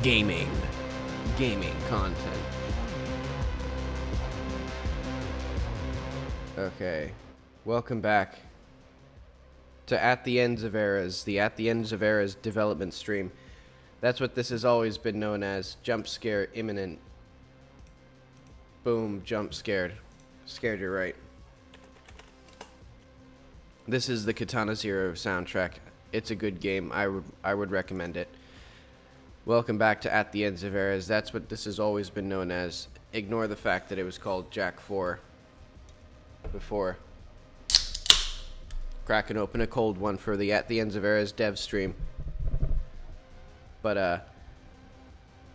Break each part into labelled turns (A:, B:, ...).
A: gaming. Gaming content. Okay. Welcome back to At the Ends of Eras, the At the Ends of Eras development stream. That's what this has always been known as. Jump scare imminent. Boom, jump scared. Scared you right. This is the Katana Zero soundtrack. It's a good game. I would recommend it. Welcome back to At the Ends of Eras. That's what this has always been known as. Ignore the fact that it was called Jak 4 before. Cracking open a cold one for the At the Ends of Eras dev stream. But,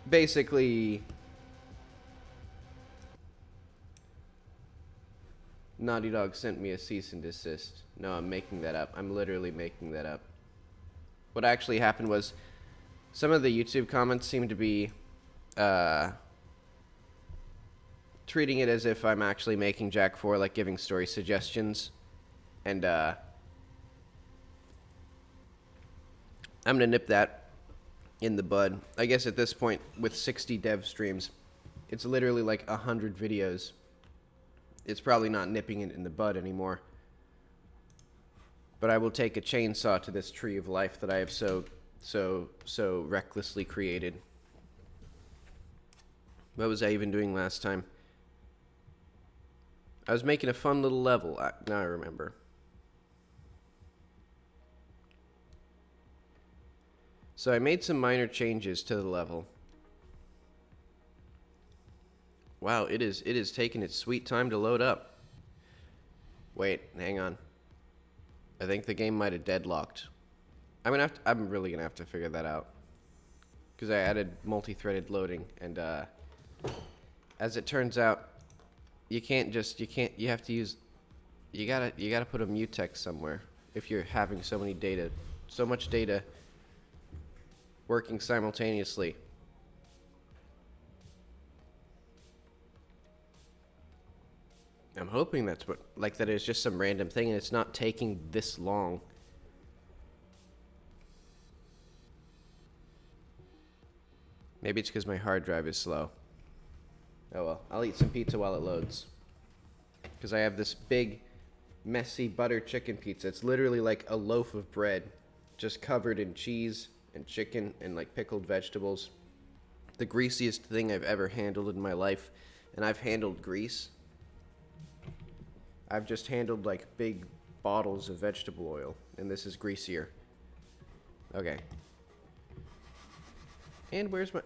A: basically, Naughty Dog sent me a cease and desist. No, I'm making that up. I'm literally making that up. What actually happened was, some of the YouTube comments seem to be, treating it as if I'm actually making Jak 4, like giving story suggestions. And, I'm gonna nip that in the bud. I guess at this point, with 60 dev streams, it's literally like 100 videos. It's probably not nipping it in the bud anymore. But I will take a chainsaw to this tree of life that I have so recklessly created. What was I even doing last time? I was making a fun little level. Now I remember. So I made some minor changes to the level. Wow, it is taking its sweet time to load up. Wait, hang on. I think the game might have deadlocked. I'm really gonna have to figure that out. Because I added multi-threaded loading, and as it turns out, you have to use, you gotta put a mutex somewhere if you're having so much data working simultaneously. I'm hoping that's that it's just some random thing and it's not taking this long. Maybe it's because my hard drive is slow. Oh well, I'll eat some pizza while it loads. Because I have this big, messy butter chicken pizza. It's literally like a loaf of bread, just covered in cheese and chicken and like pickled vegetables. The greasiest thing I've ever handled in my life. And I've handled grease. I've just handled like big bottles of vegetable oil, and this is greasier. Okay. And where's my...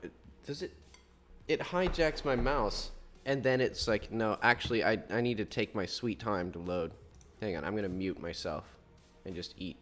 A: It hijacks my mouse, and then it's like, no, actually, I need to take my sweet time to load. Hang on, I'm gonna mute myself and just eat.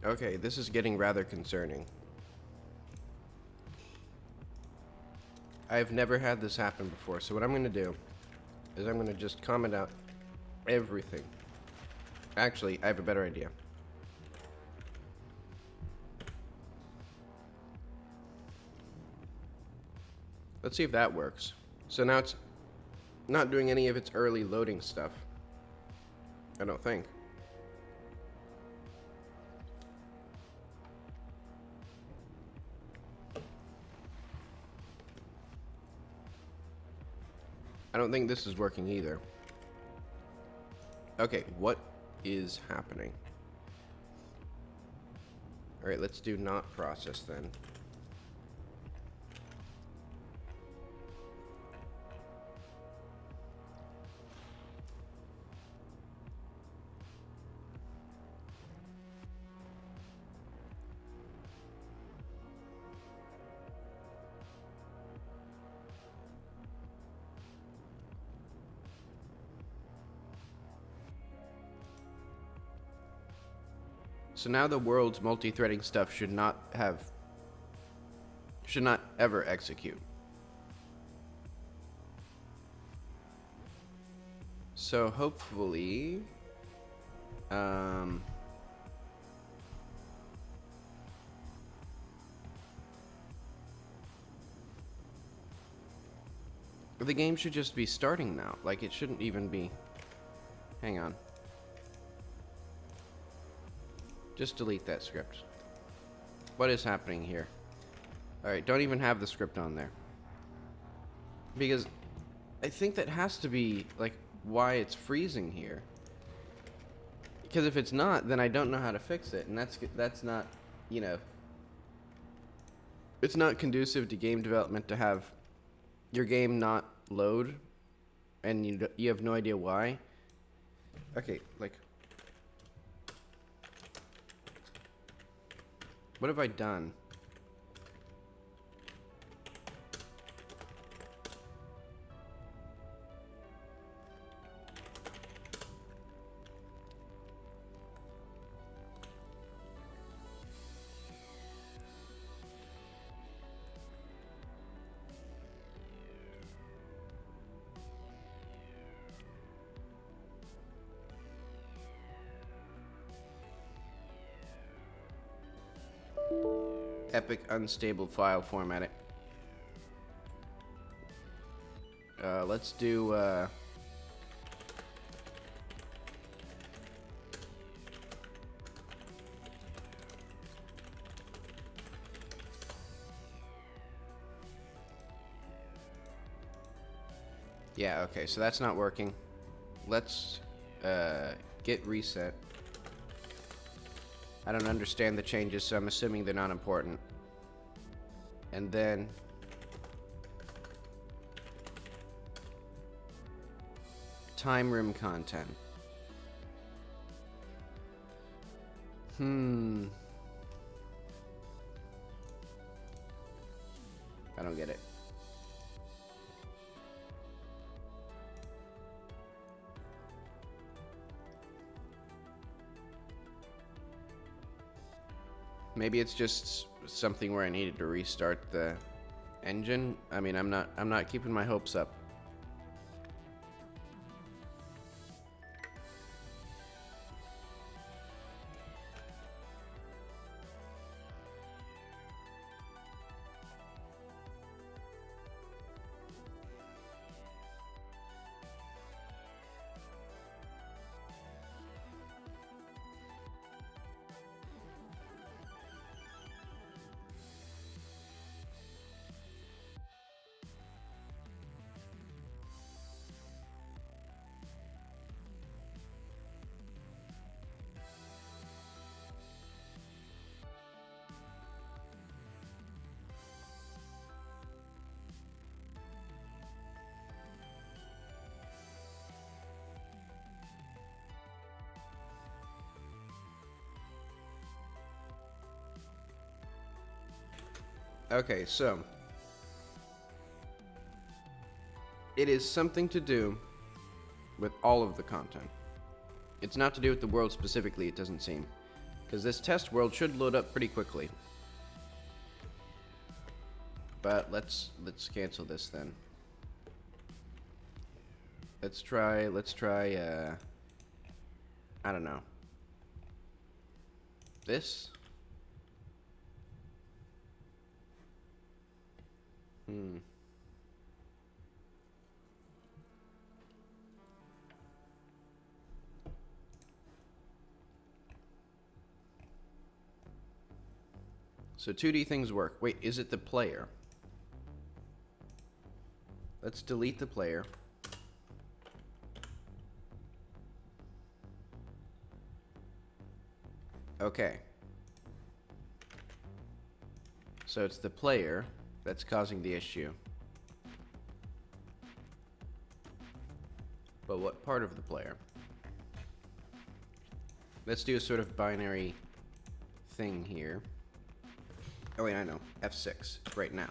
A: Okay, this is getting rather concerning. I've never had this happen before, so what I'm going to do is I'm going to just comment out everything. Actually, I have a better idea. Let's see if that works. So now it's not doing any of its early loading stuff. I don't think. I don't think this is working either. Okay, what is happening? Alright, let's do not process then. So now the world's multi-threading stuff should not ever execute. So hopefully, the game should just be starting now. Like, it shouldn't even be. Hang on. Just delete that script. What is happening here? Alright, don't even have the script on there. Because I think that has to be, like, why it's freezing here. Because if it's not, then I don't know how to fix it. And that's not, you know... It's not conducive to game development to have your game not load. And you have no idea why. Okay, like... What have I done? Epic unstable file formatting. Let's do yeah, okay, so that's not working. Let's git reset. I don't understand the changes, so I'm assuming they're not important. And then time room content. I don't get it. Maybe it's just something where I needed to restart the engine. I mean, I'm not keeping my hopes up. Okay, so it is something to do with all of the content. It's not to do with the world specifically, it doesn't seem. Because this test world should load up pretty quickly. But let's cancel this then. Let's try, I don't know. This? So 2D things work. Wait, is it the player? Let's delete the player. Okay. So it's the player that's causing the issue. But what part of the player? Let's do a sort of binary thing here. Oh wait, I know. F6 right now.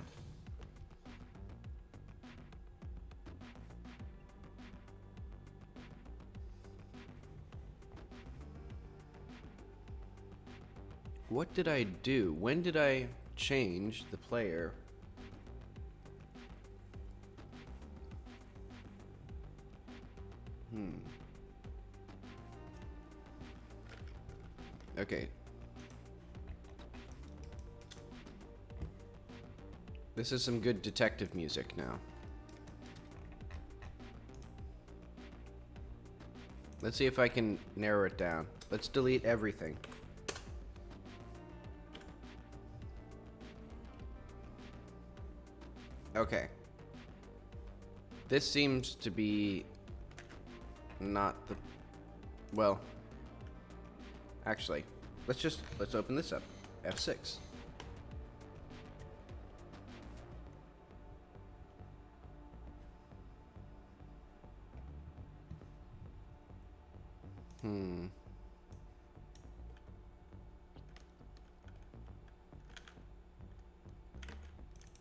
A: What did I do? When did I change the player? Okay. This is some good detective music now. Let's see if I can narrow it down. Let's delete everything. Okay. This seems to be not the... Well... Actually, let's open this up. F6.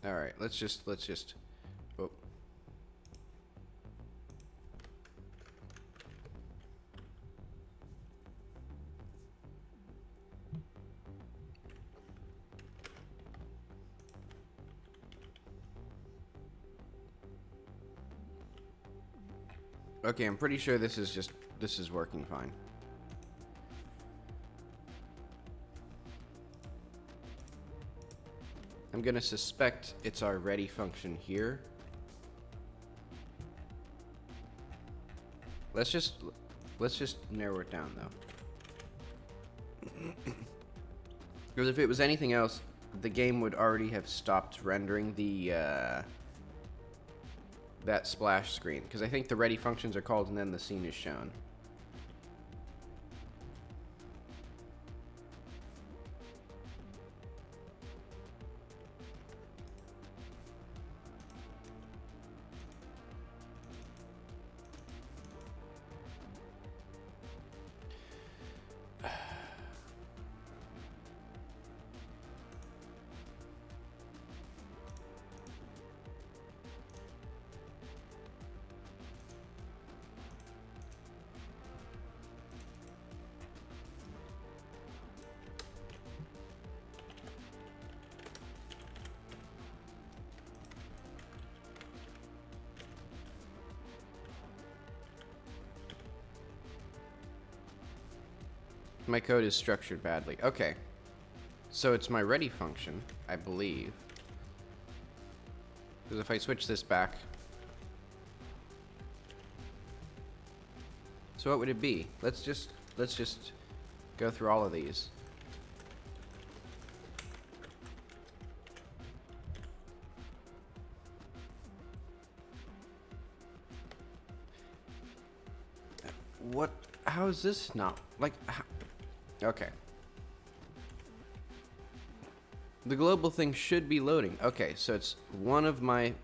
A: All right, let's just oh. Okay, I'm pretty sure this is working fine. I'm gonna suspect it's our ready function here. Let's just narrow it down though. Because if it was anything else, the game would already have stopped rendering the that splash screen. Because I think the ready functions are called and then the scene is shown. My code is structured badly. Okay. So it's my ready function, I believe. Because if I switch this back... So what would it be? Let's just go through all of these. What? How is this not... Like... How, okay. The global thing should be loading. Okay, so it's one of my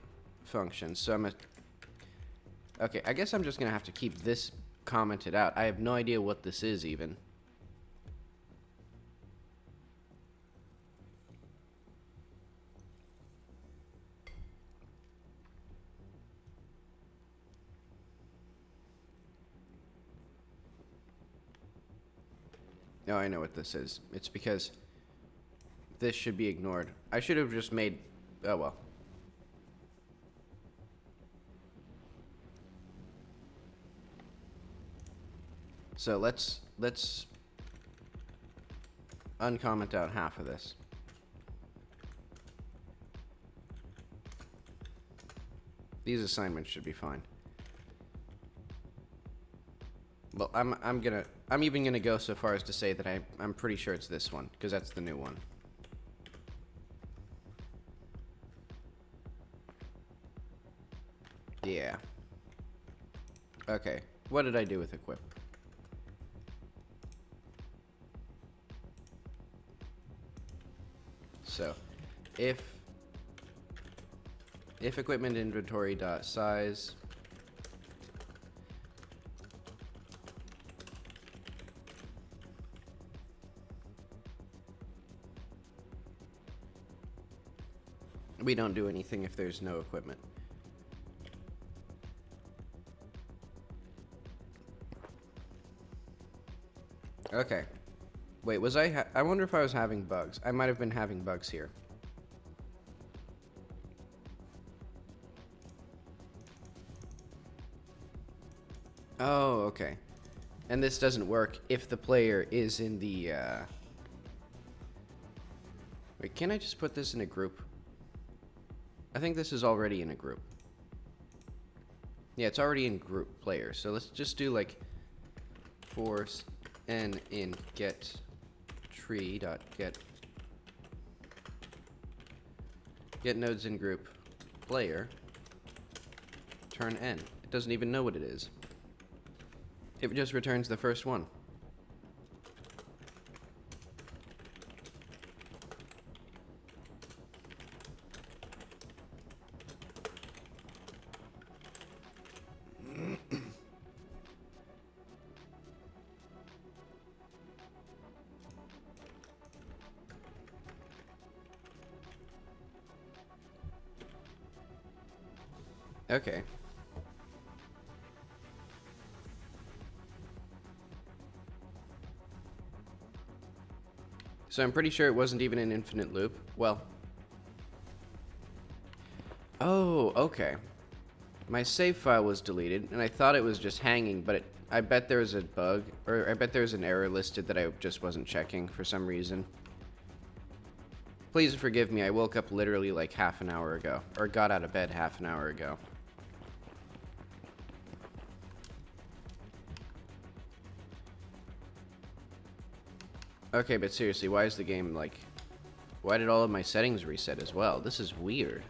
A: functions. So I'm okay, I guess I'm just gonna have to keep this commented out. I have no idea what this is even. No, I know what this is. It's because this should be ignored. I should have just made... Oh, well. So let's uncomment out half of this. These assignments should be fine. Well, I'm even gonna go so far as to say that I'm pretty sure it's this one, because that's the new one. Yeah. Okay. What did I do with equip? So, if equipment inventory dot size we don't do anything if there's no equipment. Okay. Wait, was I wonder if I was having bugs. I might have been having bugs here. Oh, okay. And this doesn't work if the player is in the, Wait, can I just put this in a group? I think this is already in a group. Yeah, it's already in group players. So let's just do, like, force n in get tree dot get nodes in group player turn n. It doesn't even know what it is. It just returns the first one. Okay. So I'm pretty sure it wasn't even an infinite loop. Well. Oh, okay. My save file was deleted, and I thought it was just hanging, but I bet there was a bug, or I bet there was an error listed that I just wasn't checking for some reason. Please forgive me, I woke up literally like half an hour ago, or got out of bed half an hour ago. Okay, but seriously, why is the game like... Why did all of my settings reset as well? This is weird.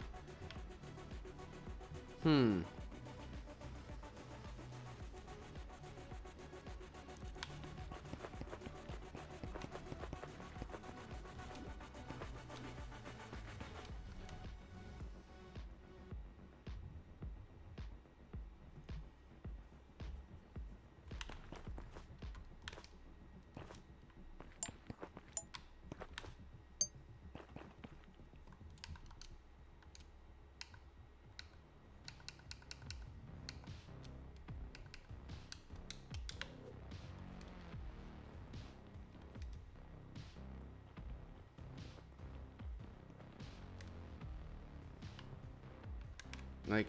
A: Like,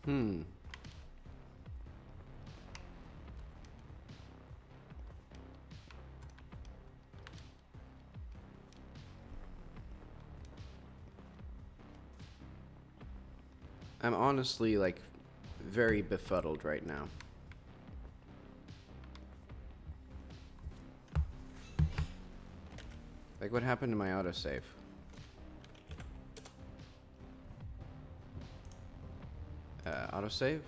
A: I'm honestly, like, very befuddled right now. Like, what happened to my autosave? Autosave?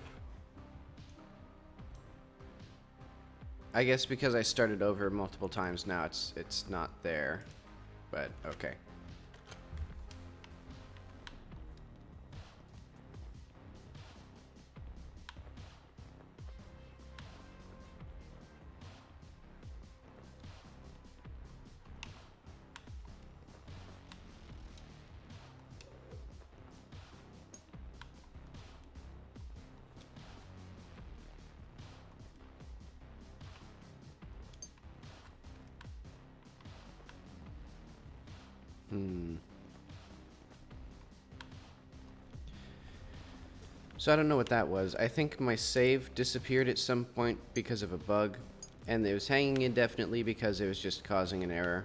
A: I guess because I started over multiple times now, it's not there. But, okay. So I don't know what that was. I think my save disappeared at some point because of a bug, and it was hanging indefinitely because it was just causing an error.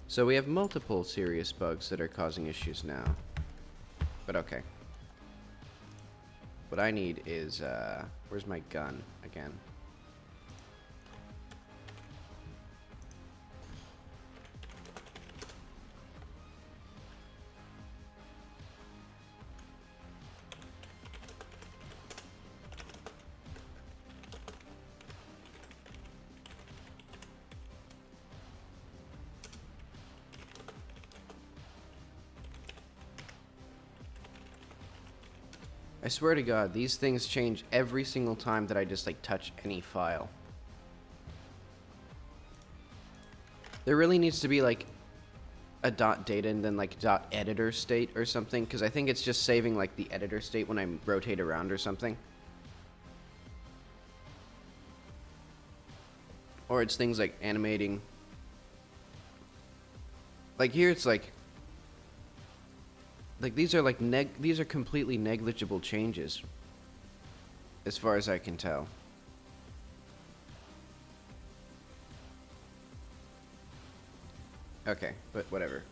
A: So we have multiple serious bugs that are causing issues now. But okay. What I need is, where's my gun again? I swear to God, these things change every single time that I just, like, touch any file. There really needs to be, like, a .data and then, like, .editor state or something, because I think it's just saving, like, the editor state when I rotate around or something. Or it's things like animating. Like, here it's like these are like these are completely negligible changes as far as I can tell. Okay, but whatever.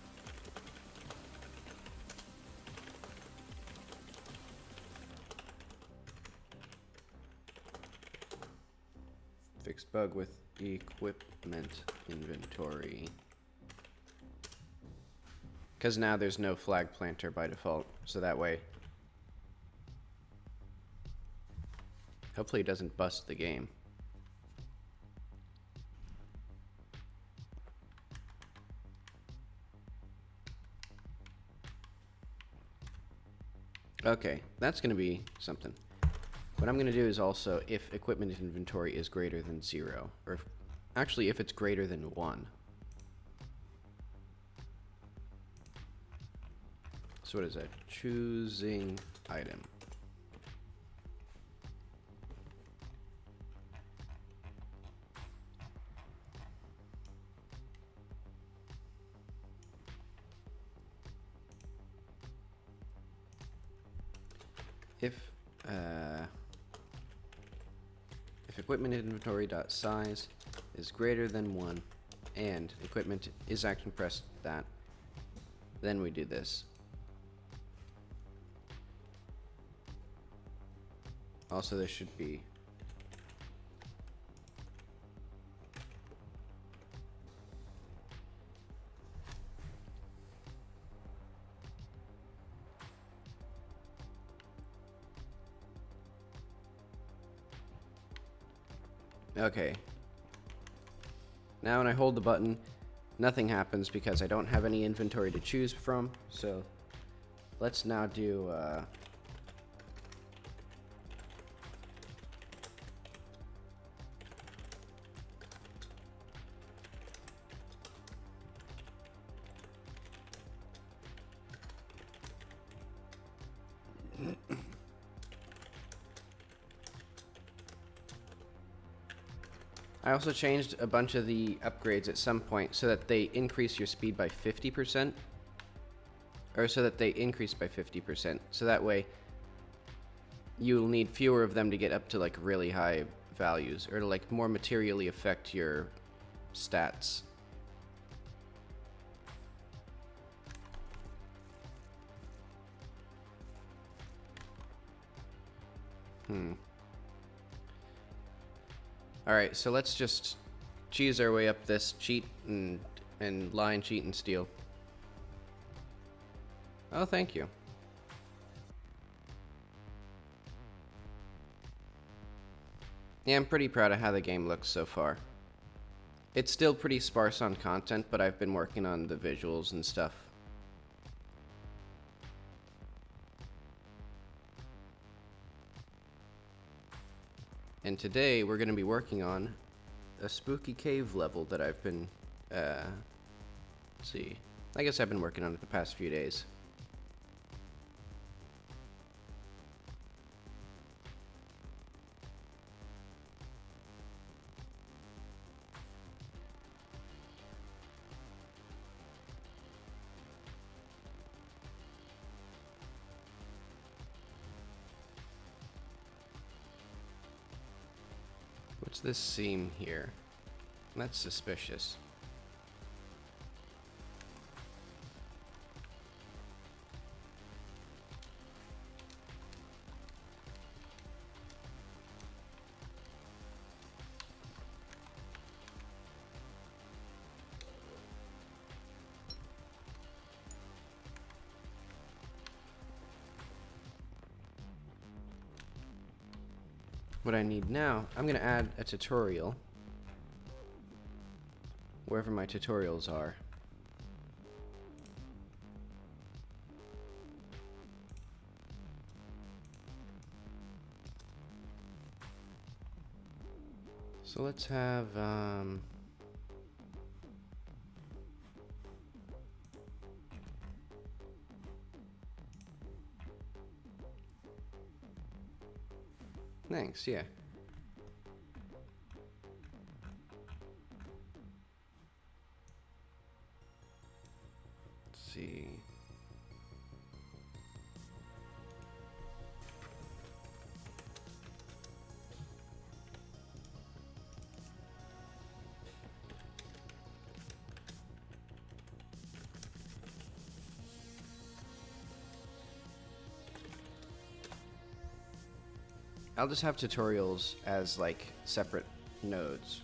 A: Fix bug with equipment inventory. Because now there's no flag planter by default, so that way hopefully it doesn't bust the game. Okay, that's going to be something. What I'm going to do is also if equipment inventory is greater than 0, or actually if it's greater than 1. So what is that? Choosing item. If equipment inventory dot size is greater than 1 and equipment is action pressed that, then we do this. Also, there should be okay. Now when I hold the button, nothing happens because I don't have any inventory to choose from. So let's now do I also changed a bunch of the upgrades at some point so that they increase your speed by 50%. Or so that they increase by 50%. So that way you'll need fewer of them to get up to like really high values, or to like more materially affect your stats. Alright, so let's just cheese our way up this, cheat and lie and cheat and steal. Oh, thank you. Yeah, I'm pretty proud of how the game looks so far. It's still pretty sparse on content, but I've been working on the visuals and stuff. And today we're going to be working on a spooky cave level that I've been, let's see, I guess I've been working on it the past few days. What's this seam here? That's suspicious. What I need now, I'm going to add a tutorial wherever my tutorials are. So let's have thanks, yeah. Let's see. I'll just have tutorials as like separate nodes.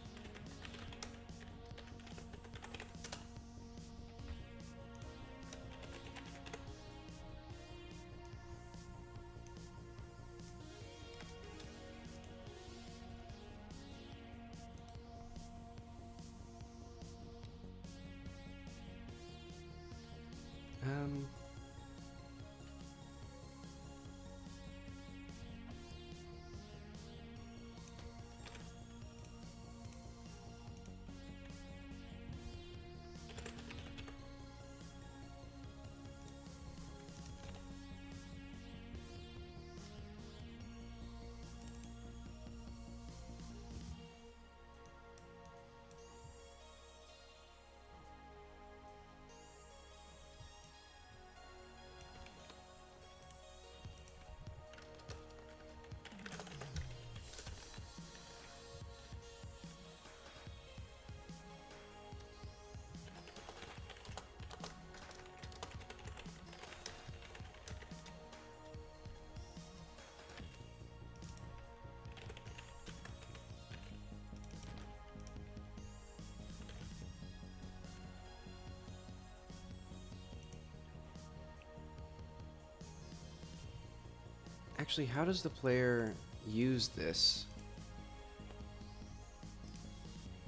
A: Actually, how does the player use this?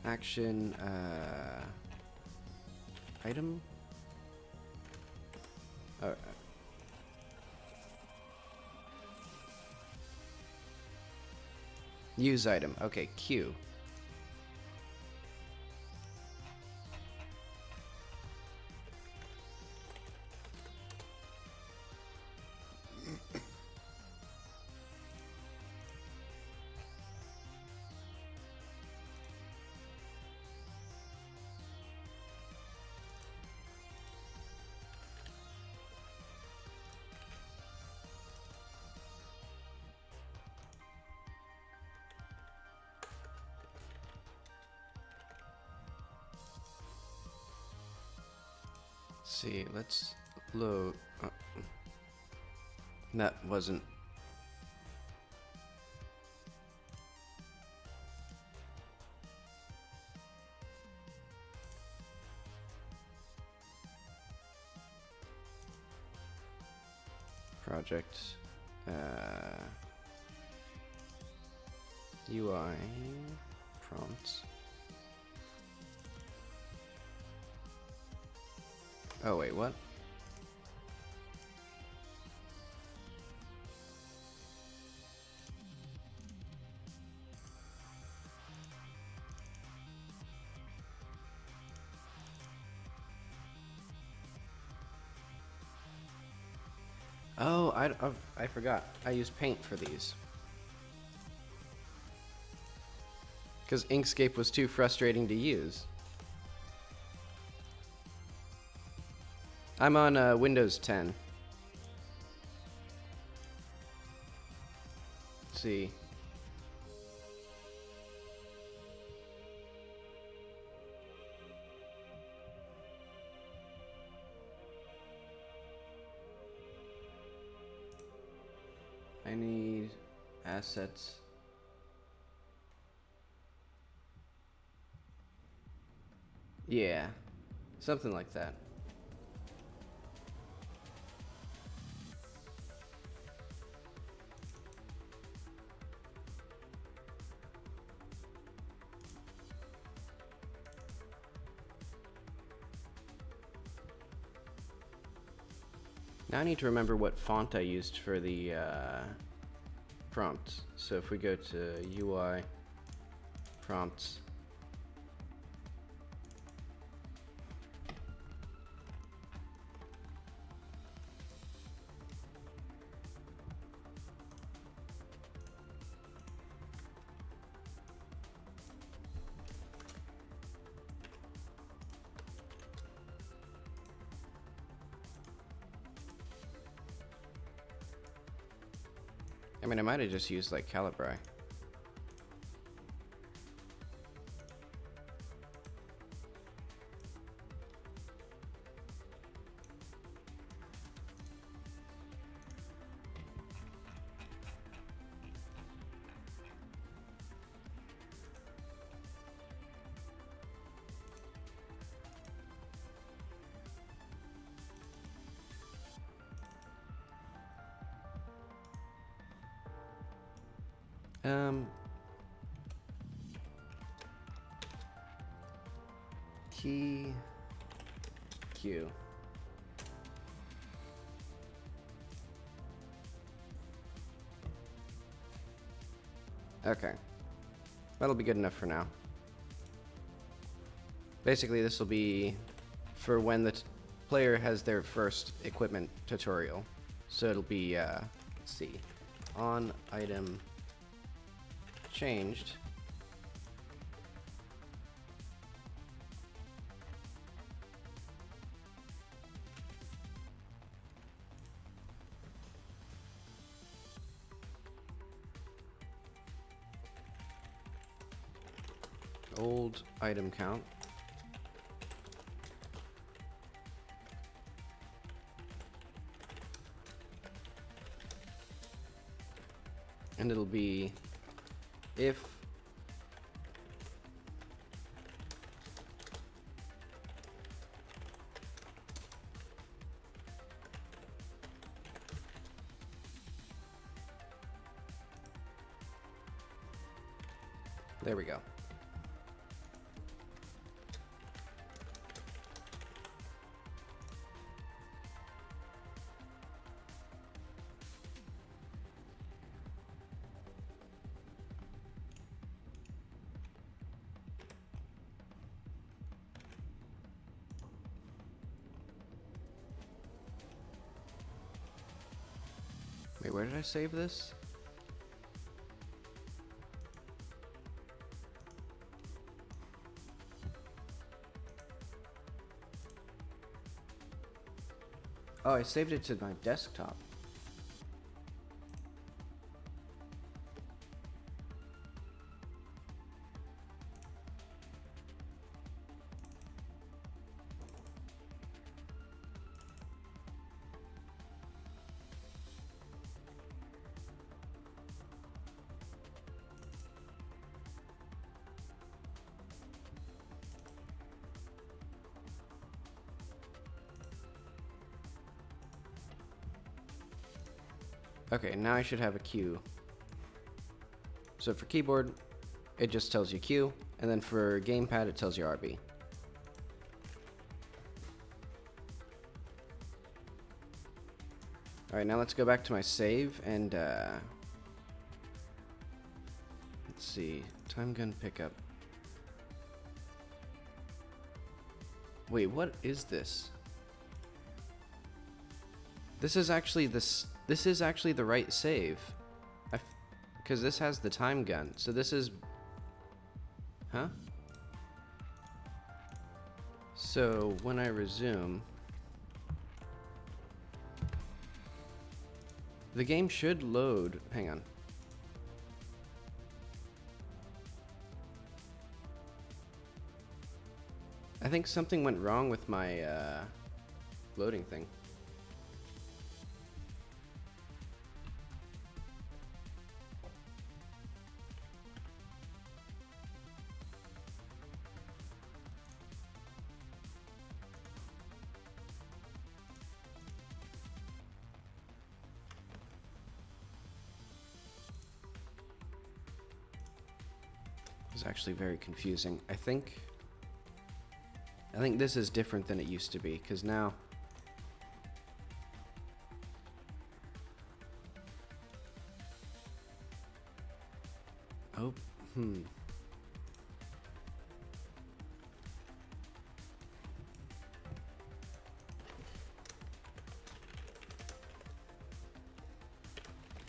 A: Action, item? Use item. Okay, Q. See, let's load. That wasn't. Project. UI prompts. Oh, wait, what? Oh, I forgot. I use Paint for these. Because Inkscape was too frustrating to use. I'm on Windows 10. Let's see. I need assets. Yeah, something like that. Now I need to remember what font I used for the prompt. So if we go to UI, prompts, I mean, I might have just used like Calibri. Key Q. Okay. That'll be good enough for now. Basically, this will be for when the player has their first equipment tutorial. So it'll be, let's see, on item changed. Old item count. And it'll be if there we go. Wait, where did I save this? Oh, I saved it to my desktop. Okay, now I should have a Q. So for keyboard, it just tells you Q, and then for gamepad, it tells you RB. Alright, now let's go back to my save and, let's see, time gun pickup. Wait, what is this? This is actually the right save. Because this has the time gun. So this is... Huh? So when I resume... The game should load... Hang on. I think something went wrong with my loading thing. actually very confusing. I think this is different than it used to be, because now... Oh,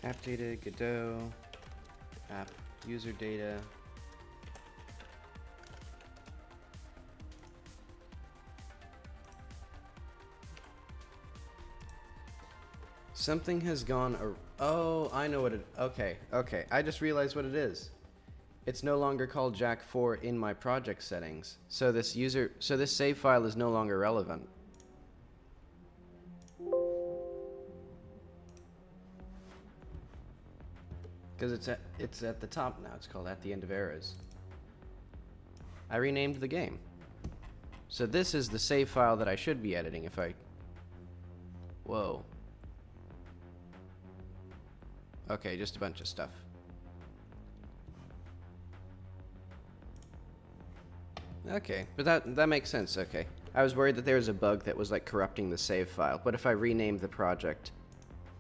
A: App data, Godot, app user data. Something has gone. Oh, I know what it. Okay. I just realized what it is. It's no longer called Jak 4 in my project settings. So this save file is no longer relevant. Because it's at the top now. It's called At the End of Eras. I renamed the game. So this is the save file that I should be editing if I... Whoa. Okay, just a bunch of stuff. Okay, but that makes sense, okay. I was worried that there was a bug that was like corrupting the save file, but if I rename the project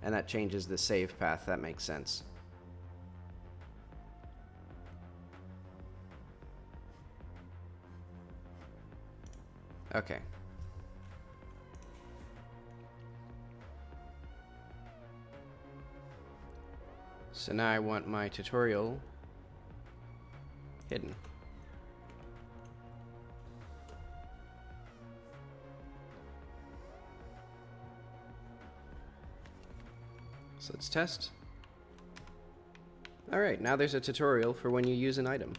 A: and that changes the save path, that makes sense. Okay. So now I want my tutorial hidden. So let's test. Alright, now there's a tutorial for when you use an item.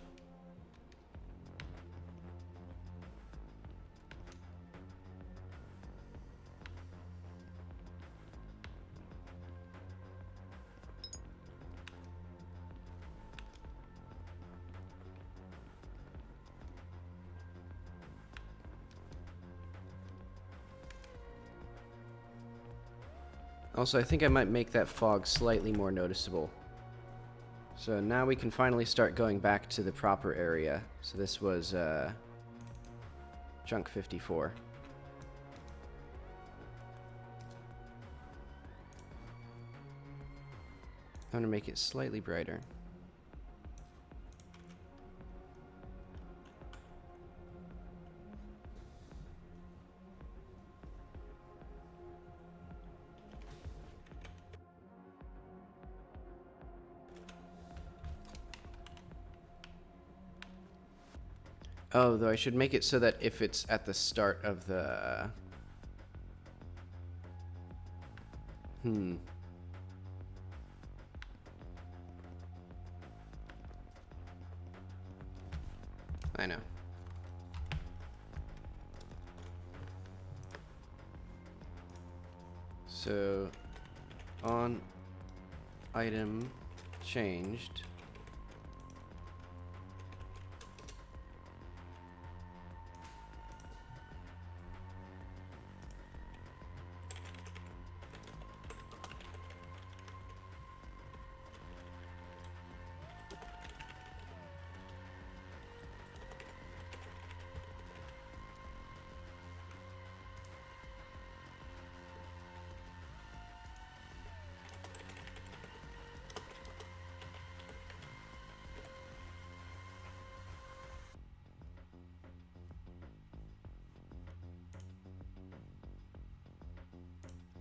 A: Also, I think I might make that fog slightly more noticeable. So now we can finally start going back to the proper area. So this was Chunk 54. I'm going to make it slightly brighter. Oh, though I should make it so that if it's at the start of the... I know. So, on item changed.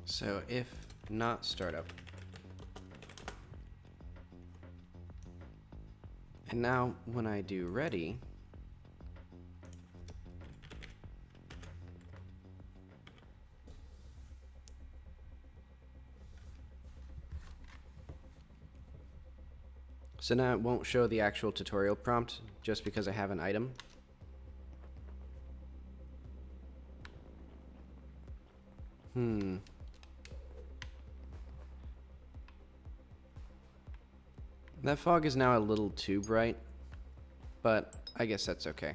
A: So if not startup. And now when I do ready, so now it won't show the actual tutorial prompt just because I have an item. That fog is now a little too bright, but I guess that's okay.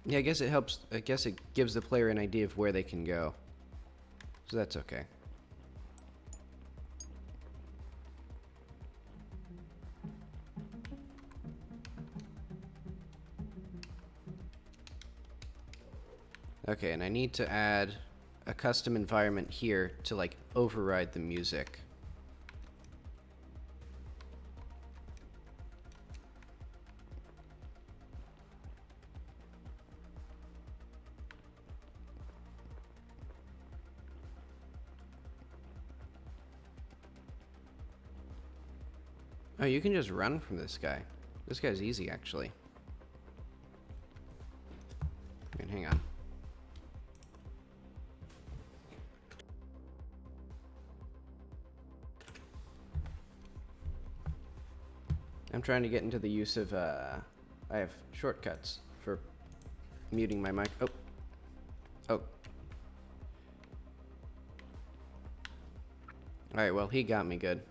A: Yeah, I guess it helps. I guess it gives the player an idea of where they can go. So that's okay. Okay, and I need to add a custom environment here to like override the music. Oh, you can just run from this guy. This guy's easy, actually. Wait, hang on. I'm trying to get into the use of, I have shortcuts for muting my mic. Oh. Oh. Alright, well, he got me good.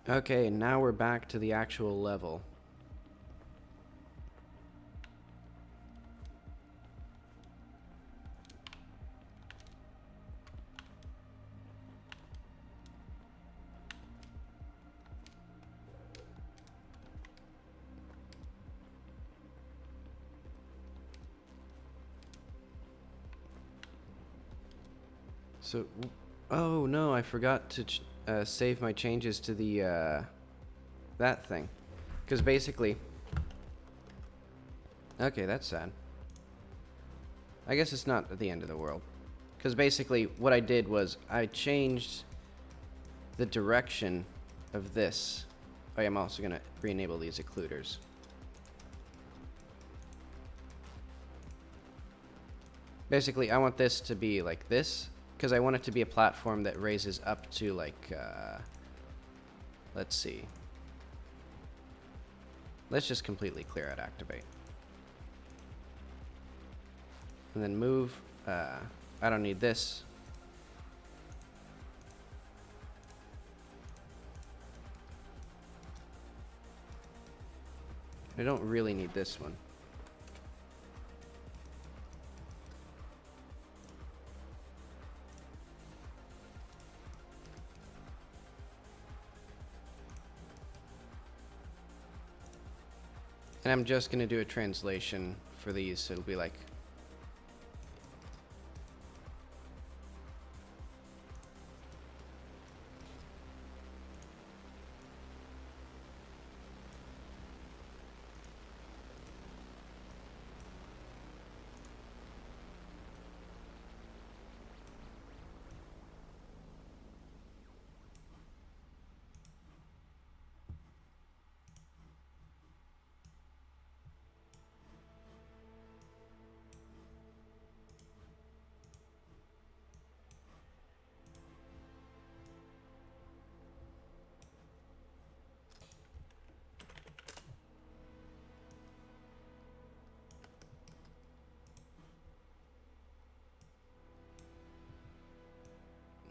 A: Okay, now we're back to the actual level. So, oh no, I forgot to save my changes to the, that thing. Because basically... Okay, that's sad. I guess it's not the end of the world. Because basically, what I did was, I changed the direction of this. Oh, yeah, I'm also going to re-enable these occluders. Basically, I want this to be like this, because I want it to be a platform that raises up to, like, let's see. Let's just completely clear out activate. And then move. I don't need this. I don't really need this one. And I'm just going to do a translation for these, so it'll be like...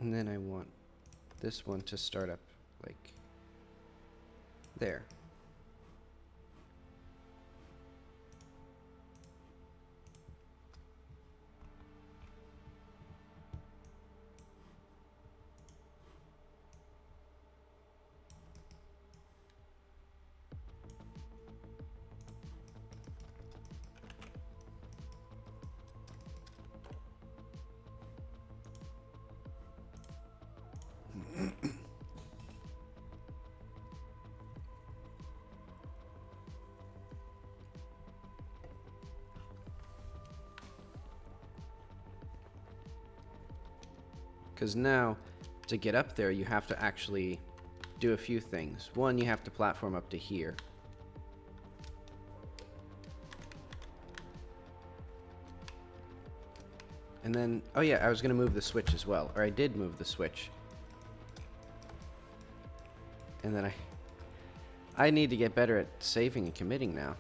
A: And then I want this one to start up Like, there. Because now, to get up there, you have to actually do a few things. One, you have to platform up to here. And then, oh yeah, I was going to move the switch as well. Or I did move the switch. And then I need to get better at saving and committing now.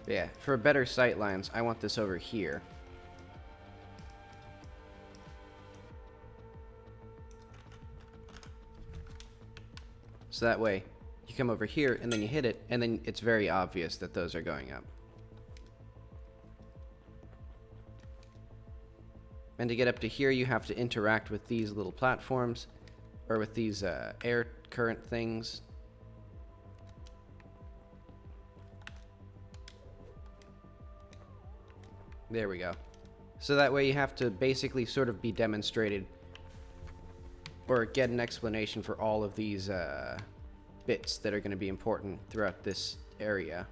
A: Yeah, for better sight lines, I want this over here. So that way, you come over here, and then you hit it, and then it's very obvious that those are going up. And to get up to here, you have to interact with these little platforms, or with these air current things. There we go. So that way you have to basically sort of be demonstrated, or get an explanation for all of these bits that are going to be important throughout this area.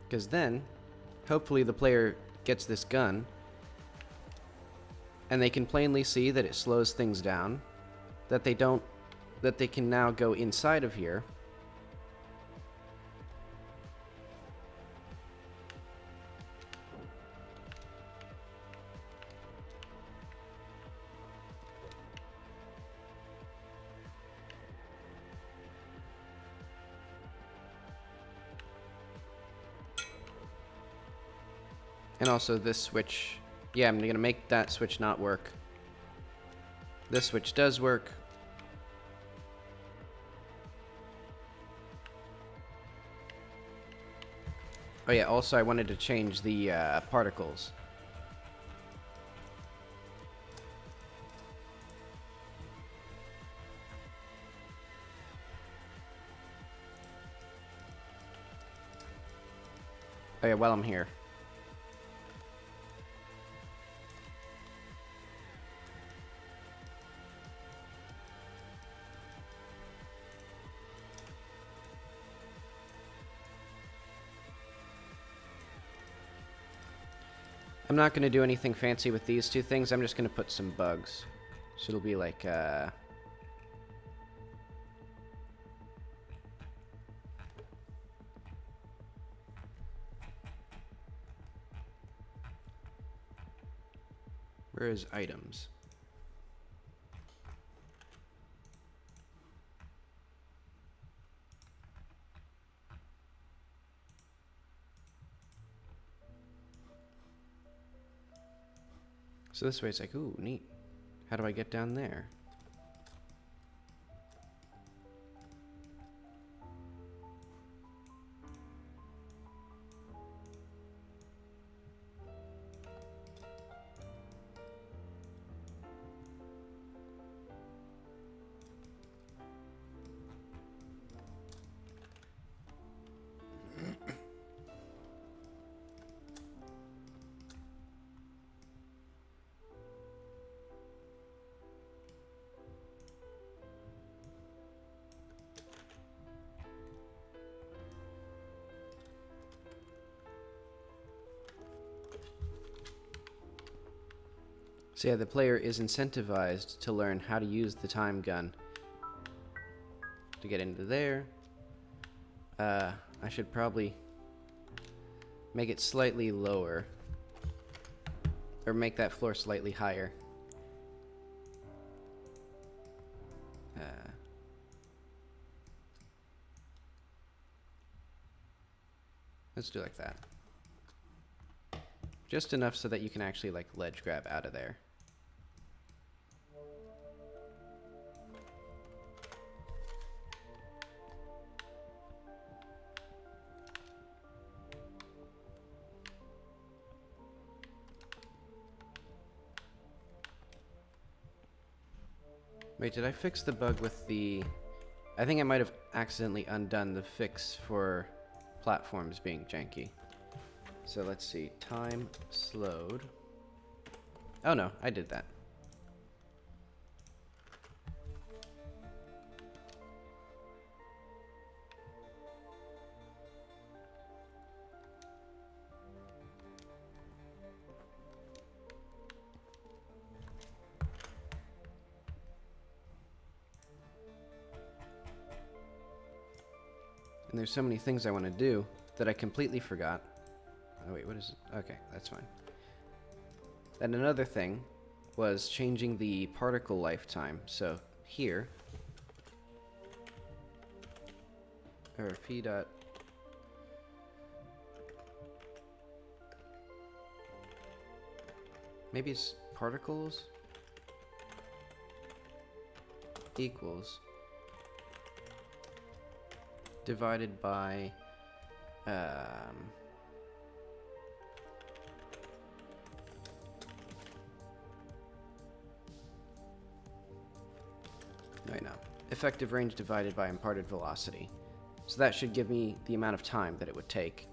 A: Because then, hopefully the player gets this gun, and they can plainly see that it slows things down, that they can now go inside of here. And also this switch, yeah, I'm gonna make that switch not work. This switch does work. Oh yeah, also I wanted to change the particles. Oh yeah, while I'm here. I'm not going to do anything fancy with these two things. I'm just going to put some bugs. So it'll be like, where is items? So this way it's like, ooh, neat. How do I get down there? So yeah, the player is incentivized to learn how to use the time gun to get into there. I should probably make it slightly lower, or make that floor slightly higher. Let's do like that.
B: Just enough so that you can actually, like, ledge grab out of there. Wait, did I fix the bug with the... I think I might have accidentally undone the fix for platforms being janky. So let's see. Time slowed. Oh no, I did that. And there's so many things I want to do that I completely forgot. Oh wait, what is it? Okay, that's fine. And another thing was changing the particle lifetime. So here, or p dot, maybe it's particles equals divided by wait, no. Effective range divided by imparted velocity. So that should give me the amount of time that it would take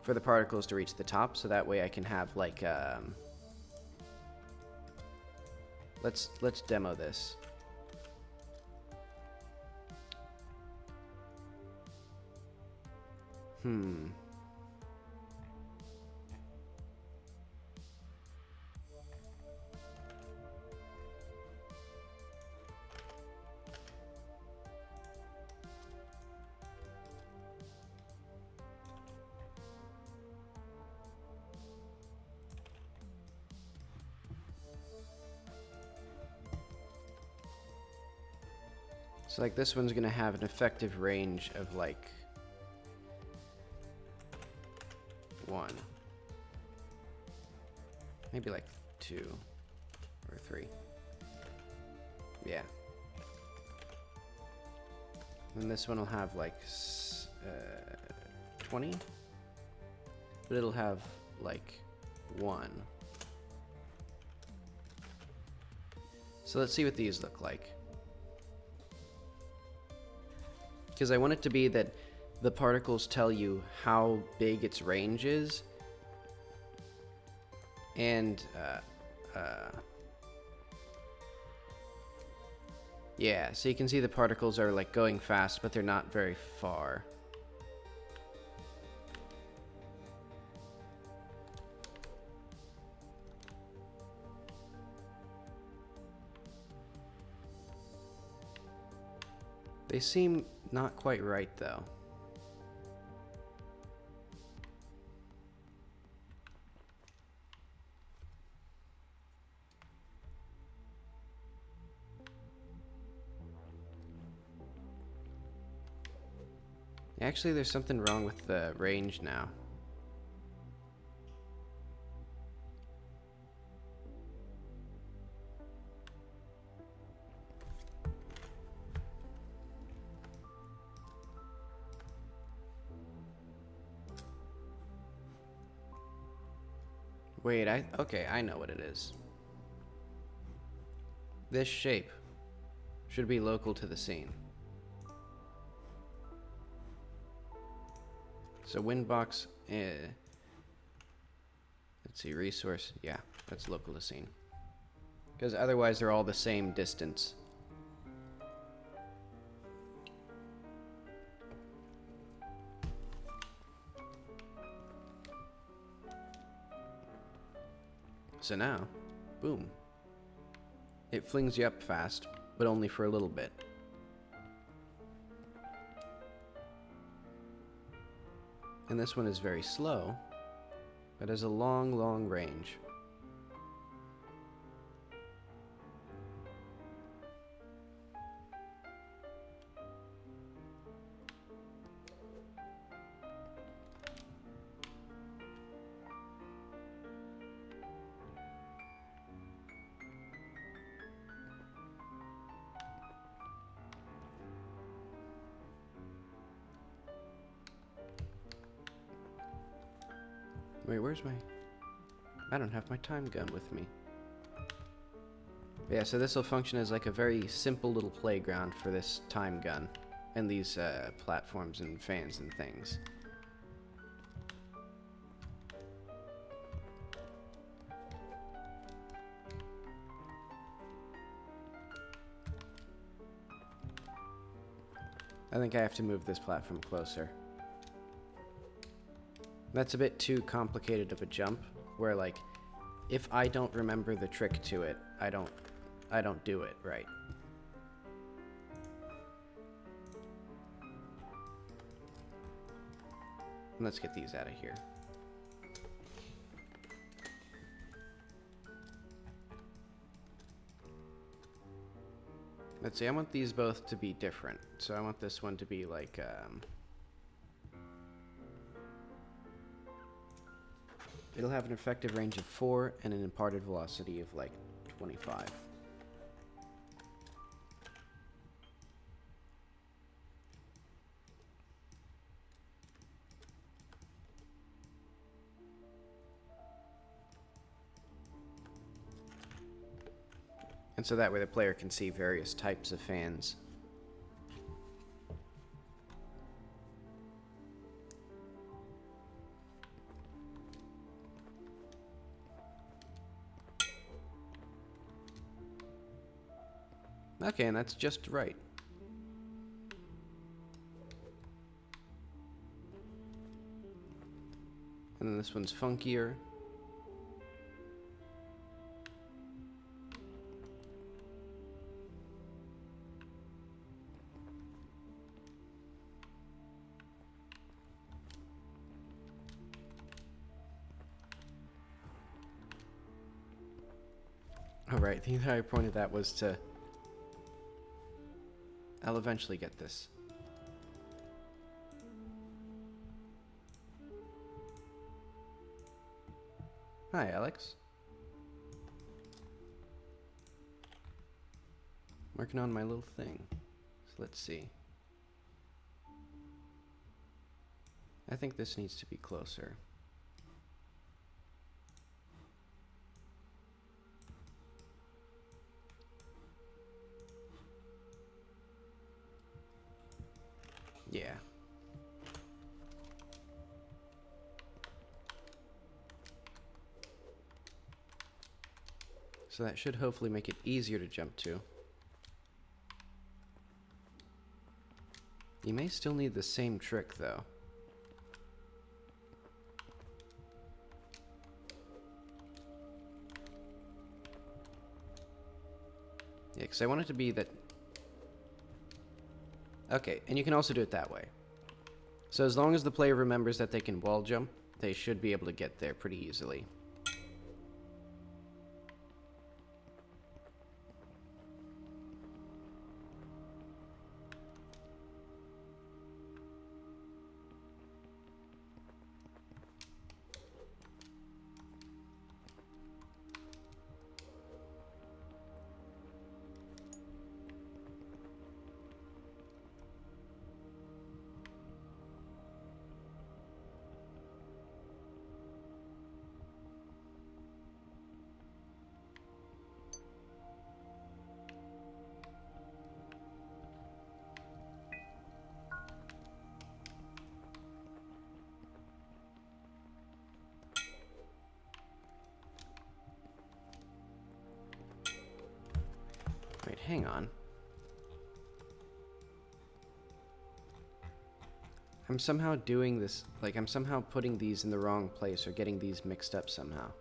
B: for the particles to reach the top, so that way I can have like let's demo this. So like this one's gonna have an effective range of like 1. Maybe like 2 or 3. Yeah. And this one will have like 20, but it'll have like 1. So let's see what these look like. Because I want it to be that the particles tell you how big its range is. And, yeah, so you can see the particles are like going fast, but they're not very far. They seem not quite right, though. Actually, there's something wrong with the range now. Wait, okay, I know what it is. This shape should be local to the scene. So windbox, let's see, resource, yeah, that's local to scene. Because otherwise they're all the same distance. So now, boom. It flings you up fast, but only for a little bit. And this one is very slow, but has a long, long range. Wait, where's my... I don't have my time gun with me. Yeah, so this will function as like a very simple little playground for this time gun and these platforms and fans and things. I think I have to move this platform closer. That's a bit too complicated of a jump, where like, if I don't remember the trick to it, I don't do it right. Let's get these out of here. Let's see, I want these both to be different. So I want this one to be like, it'll have an effective range of 4 and an imparted velocity of like 25. And so that way the player can see various types of fans. Okay, and that's just right. And then this one's funkier. Oh, right, the entire point of that was to... I'll eventually get this. Hi, Alex. Working on my little thing. So let's see. I think this needs to be closer. Yeah. So that should hopefully make it easier to jump to. You may still need the same trick, though. Yeah, because I want it to be that... Okay, and you can also do it that way. So as long as the player remembers that they can wall jump, they should be able to get there pretty easily. Wait, hang on. I'm somehow doing this, like I'm somehow putting these in the wrong place or getting these mixed up somehow.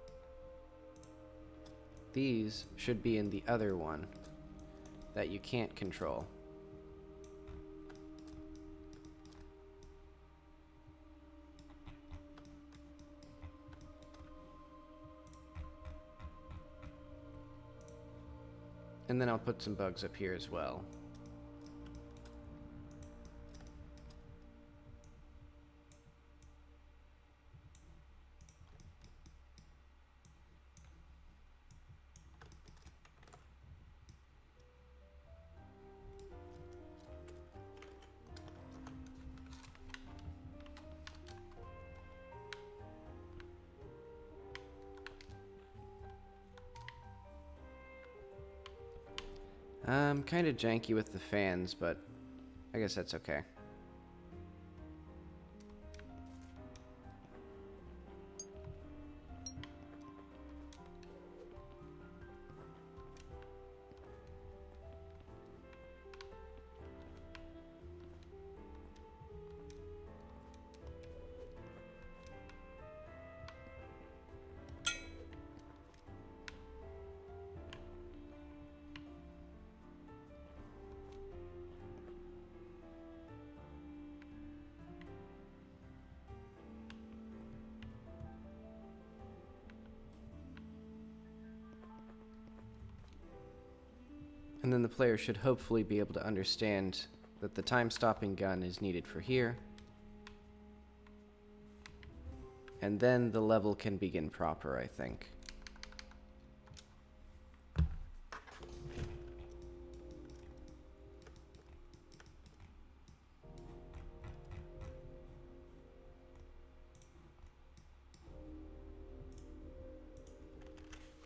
B: These should be in the other one that you can't control. And then I'll put some bugs up here as well. Kind of janky with the fans, but I guess that's okay. And then the player should hopefully be able to understand that the time-stopping gun is needed for here. And then the level can begin proper, I think.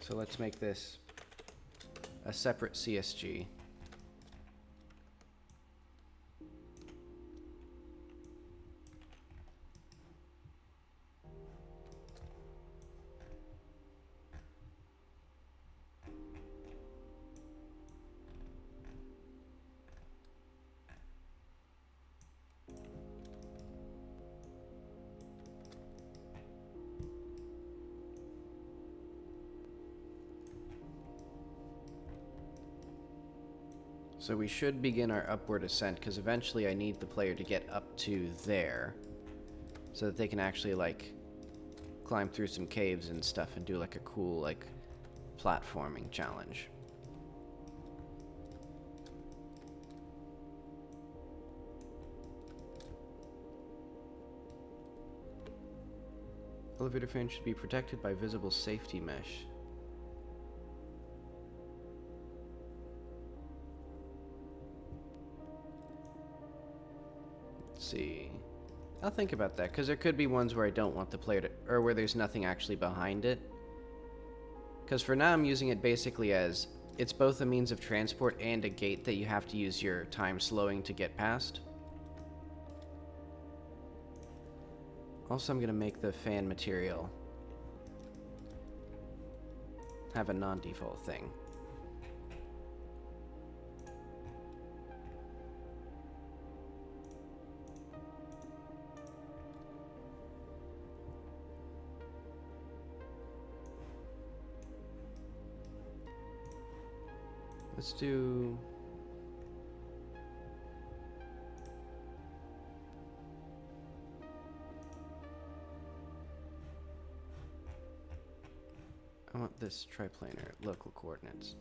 B: So let's make this a separate CSG. So we should begin our upward ascent, because eventually I need the player to get up to there, so that they can actually, like, climb through some caves and stuff and do, like, a cool, like, platforming challenge. Elevator fan should be protected by visible safety mesh. See, I'll think about that, because there could be ones where I don't want the player to, or where there's nothing actually behind it. Because for now I'm using it basically as, it's both a means of transport and a gate that you have to use your time slowing to get past. Also, I'm going to make the fan material have a non-default thing. Let's do... I want this triplanar local coordinates.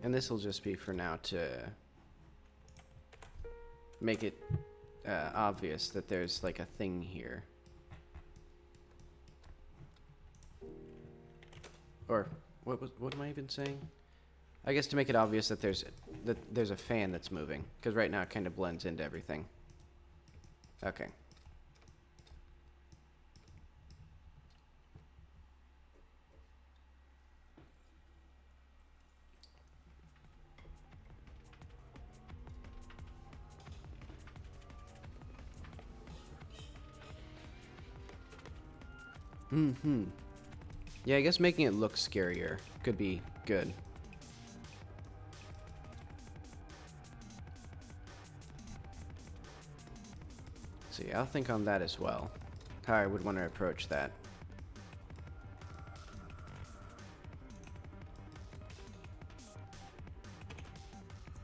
B: And this will just be for now to make it obvious that there's like a thing here. Or what am I even saying? I guess to make it obvious that there's a fan that's moving, because right now it kind of blends into everything. Okay. Yeah, I guess making it look scarier could be good. See, I'll think on that as well. How I would want to approach that.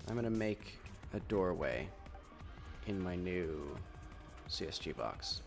B: I'm gonna make a doorway in my new CSG box.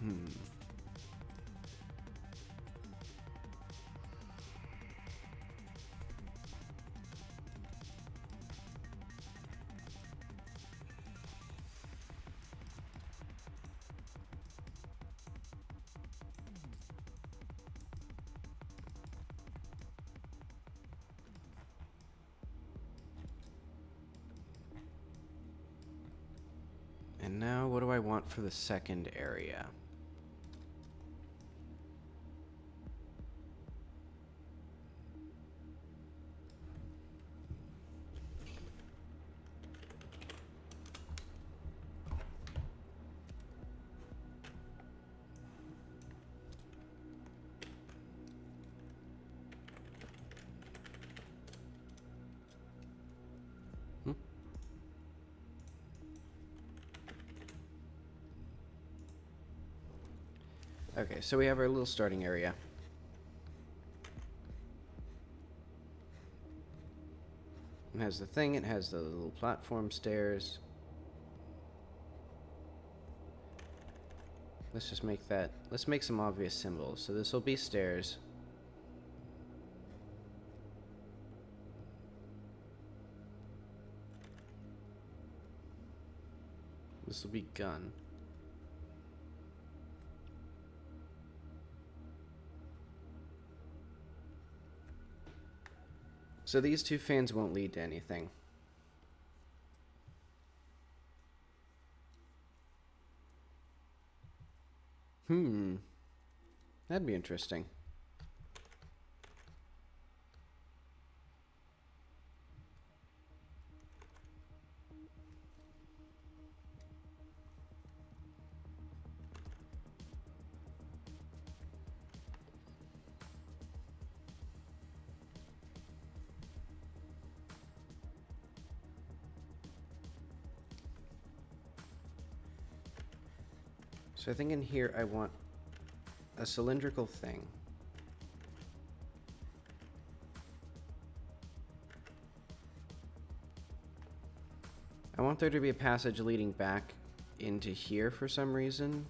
B: And now, what do I want for the second area? Okay, so we have our little starting area. It has the thing, it has the little platform stairs. Let's just make that, let's make some obvious symbols. So this will be stairs. This will be gun. So these two fans won't lead to anything. That'd be interesting. So I think in here I want a cylindrical thing. I want there to be a passage leading back into here for some reason.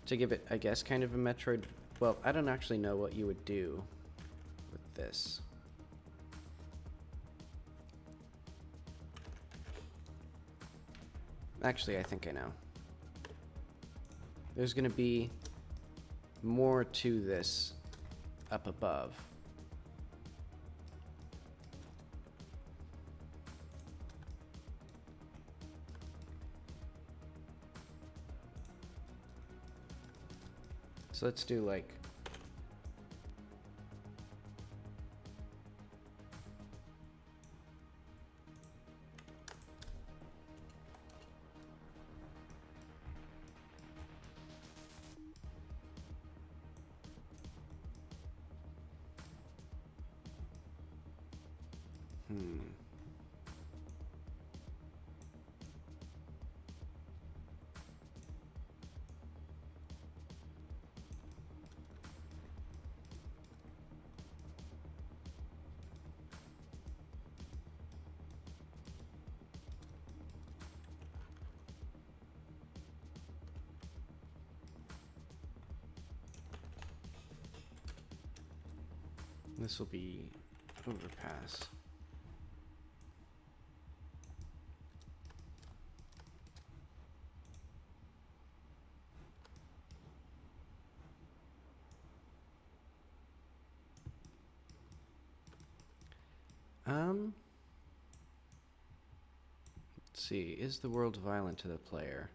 B: To give it, I guess, kind of a Metroid... Well, I don't actually know what you would do with this. Actually, I think I know. There's going to be more to this up above. So let's do like... This will be overpass. Let's see. Is the world violent to the player?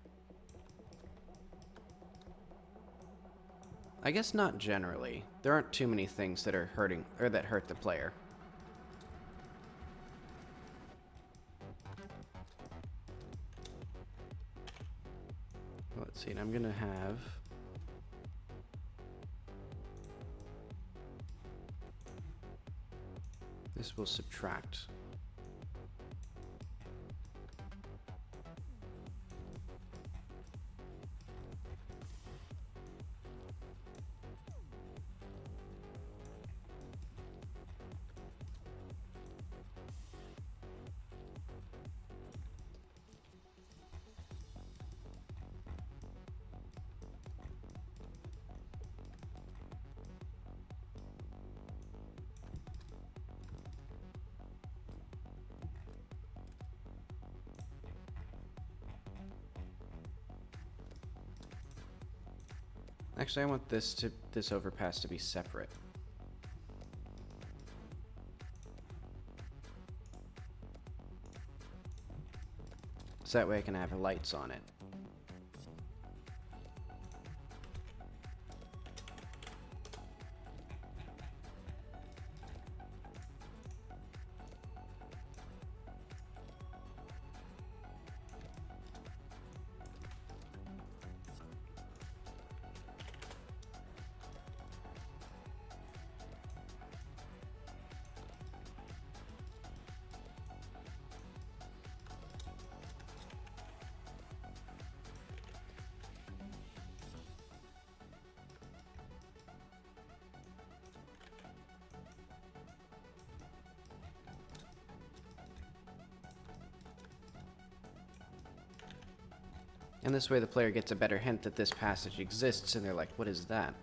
B: I guess not generally. There aren't too many things that are hurting, or that hurt the player. Let's see, and I'm gonna have... This will subtract. Actually, I want this overpass to be separate. So that way I can have lights on it. And this way the player gets a better hint that this passage exists, and they're like, what is that?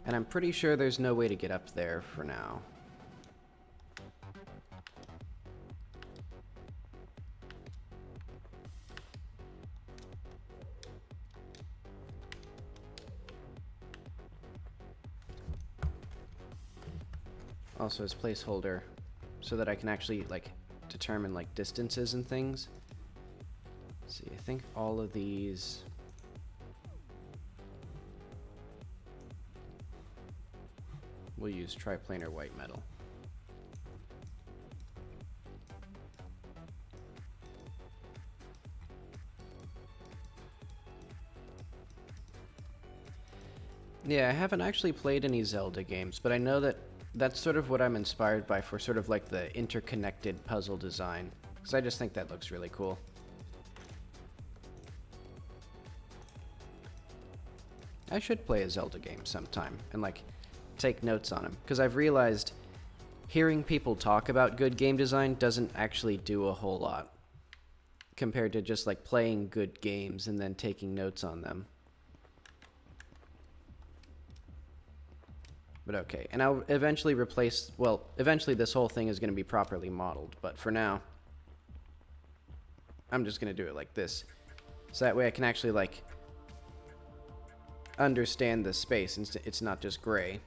B: And I'm pretty sure there's no way to get up there for now. Also as placeholder, so that I can actually like determine like distances and things. Let's see, I think all of these will use triplanar white metal. Yeah, I haven't actually played any Zelda games, but I know that that's sort of what I'm inspired by for sort of like the interconnected puzzle design, because I just think that looks really cool. I should play a Zelda game sometime and like take notes on them, because I've realized hearing people talk about good game design doesn't actually do a whole lot compared to just like playing good games and then taking notes on them. But okay, and I'll eventually replace, well, eventually this whole thing is going to be properly modeled, but for now, I'm just going to do it like this. So that way I can actually, like, understand the space, and it's not just gray.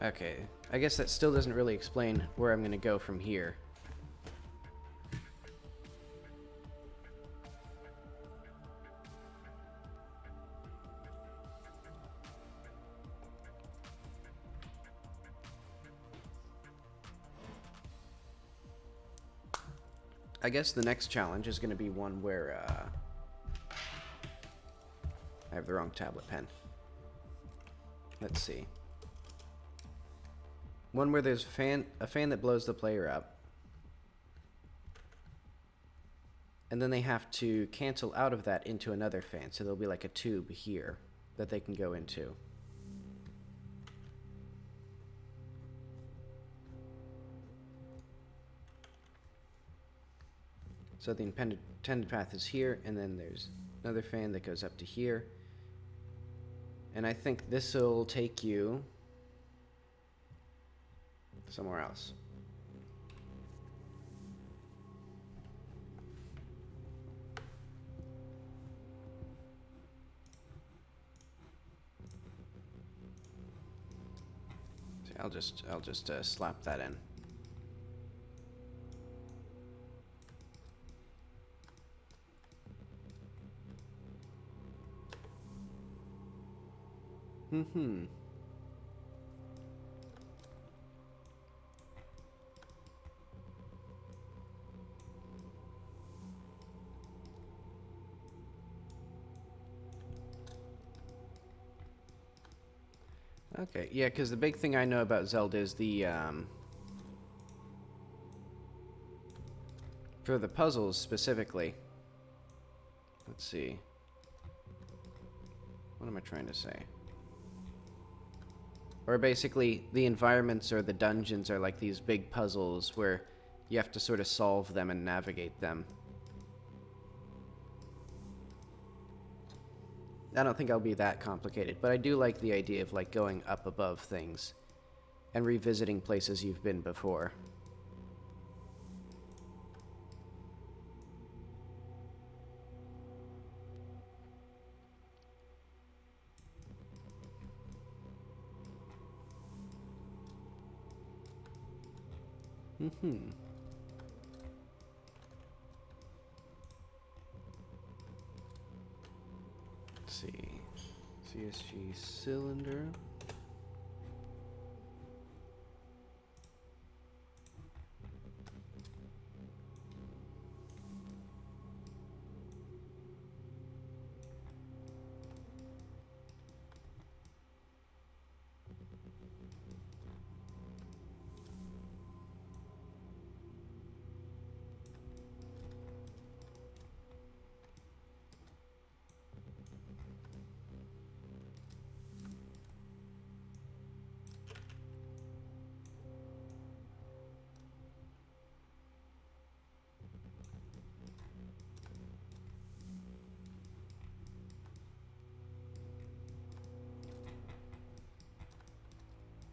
B: Okay, I guess that still doesn't really explain where I'm going to go from here. I guess the next challenge is going to be one where, I have the wrong tablet pen. Let's see. One where there's a fan that blows the player up. And then they have to cancel out of that into another fan. So there'll be like a tube here that they can go into. So the intended path is here, and then there's another fan that goes up to here. And I think this will take you somewhere else. So I'll just slap that in. Mm-hmm. Okay, yeah, because the big thing I know about Zelda is the, for the puzzles specifically. Let's see. What am I trying to say? Or basically, the environments or the dungeons are like these big puzzles where you have to sort of solve them and navigate them. I don't think I'll be that complicated, but I do like the idea of like going up above things and revisiting places you've been before. Mm-hmm. Let's see. CSG cylinder.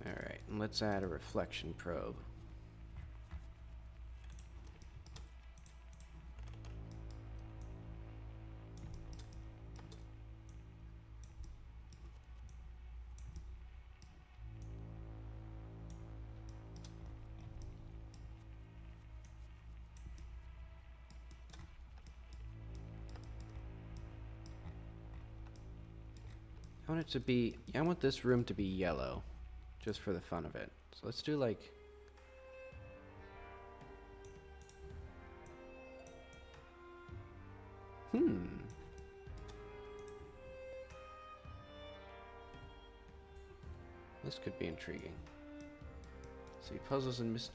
B: Alright, and let's add a reflection probe. I want it to be, I want this room to be yellow, just for the fun of it. So let's do like, this could be intriguing. See, puzzles and Myst.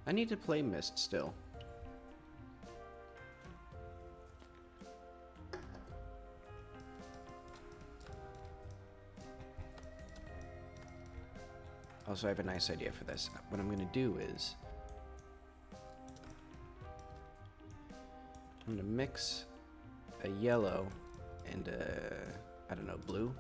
B: I need to play Myst still. Also, I have a nice idea for this. What I'm going to do is I'm going to mix a yellow and a, I don't know, blue.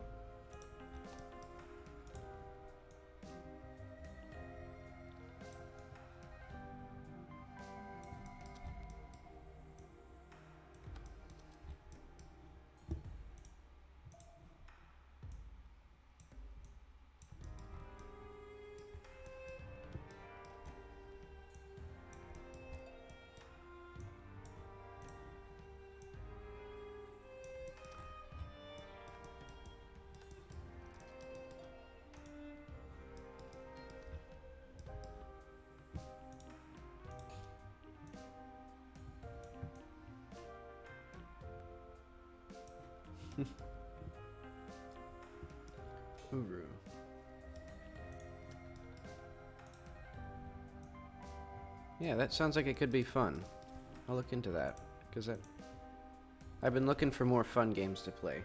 B: Uru. Yeah, that sounds like it could be fun. I'll look into that, because I've been looking for more fun games to play.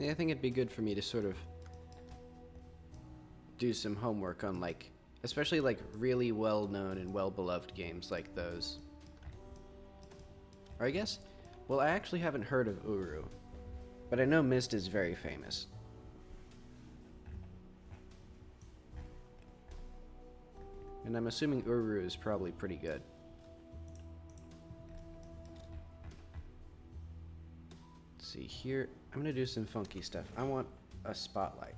B: Yeah, I think it'd be good for me to sort of do some homework on, like, especially like really well-known and well-beloved games like those. Or I guess Well, I actually haven't heard of Uru, but I know Mist is very famous. And I'm assuming Uru is probably pretty good. Let's see here. I'm gonna do some funky stuff. I want a spotlight.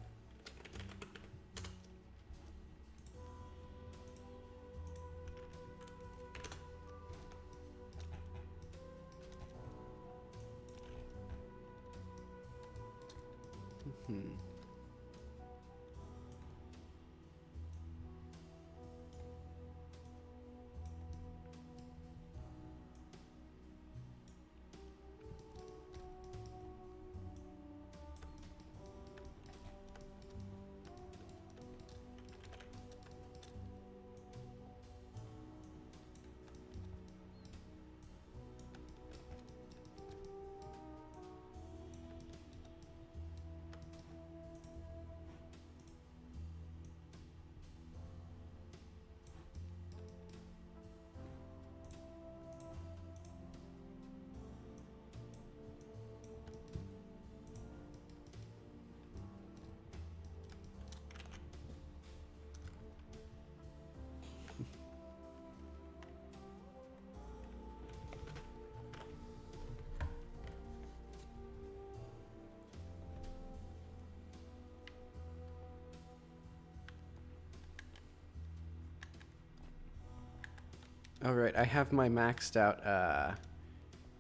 B: Alright, I have my maxed out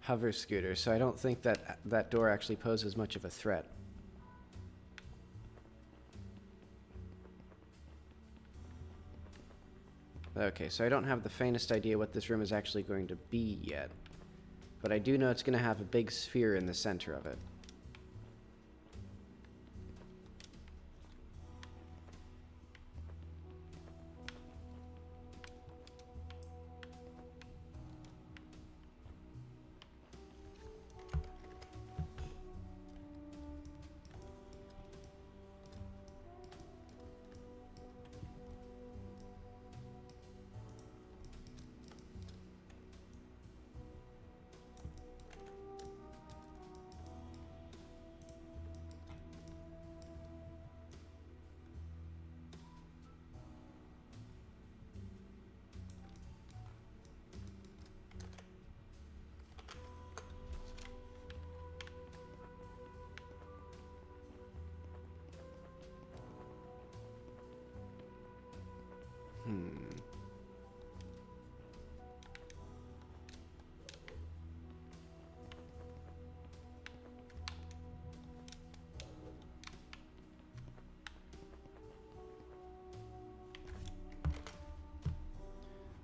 B: hover scooter, so I don't think that that door actually poses much of a threat. Okay, so I don't have the faintest idea what this room is actually going to be yet. But I do know it's going to have a big sphere in the center of it.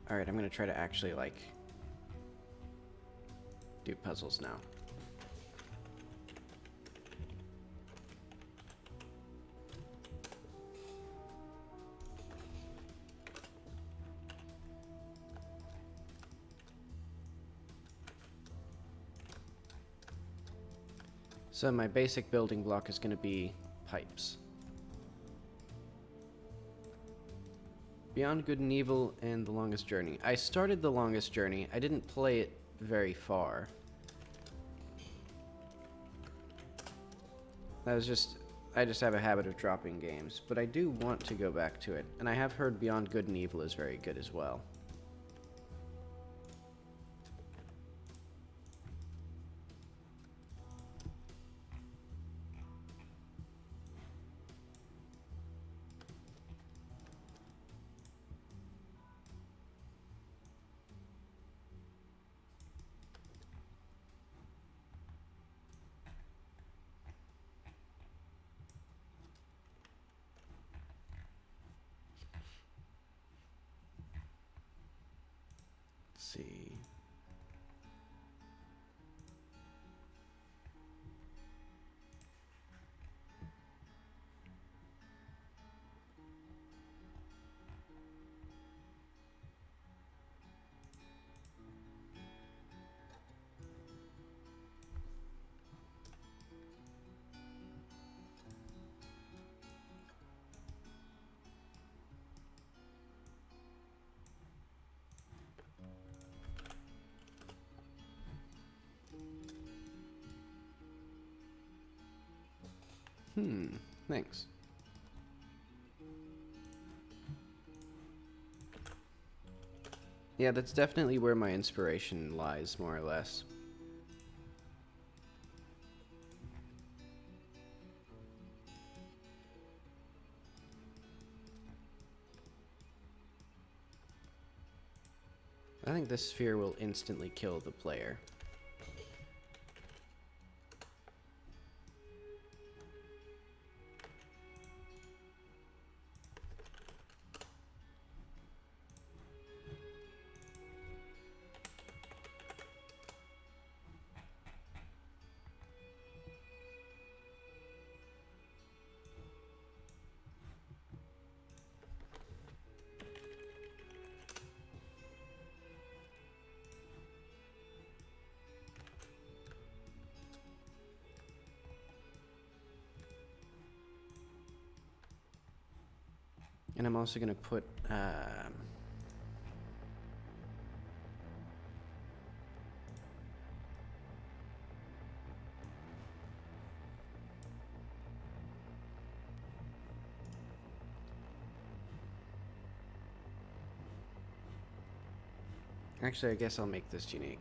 B: Alright, I'm going to try to actually, like, do puzzles now. So my basic building block is going to be pipes. Beyond Good and Evil and The Longest Journey. I started The Longest Journey. I didn't play it very far. I just have a habit of dropping games, but I do want to go back to it. And I have heard Beyond Good and Evil is very good as well. Thanks. Yeah, that's definitely where my inspiration lies, more or less. I think this sphere will instantly kill the player. And I'm also going to put... Actually, I guess I'll make this unique.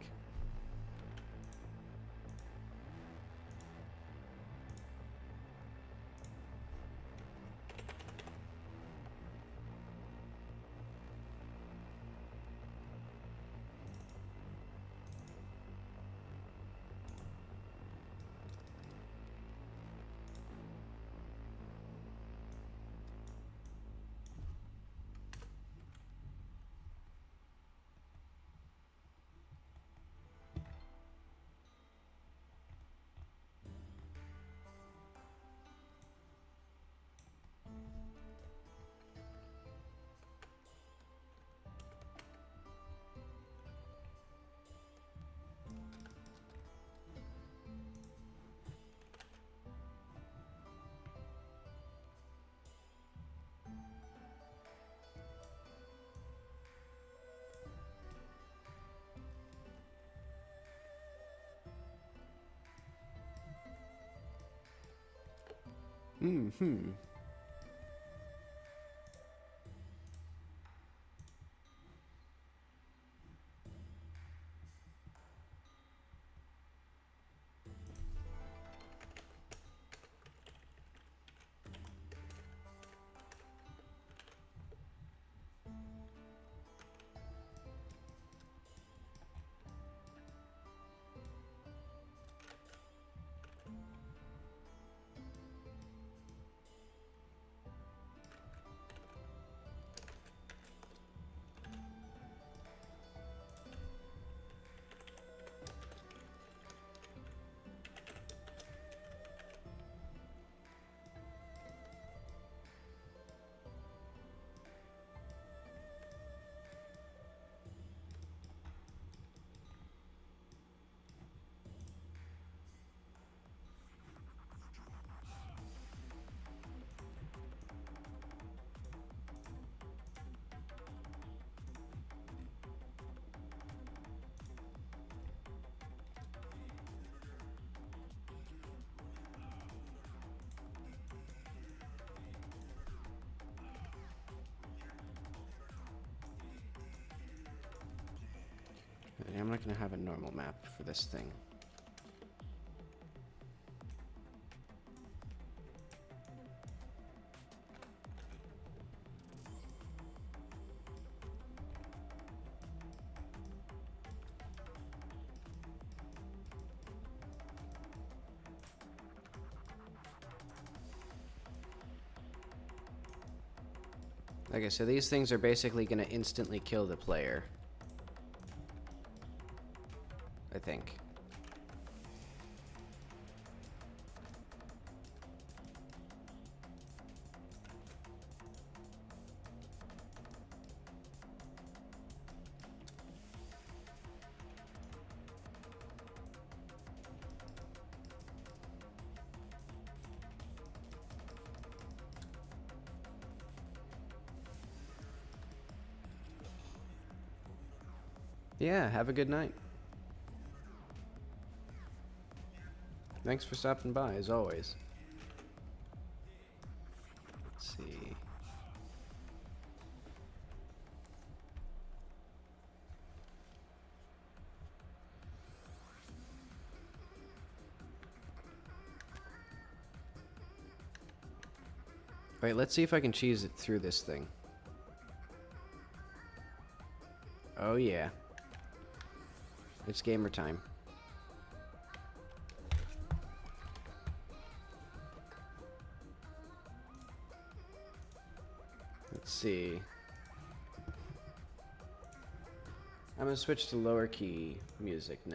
B: Mm-hmm. I'm not going to have a normal map for this thing. Okay, so these things are basically going to instantly kill the player. I think. Yeah, have a good night. Thanks for stopping by, as always. Wait, let's see if I can cheese it through this thing. Oh yeah. It's gamer time. Let's see. I'm gonna switch to lower key music now.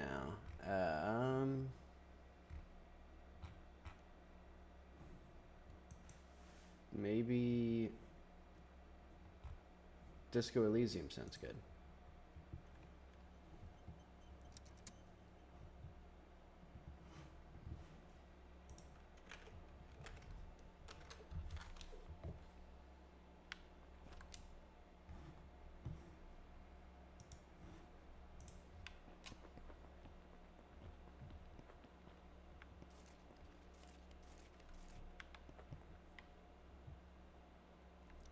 B: Maybe Disco Elysium sounds good.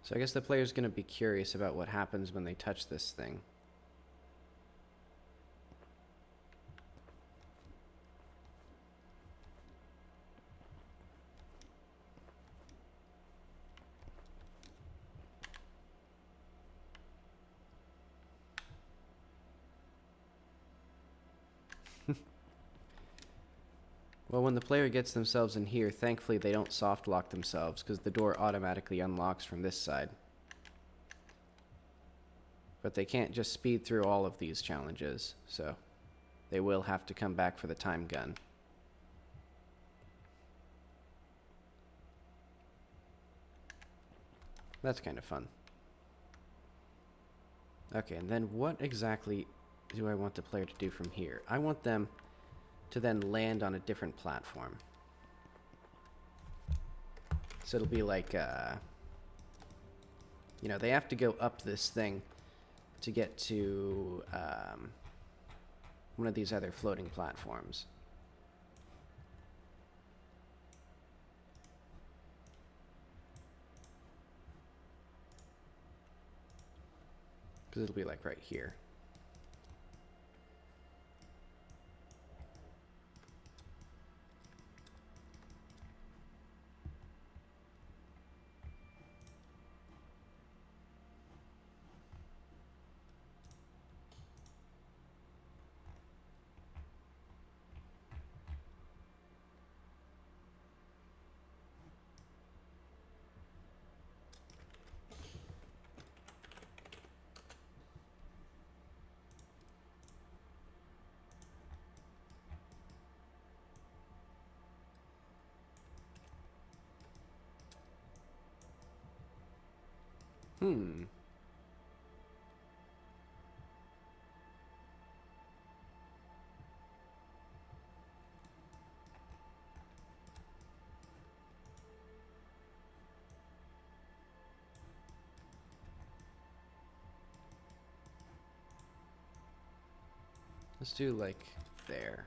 B: So I guess the player's going to be curious about what happens when they touch this thing. Well, when the player gets themselves in here, thankfully they don't soft lock themselves because the door automatically unlocks from this side. But they can't just speed through all of these challenges, so they will have to come back for the time gun. That's kind of fun. Okay, and then what exactly do I want the player to do from here? I want them to then land on a different platform. So it'll be like, you know, they have to go up this thing to get to one of these other floating platforms. Because it'll be like right here. Hmm. Let's do like there.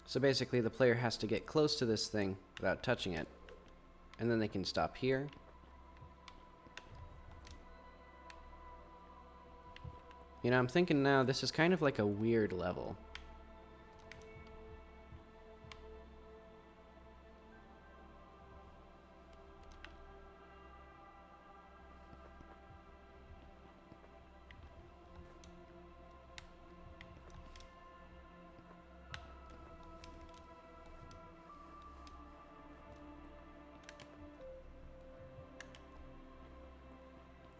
B: So basically the player has to get close to this thing without touching it, and then they can stop here. You know, I'm thinking now this is kind of like a weird level.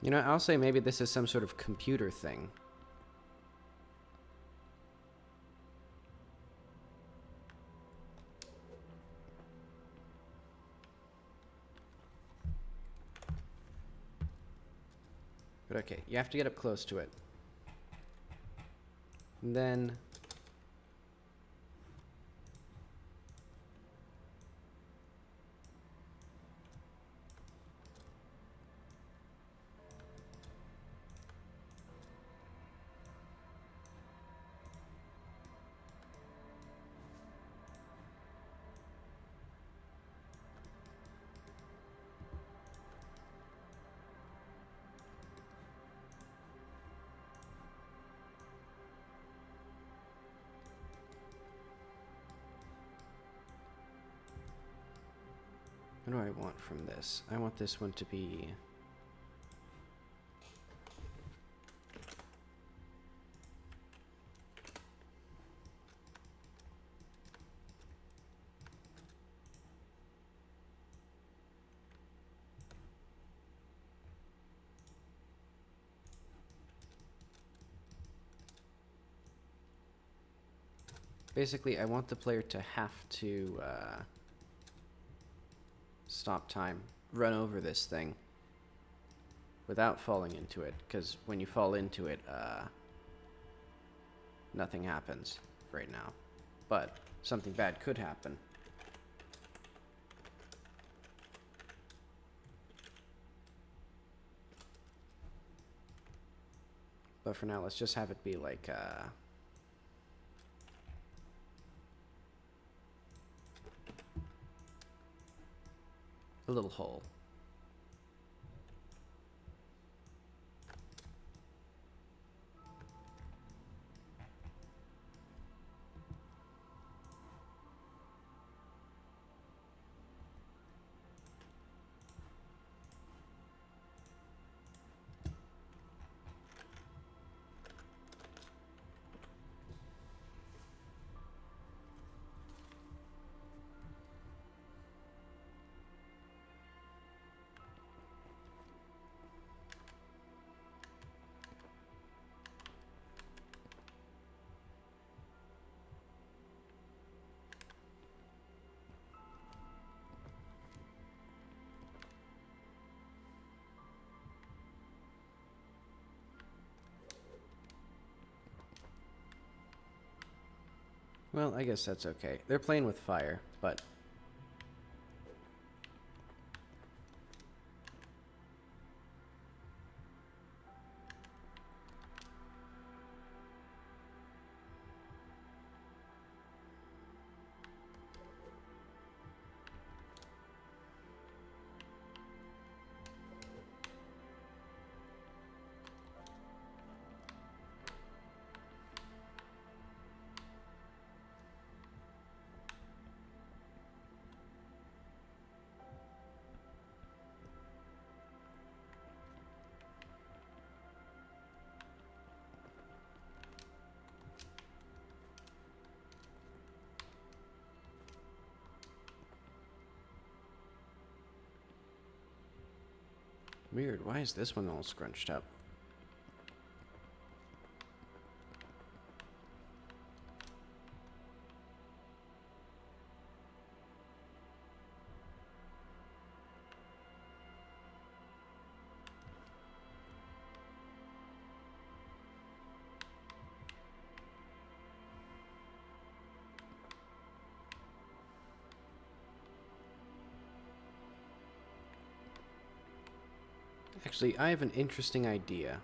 B: You know, I'll say maybe this is some sort of computer thing. But okay, you have to get up close to it. And then What do I want from this? I want this one to be... Basically, I want the player to have to stop time, run over this thing without falling into it, because when you fall into it, nothing happens right now. But something bad could happen. But for now, let's just have it be like a little hole. Well, I guess that's okay. They're playing with fire, but... Weird, why is this one all scrunched up? Actually, I have an interesting idea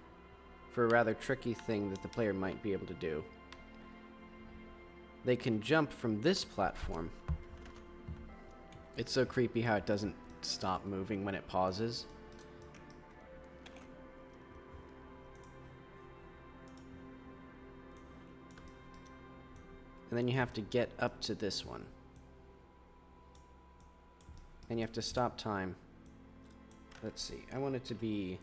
B: for a rather tricky thing that the player might be able to do. They can jump from this platform. It's so creepy how it doesn't stop moving when it pauses. And then you have to get up to this one. And you have to stop time. Let's see, I want it to be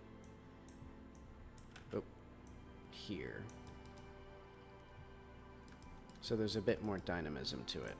B: here. So there's a bit more dynamism to it.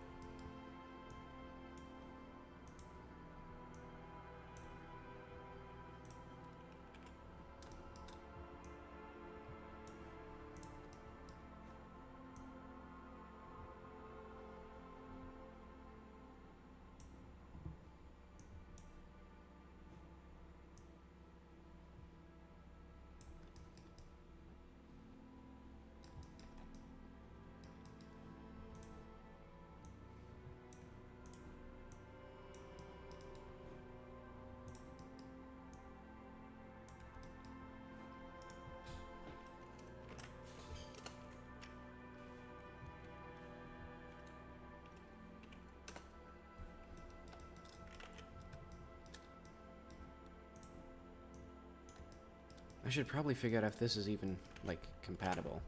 B: I should probably figure out if this is even, like, compatible.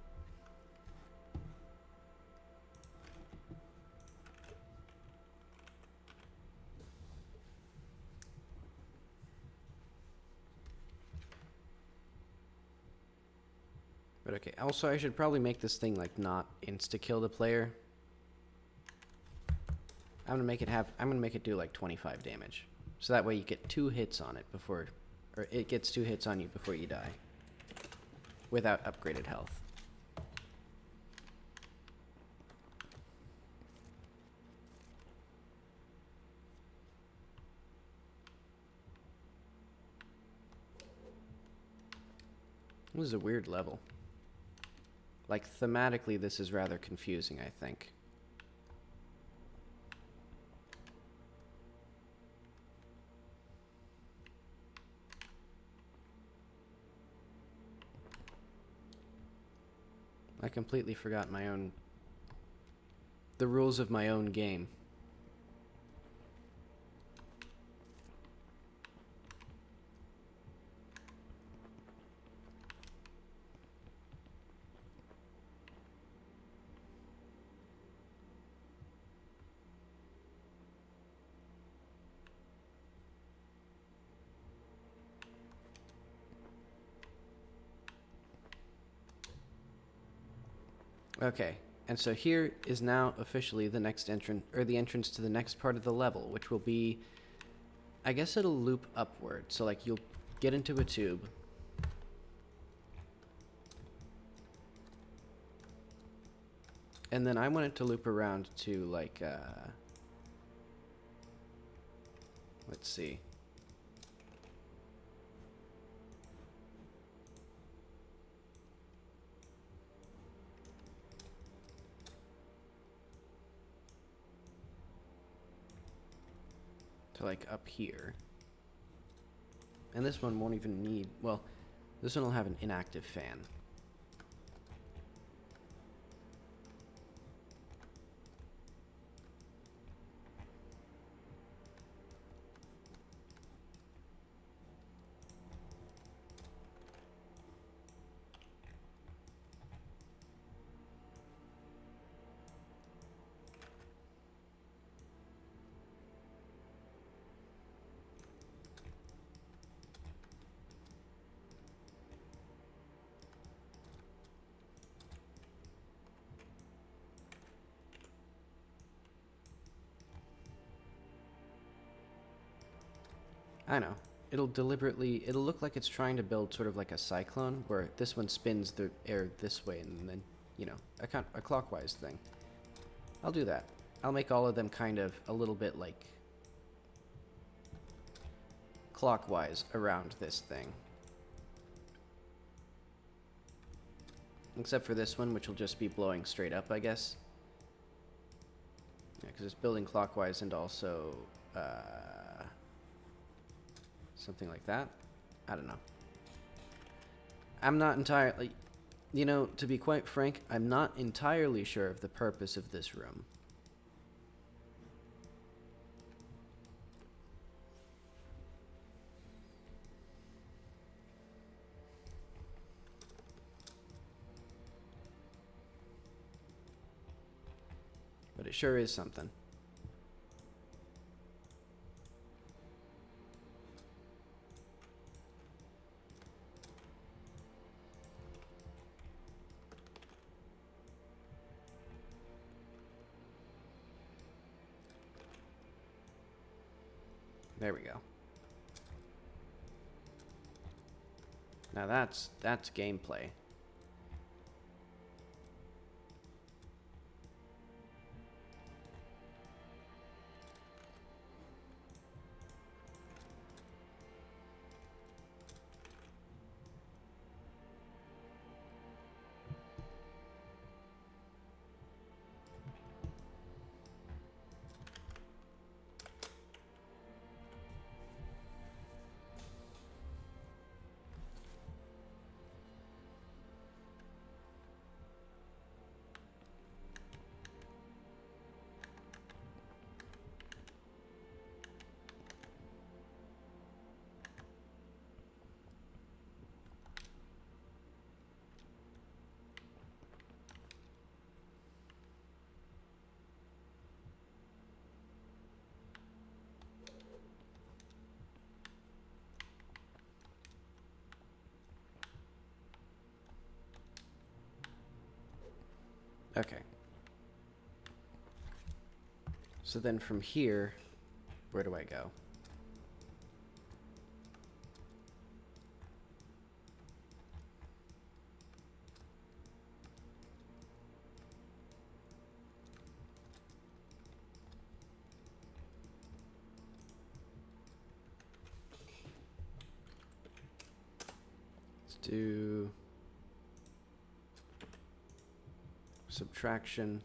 B: But okay, also I should probably make this thing like not insta-kill the player. I'm gonna make it do like 25 damage. So that way you get 2 hits on it before, or it gets 2 hits on you before you die. Without upgraded health. This is a weird level. Like, thematically, this is rather confusing, I think. I completely forgot the rules of my own game. Okay, and so here is now officially the next entrance, or the entrance to the next part of the level, which will be, I guess it'll loop upward. So like you'll get into a tube. And then I want it to loop around to like, let's see. To like up here. And this one won't even need, well, this one will have an inactive fan. I know. It'll look like it's trying to build sort of like a cyclone, where this one spins the air this way and then, you know, a clockwise thing. I'll do that. I'll make all of them kind of a little bit like clockwise around this thing. Except for this one, which will just be blowing straight up, I guess. Yeah, because it's building clockwise and also, something like that. I don't know. I'm not entirely... You know, to be quite frank, I'm not entirely sure of the purpose of this room. But it sure is something. There we go. Now that's gameplay. Okay. So then from here, where do I go? Let's do subtraction.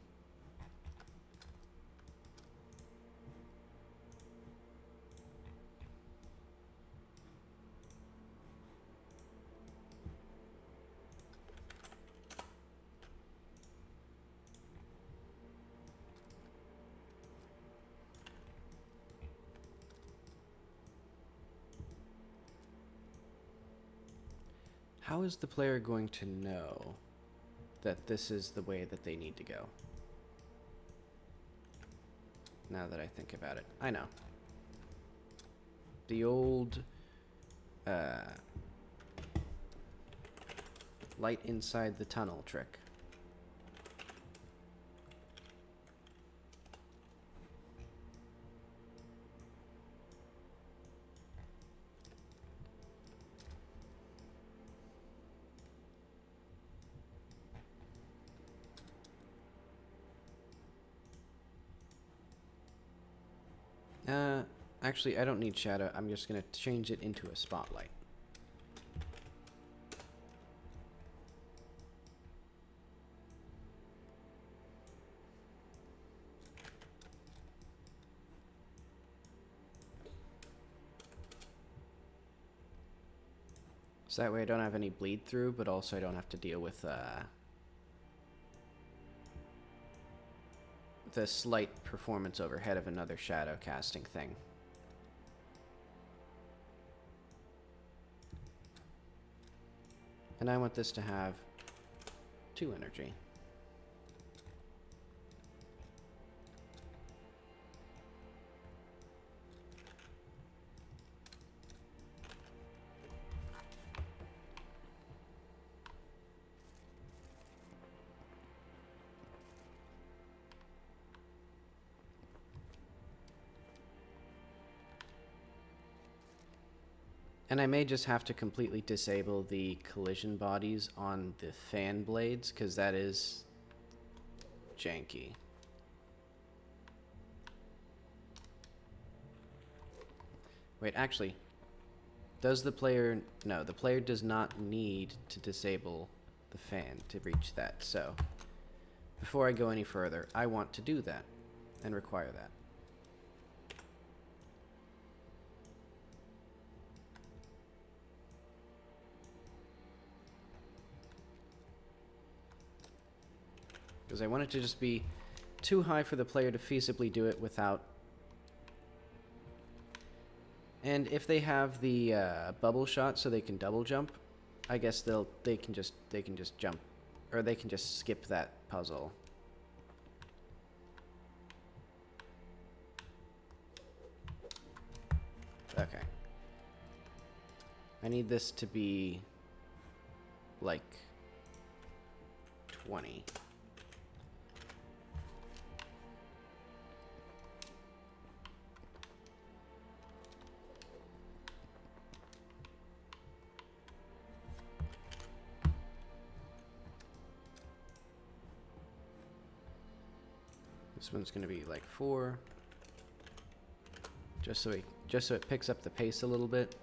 B: How is the player going to know that this is the way that they need to go? Now that I think about it. I know. The old light inside the tunnel trick. Actually, I don't need shadow. I'm just going to change it into a spotlight. So that way I don't have any bleed through, but also I don't have to deal with the slight performance overhead of another shadow casting thing. And I want this to have 2 energy. And I may just have to completely disable the collision bodies on the fan blades, because that is janky. Wait, actually, does the player... No, the player does not need to disable the fan to reach that, so... Before I go any further, I want to do that, and require that. Because I want it to just be too high for the player to feasibly do it without... And if they have the bubble shot so they can double jump, I guess they can just jump, or they can just skip that puzzle. Okay. I need this to be like 20. This one's going to be like 4. Just so it picks up the pace a little bit.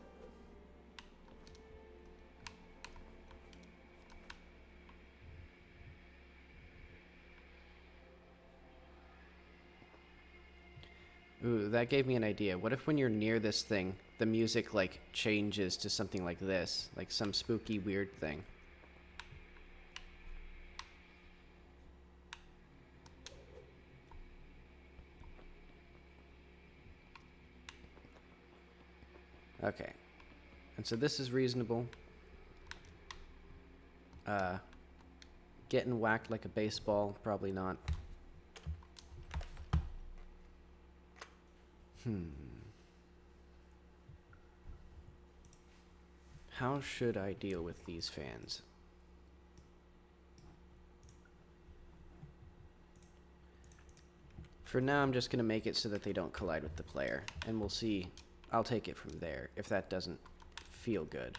B: Ooh, that gave me an idea. What if when you're near this thing, the music like changes to something like this, like some spooky weird thing? Okay. And so this is reasonable. Getting whacked like a baseball, probably not. How should I deal with these fans? For now, I'm just going to make it so that they don't collide with the player. And we'll see. I'll take it from there if that doesn't feel good.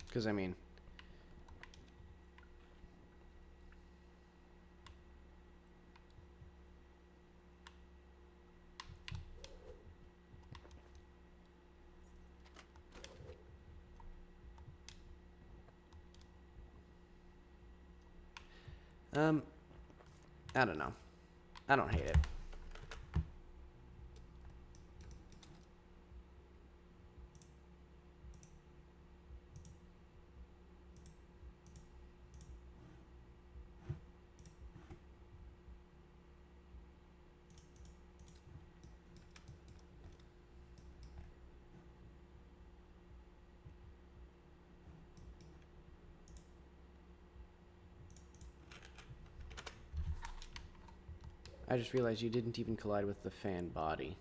B: Because, I mean... I don't know. I don't hate it. I just realized you didn't even collide with the fan body.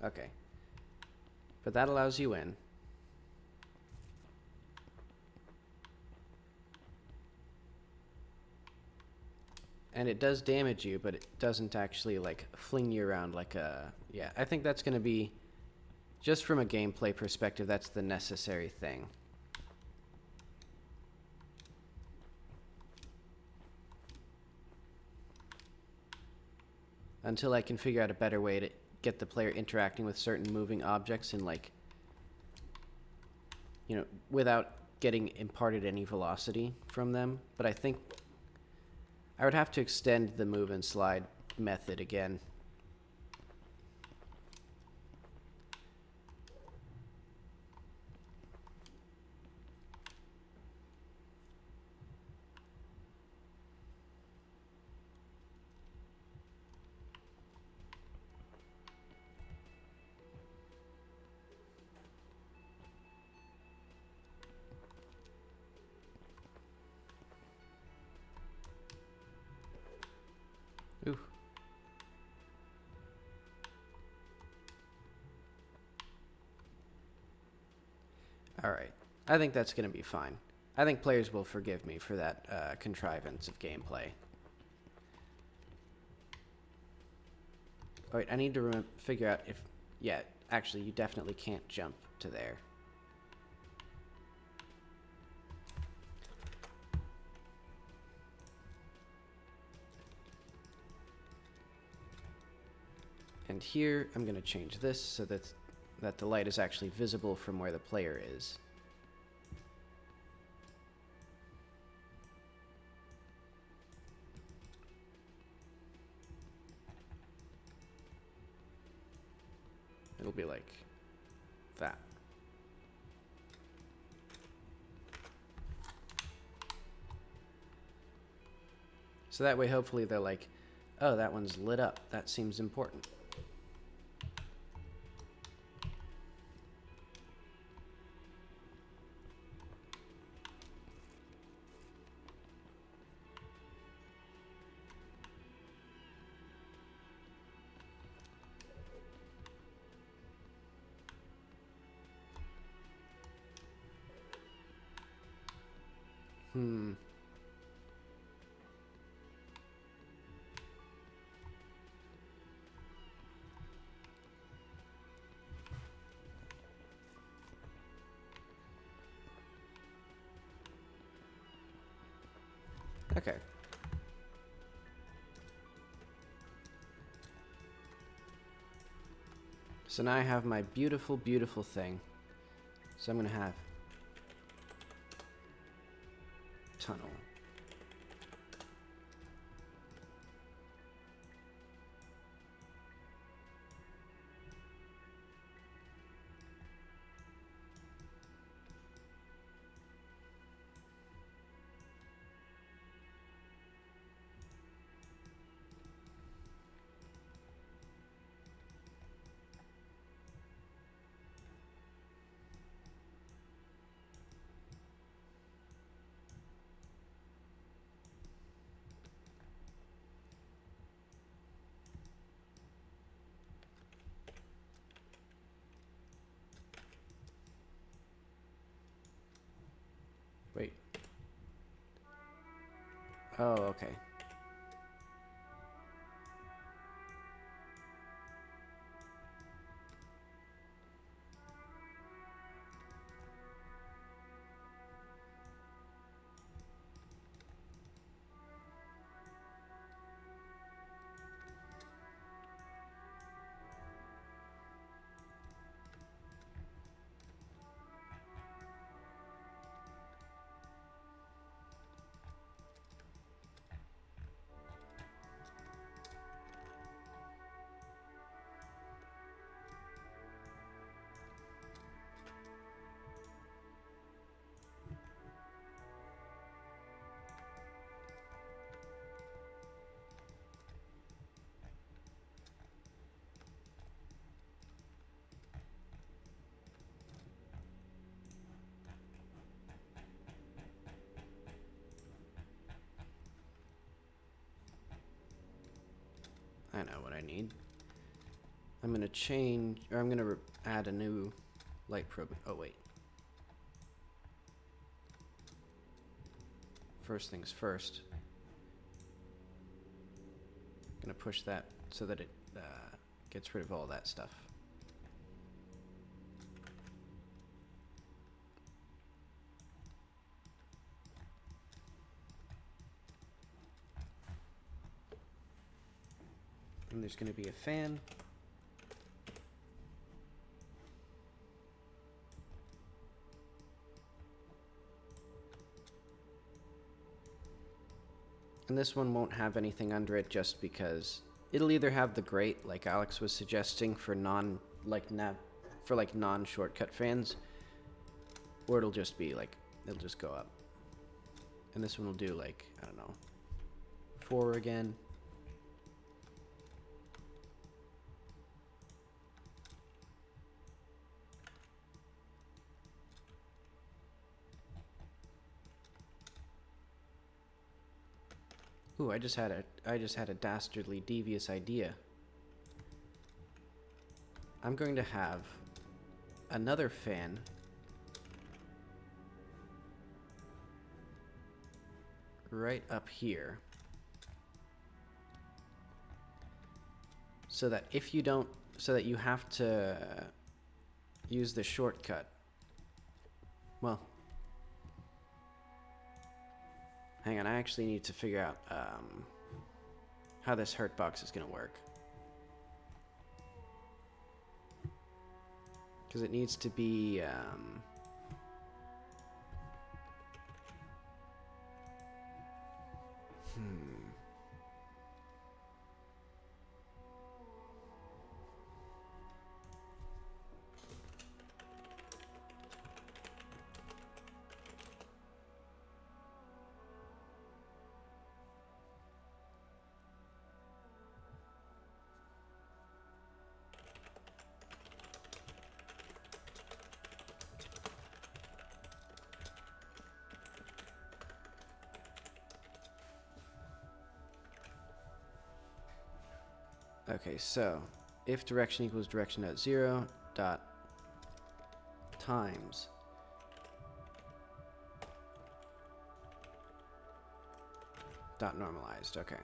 B: Okay. But that allows you in. And it does damage you, but it doesn't actually, like, fling you around like a... Yeah, I think that's going to be... Just from a gameplay perspective, that's the necessary thing. Until I can figure out a better way to get the player interacting with certain moving objects in, like, you know, without getting imparted any velocity from them. But I think I would have to extend the move and slide method again. Ooh. Alright. I think that's going to be fine. I think players will forgive me for that contrivance of gameplay. Oh, wait, I need to figure out if... Yeah, actually, you definitely can't jump to there. And here, I'm going to change this so that the light is actually visible from where the player is. It'll be like that. So that way, hopefully, they're like, oh, that one's lit up. That seems important. Okay. So now I have my beautiful, beautiful thing. So I'm going to have tunnel. Oh, okay. I know what I need. I'm gonna change, or I'm gonna add a new light probe. Oh, wait. First things first. Gonna push that so that it gets rid of all that stuff. And there's gonna be a fan. And this one won't have anything under it just because it'll either have the grate, like Alex was suggesting, for non-shortcut fans, or it'll just be like, it'll just go up. And this one will do like, I don't know, 4 again. Ooh, I just had a dastardly devious idea. I'm going to have another fan right up here, so that if you don't, so that you have to use the shortcut. Well, hang on, I actually need to figure out how this hurt box is going to work. Because it needs to be... Okay, so if direction equals direction at 0 dot times dot normalized. Okay.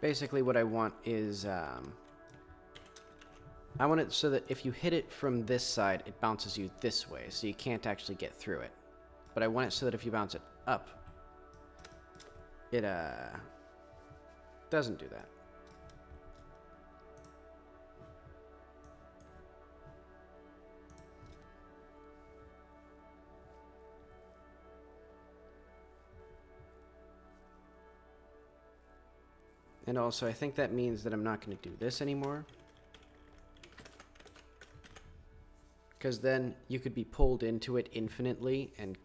B: Basically what I want is, I want it so that if you hit it from this side, it bounces you this way, so you can't actually get through it. But I want it so that if you bounce it up, it, doesn't do that. And also, I think that means that I'm not going to do this anymore. Because then you could be pulled into it infinitely and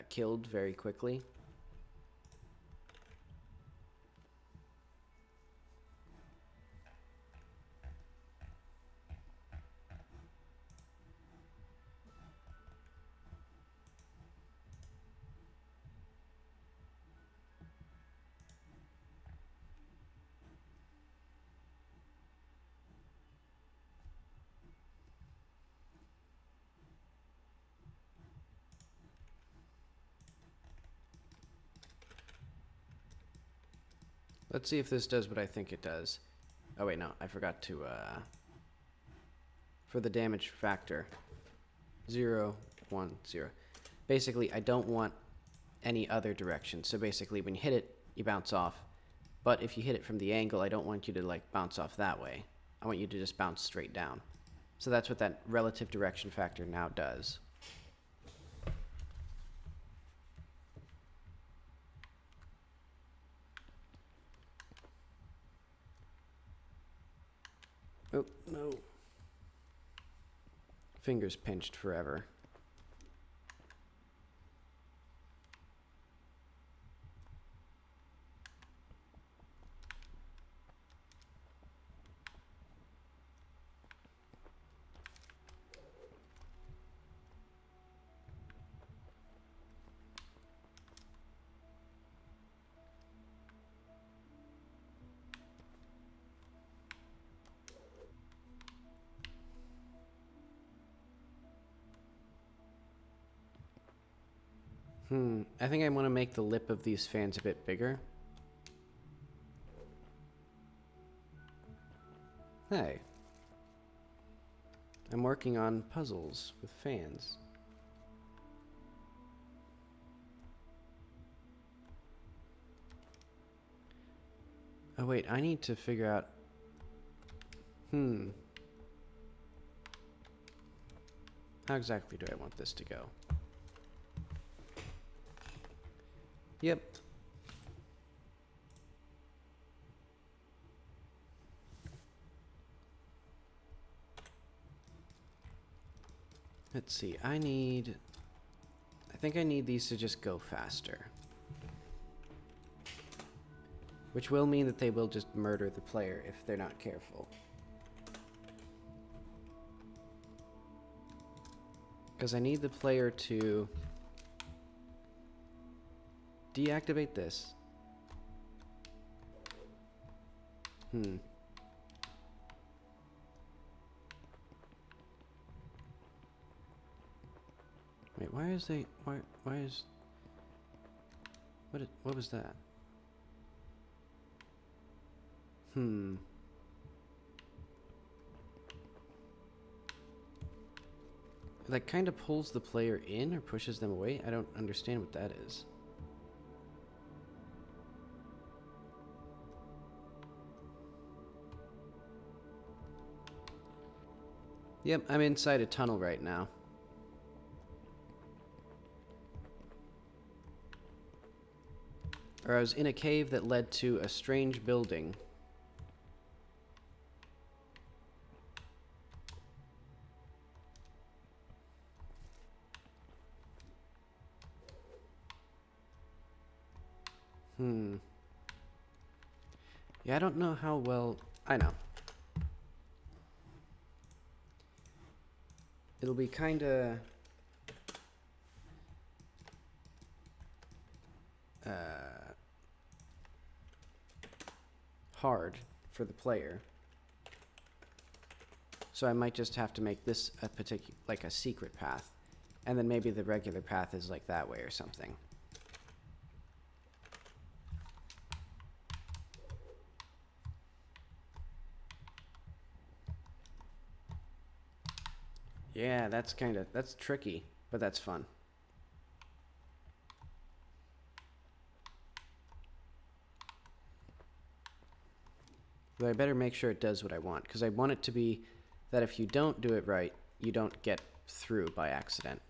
B: killed very quickly. Let's see if this does what I think it does. Oh wait, no, I forgot to, for the damage factor, 0, 1, 0. Basically, I don't want any other direction. So basically, when you hit it, you bounce off. But if you hit it from the angle, I don't want you to, like, bounce off that way. I want you to just bounce straight down. So that's what that relative direction factor now does. Oh, no. Fingers pinched forever. I think I want to make the lip of these fans a bit bigger. Hey. I'm working on puzzles with fans. Oh wait, I need to figure out... How exactly do I want this to go? Yep. Let's see, I think I need these to just go faster. Which will mean that they will just murder the player if they're not careful. Because I need the player to deactivate this. Wait, why is they... Why is... What was that? It, like, kind of pulls the player in or pushes them away? I don't understand what that is. Yep, I'm inside a tunnel right now. Or I was in a cave that led to a strange building. Yeah, I don't know how well... I know. It'll be kinda... hard for the player. So I might just have to make this a particular, like a secret path. And then maybe the regular path is like that way or something. Yeah, that's tricky, but that's fun. But I better make sure it does what I want, because I want it to be that if you don't do it right, you don't get through by accident.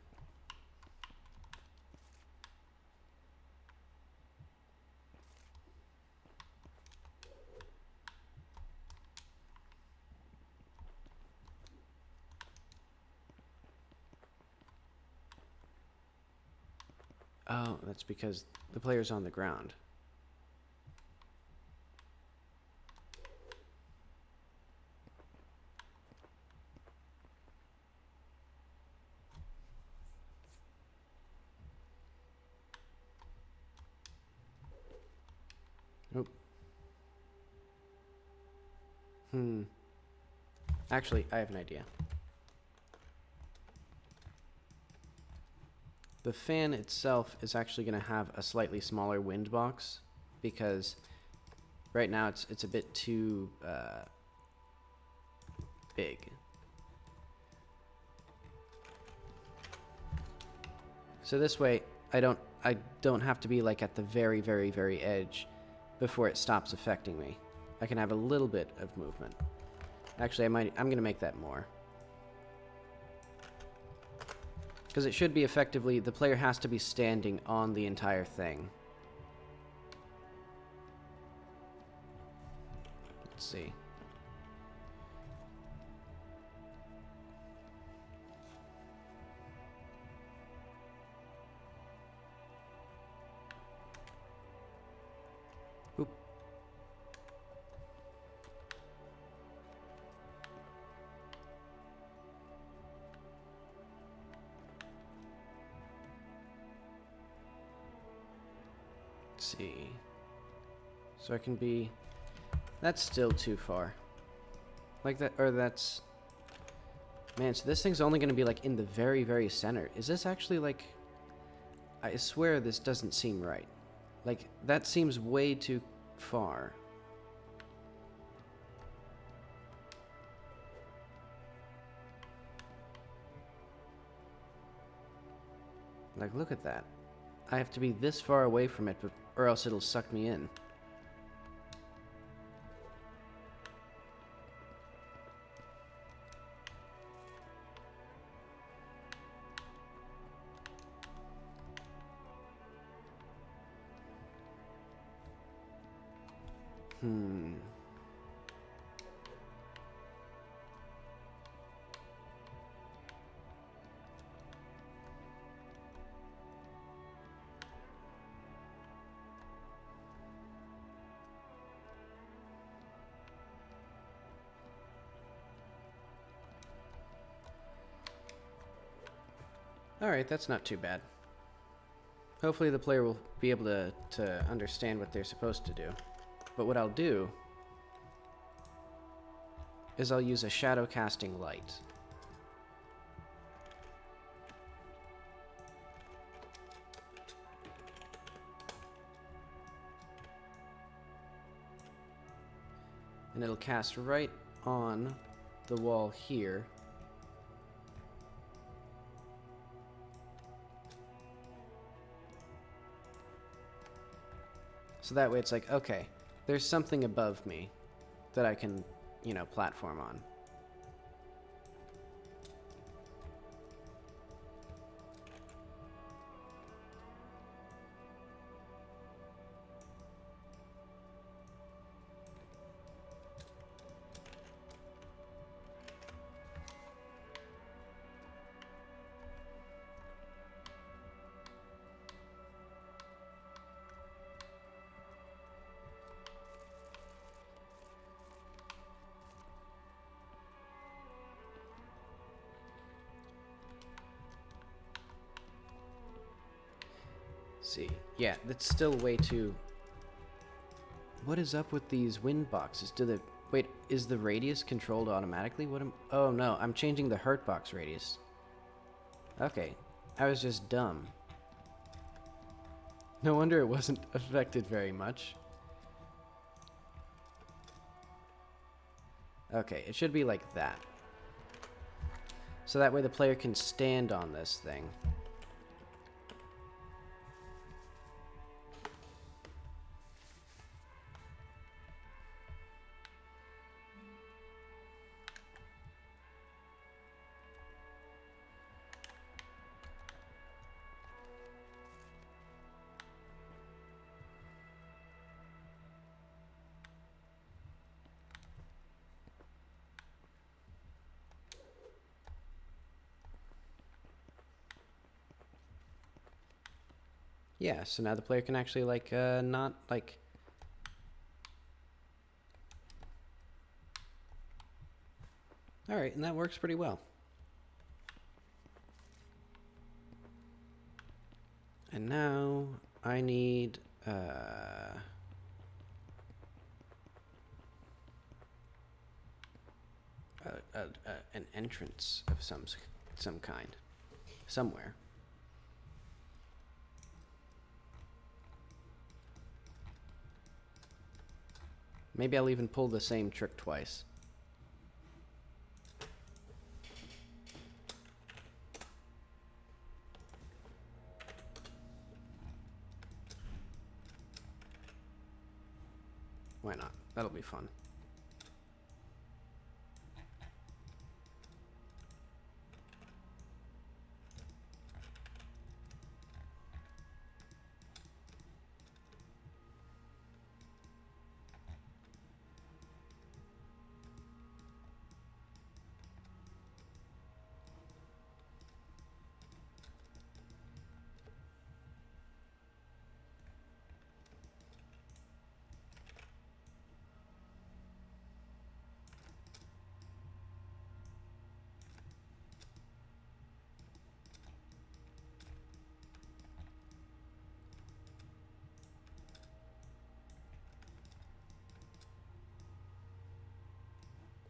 B: Oh, that's because the player's on the ground. Nope. Actually, I have an idea. The fan itself is actually going to have a slightly smaller wind box because Right now it's a bit too big. So this way I don't have to be like at the very, very, very edge before it stops affecting me. I can have a little bit of movement. Actually, I'm gonna make that more. Because it should be effectively, the player has to be standing on the entire thing. Let's see. Oop. Let's see. So I can be... That's still too far. Like that, or that's... Man, so this thing's only going to be like in the very, very center. Is this actually like... I swear this doesn't seem right. Like, that seems way too far. Like, look at that. I have to be this far away from it, or else it'll suck me in. Alright, that's not too bad. Hopefully the player will be able to understand what they're supposed to do. But what I'll do is I'll use a shadow casting light. And it'll cast right on the wall here. So that way it's like, okay, there's something above me that I can, you know, platform on. See, yeah, that's still way too... What is up with these wind boxes? Wait, is the radius controlled automatically? Oh no, I'm changing the hurt box radius. Okay, I was just dumb. No wonder it wasn't affected very much. Okay, it should be like that. So that way the player can stand on this thing. Yeah, so now the player can actually, like, not, like... Alright, and that works pretty well. And now I need, an entrance of some kind. Somewhere. Maybe I'll even pull the same trick twice. Why not? That'll be fun.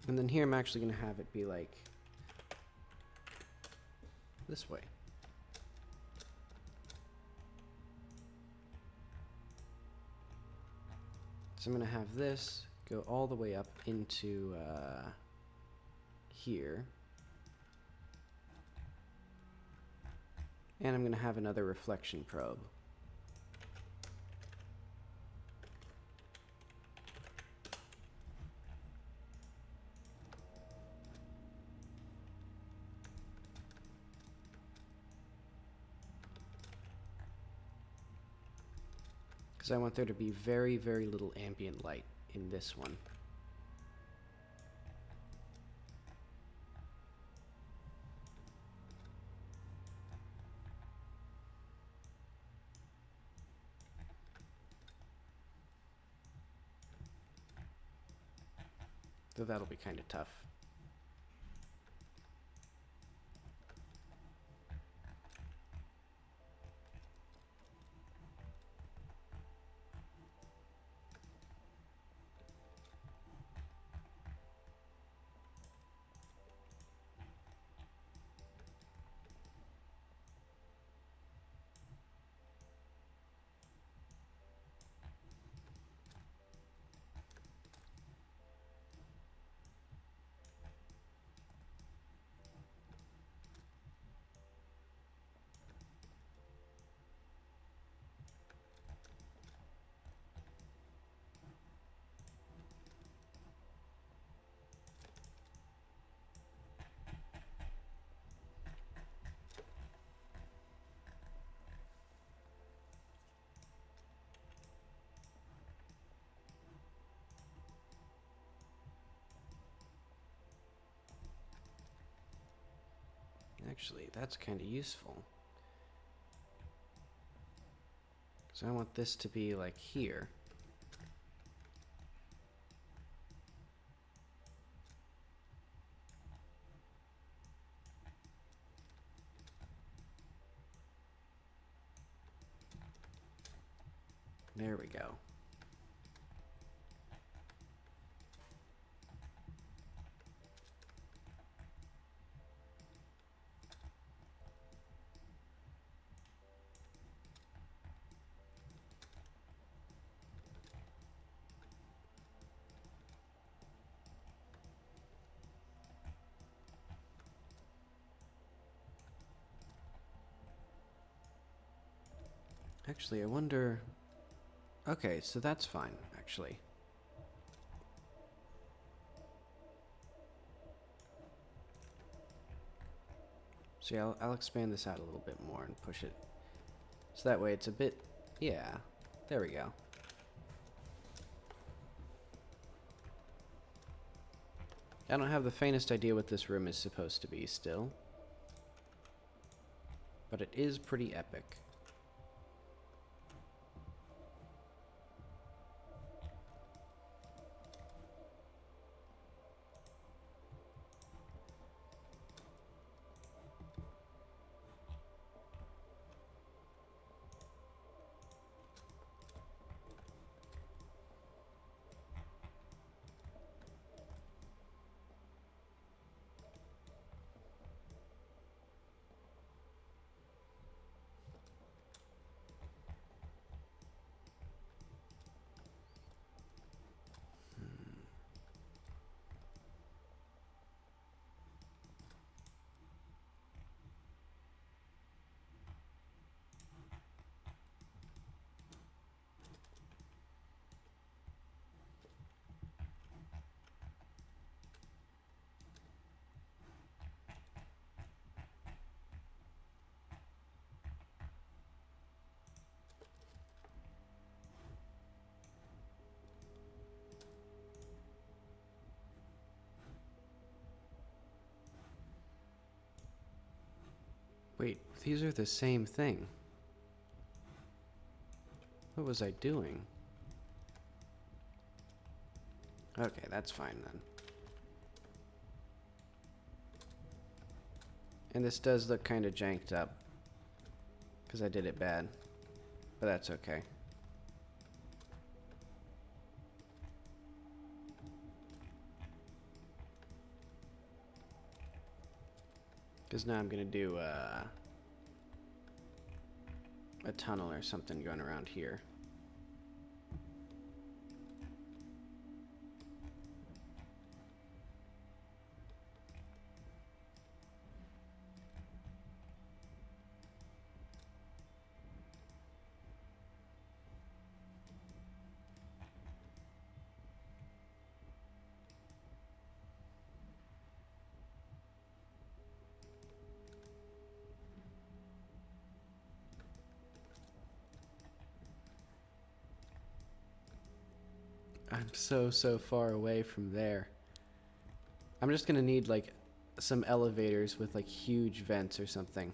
B: And then here I'm actually going to have it be like this way. So I'm going to have this go all the way up into here. And I'm going to have another reflection probe. Because I want there to be very, very little ambient light in this one. Though that'll be kind of tough. Actually, that's kind of useful. So I want this to be like here. There we go. Actually, I wonder... Okay, so that's fine, actually. So yeah, I'll expand this out a little bit more and push it. So that way it's a bit... Yeah, there we go. I don't have the faintest idea what this room is supposed to be still. But it is pretty epic. Wait, these are the same thing. What was I doing? Okay, that's fine then. And this does look kind of janked up, because I did it bad. But that's okay. Because now I'm going to do a tunnel or something going around here. I'm so far away from there. I'm just gonna need like some elevators with like huge vents or something.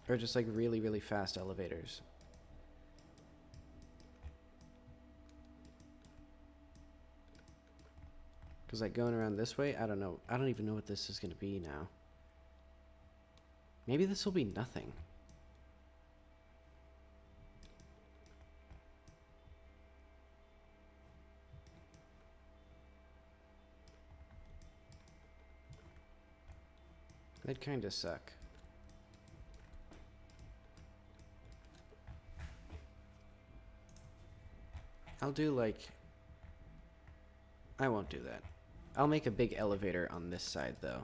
B: Or just like really fast elevators. Because like going around this way, I don't know. I don't even know what this is gonna be now. Maybe this will be nothing. That'd kind of suck. I'll do like... I won't do that. I'll make a big elevator on this side though.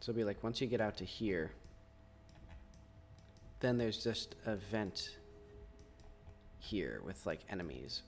B: So it'll be like once you get out to here, then there's just a vent here with like enemies.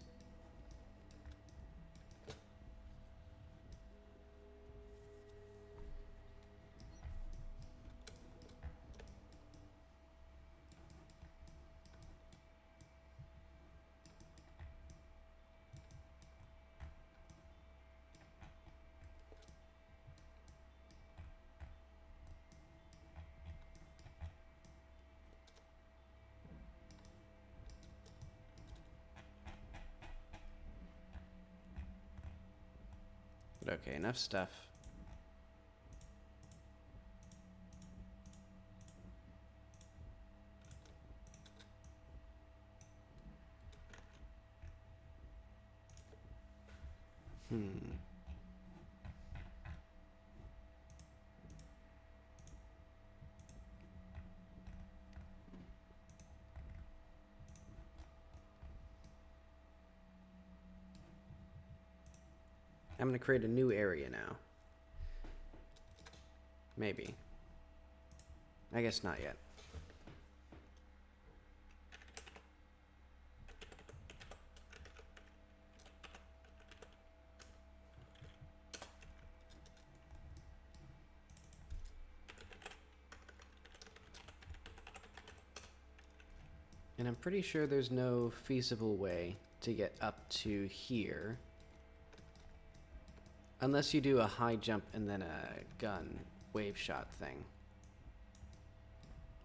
B: But okay, enough stuff. I'm gonna create a new area now. Maybe. I guess not yet. And I'm pretty sure there's no feasible way to get up to here. Unless you do a high jump and then a gun wave shot thing.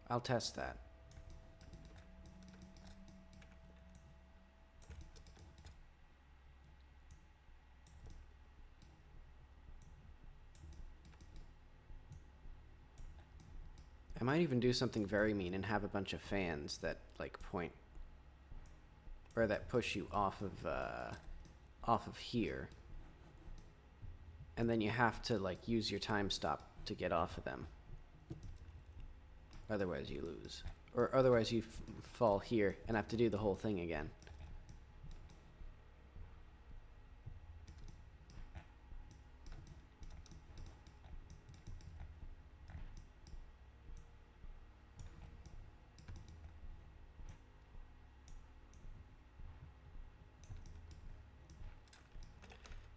B: I'll test that. I might even do something very mean and have a bunch of fans that like point or that push you off of here. And then you have to like use your time stop to get off of them. Otherwise you lose. Or otherwise you fall here and have to do the whole thing again.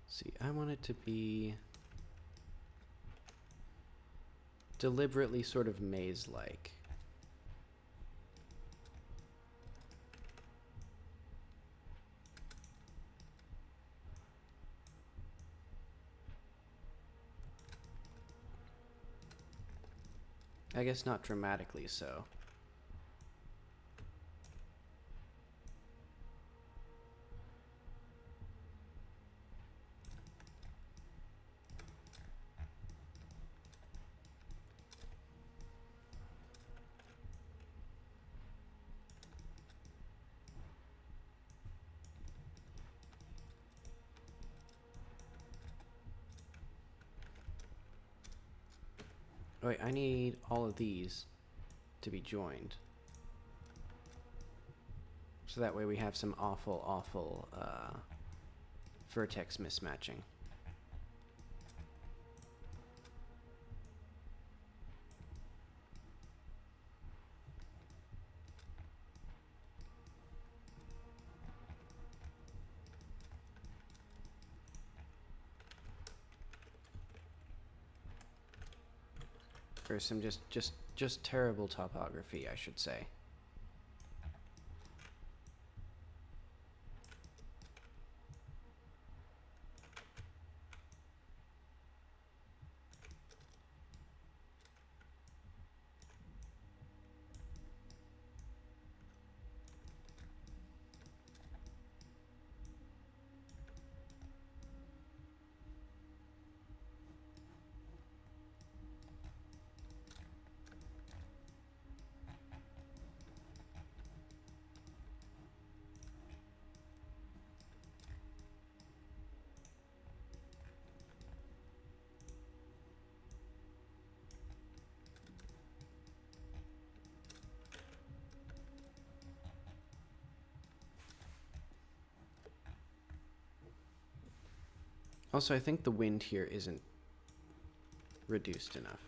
B: See, I want it to be deliberately sort of maze-like. I guess not dramatically so. Oh, wait, I need all of these to be joined. So that way we have some awful vertex mismatching. Or some just terrible topography, I should say. Also, I think the wind here isn't reduced enough.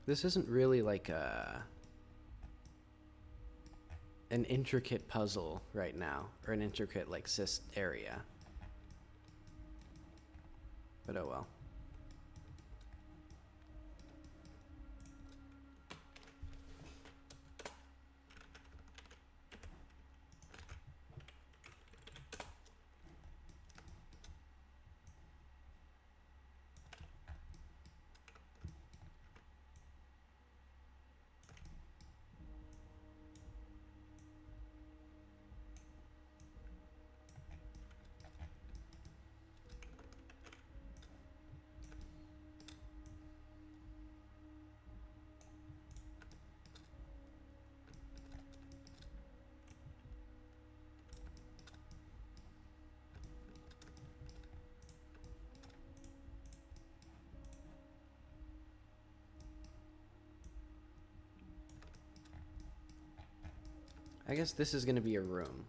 B: This isn't really like an intricate puzzle right now, or an intricate like area. But oh well. I guess this is going to be a room.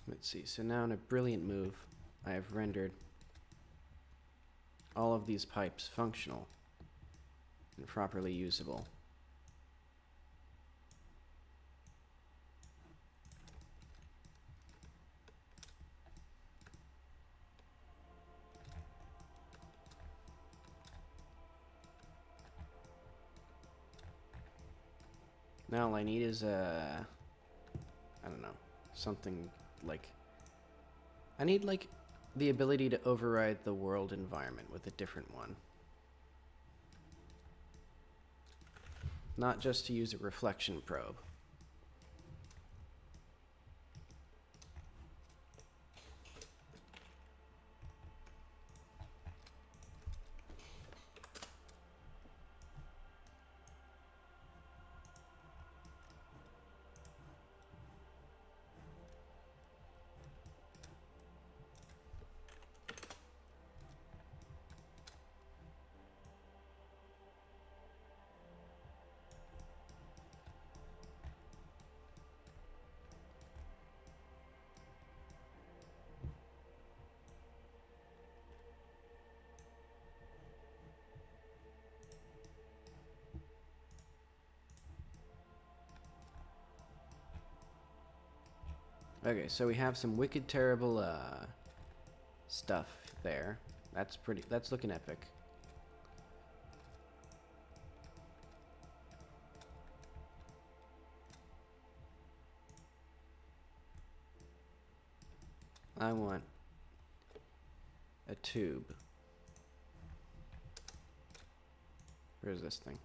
B: Let's see, so now in a brilliant move, I have rendered all of these pipes functional and properly usable. Now all I need is I don't know, something like, I need like the ability to override the world environment with a different one. Not just to use a reflection probe. Okay, so we have some wicked terrible stuff there. That's looking epic. I want a tube. Where's this thing?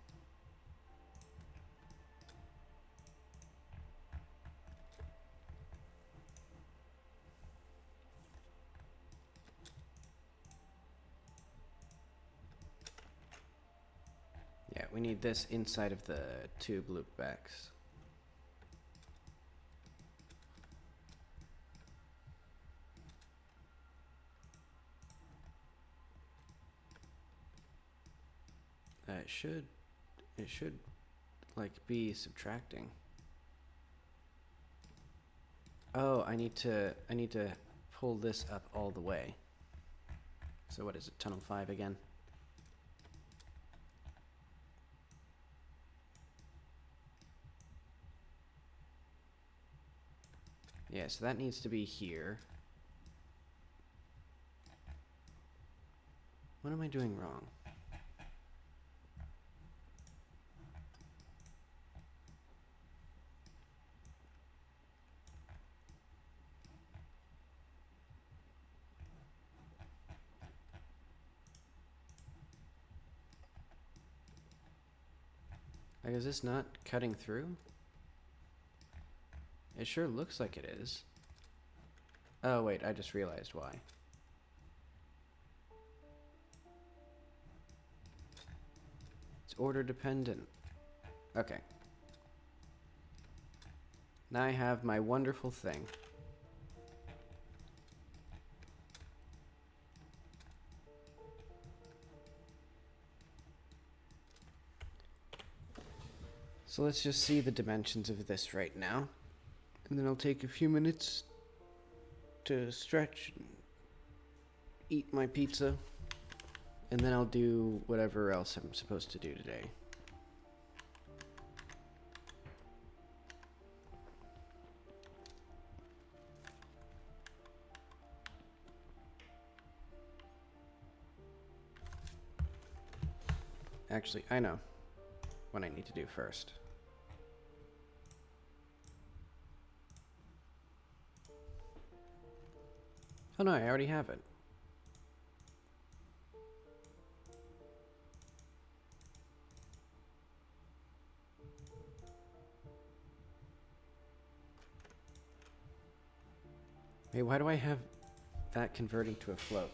B: Yeah, we need this inside of the tube loopbacks. It should like be subtracting. Oh, I need to pull this up all the way. So what is it, tunnel 5 again? Yeah, so that needs to be here. What am I doing wrong? Like, is this not cutting through? It sure looks like it is. Oh, wait, I just realized why. It's order dependent. Okay. Now I have my wonderful thing. So let's just see the dimensions of this right now. And then I'll take a few minutes to stretch and eat my pizza. And then I'll do whatever else I'm supposed to do today. Actually, I know what I need to do first. Oh no, I already have it. Hey, why do I have that converting to a float?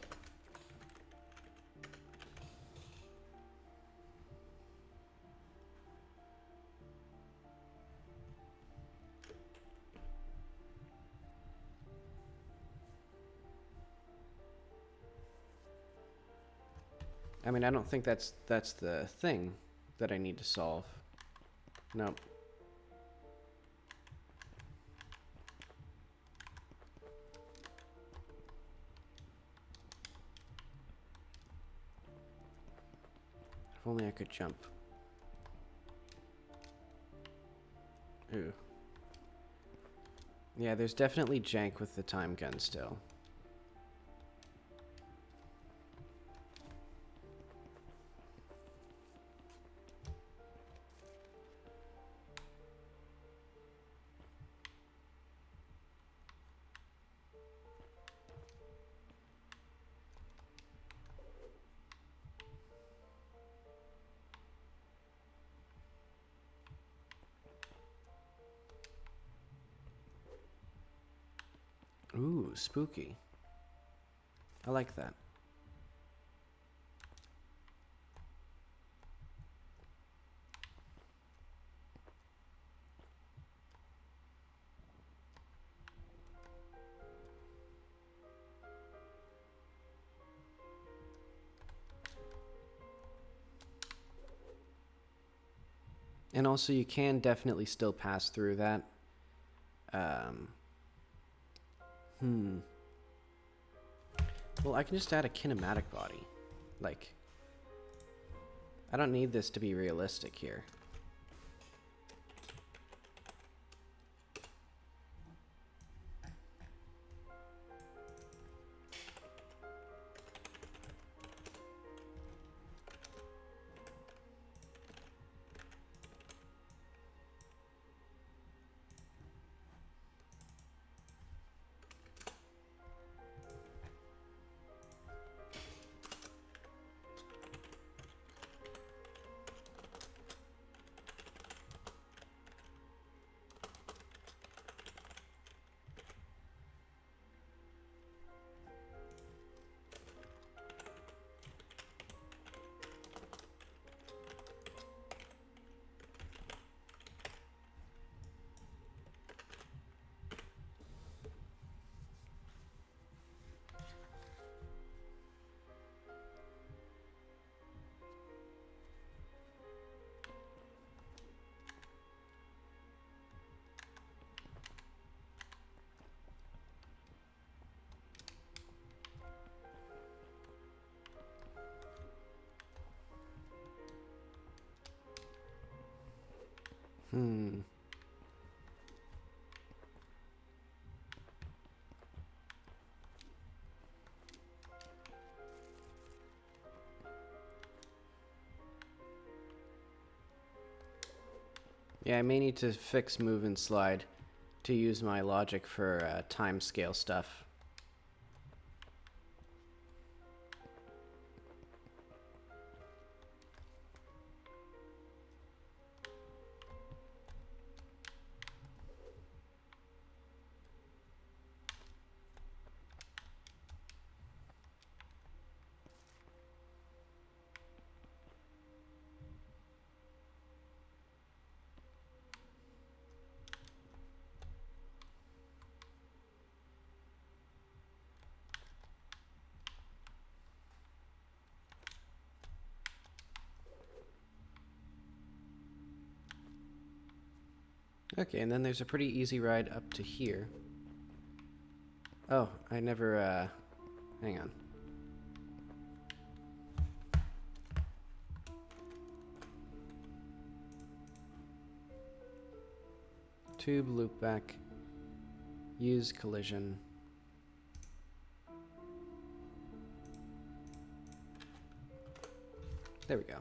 B: I mean, I don't think that's the thing that I need to solve. Nope. If only I could jump. Ooh. Yeah, there's definitely jank with the time gun still. Ooh, spooky. I like that. And also, you can definitely still pass through that. Well, I can just add a kinematic body. Like, I don't need this to be realistic here. Yeah, I may need to fix move and slide to use my logic for time scale stuff. Okay, and then there's a pretty easy ride up to here. Oh, I never, hang on. Tube, loop back, use collision. There we go.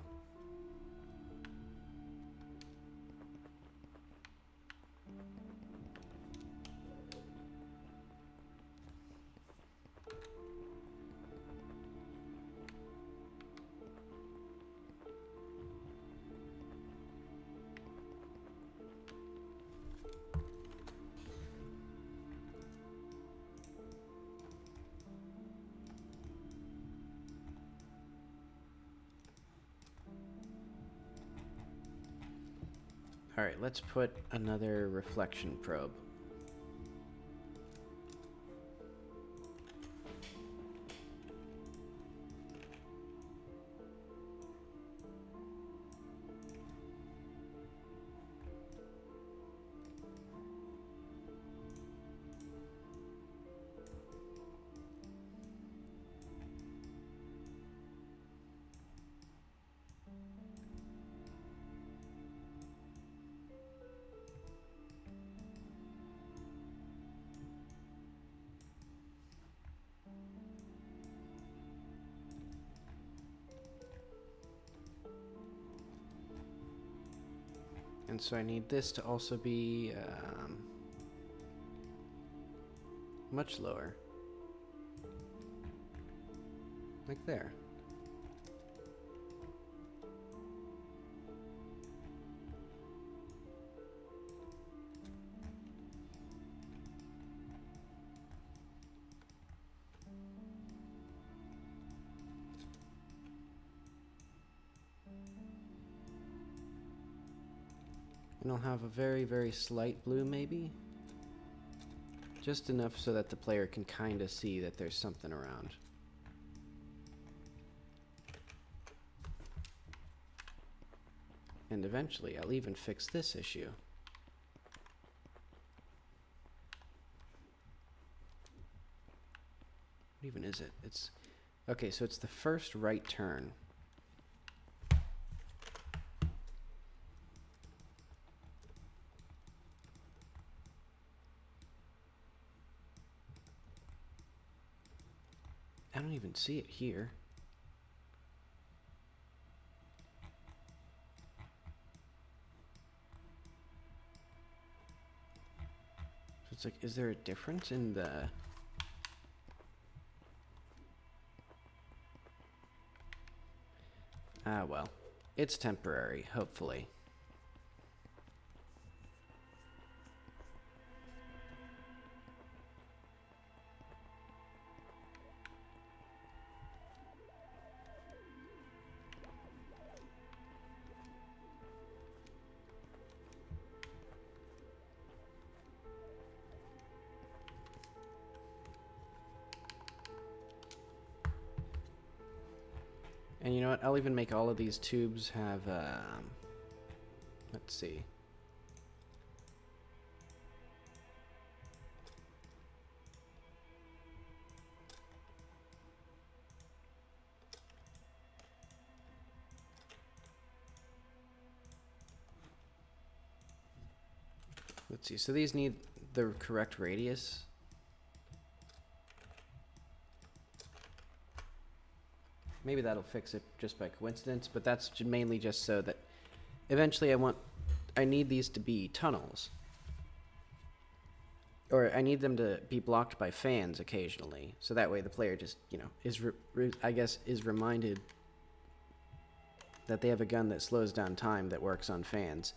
B: Alright, let's put another reflection probe. And so I need this to also be much lower. Like there. And I'll have a very, very slight blue, maybe? Just enough so that the player can kind of see that there's something around. And eventually, I'll even fix this issue. What even is it? It's... Okay, so it's the first right turn. I don't even see it here. So it's like, is there a difference in the... Ah, well. It's temporary, hopefully. And you know what? I'll even make all of these tubes have, let's see. Let's see. So these need the correct radius. Maybe that'll fix it just by coincidence, but that's mainly just so that eventually I need these to be tunnels. Or I need them to be blocked by fans occasionally, so that way the player just, you know, is reminded that they have a gun that slows down time that works on fans.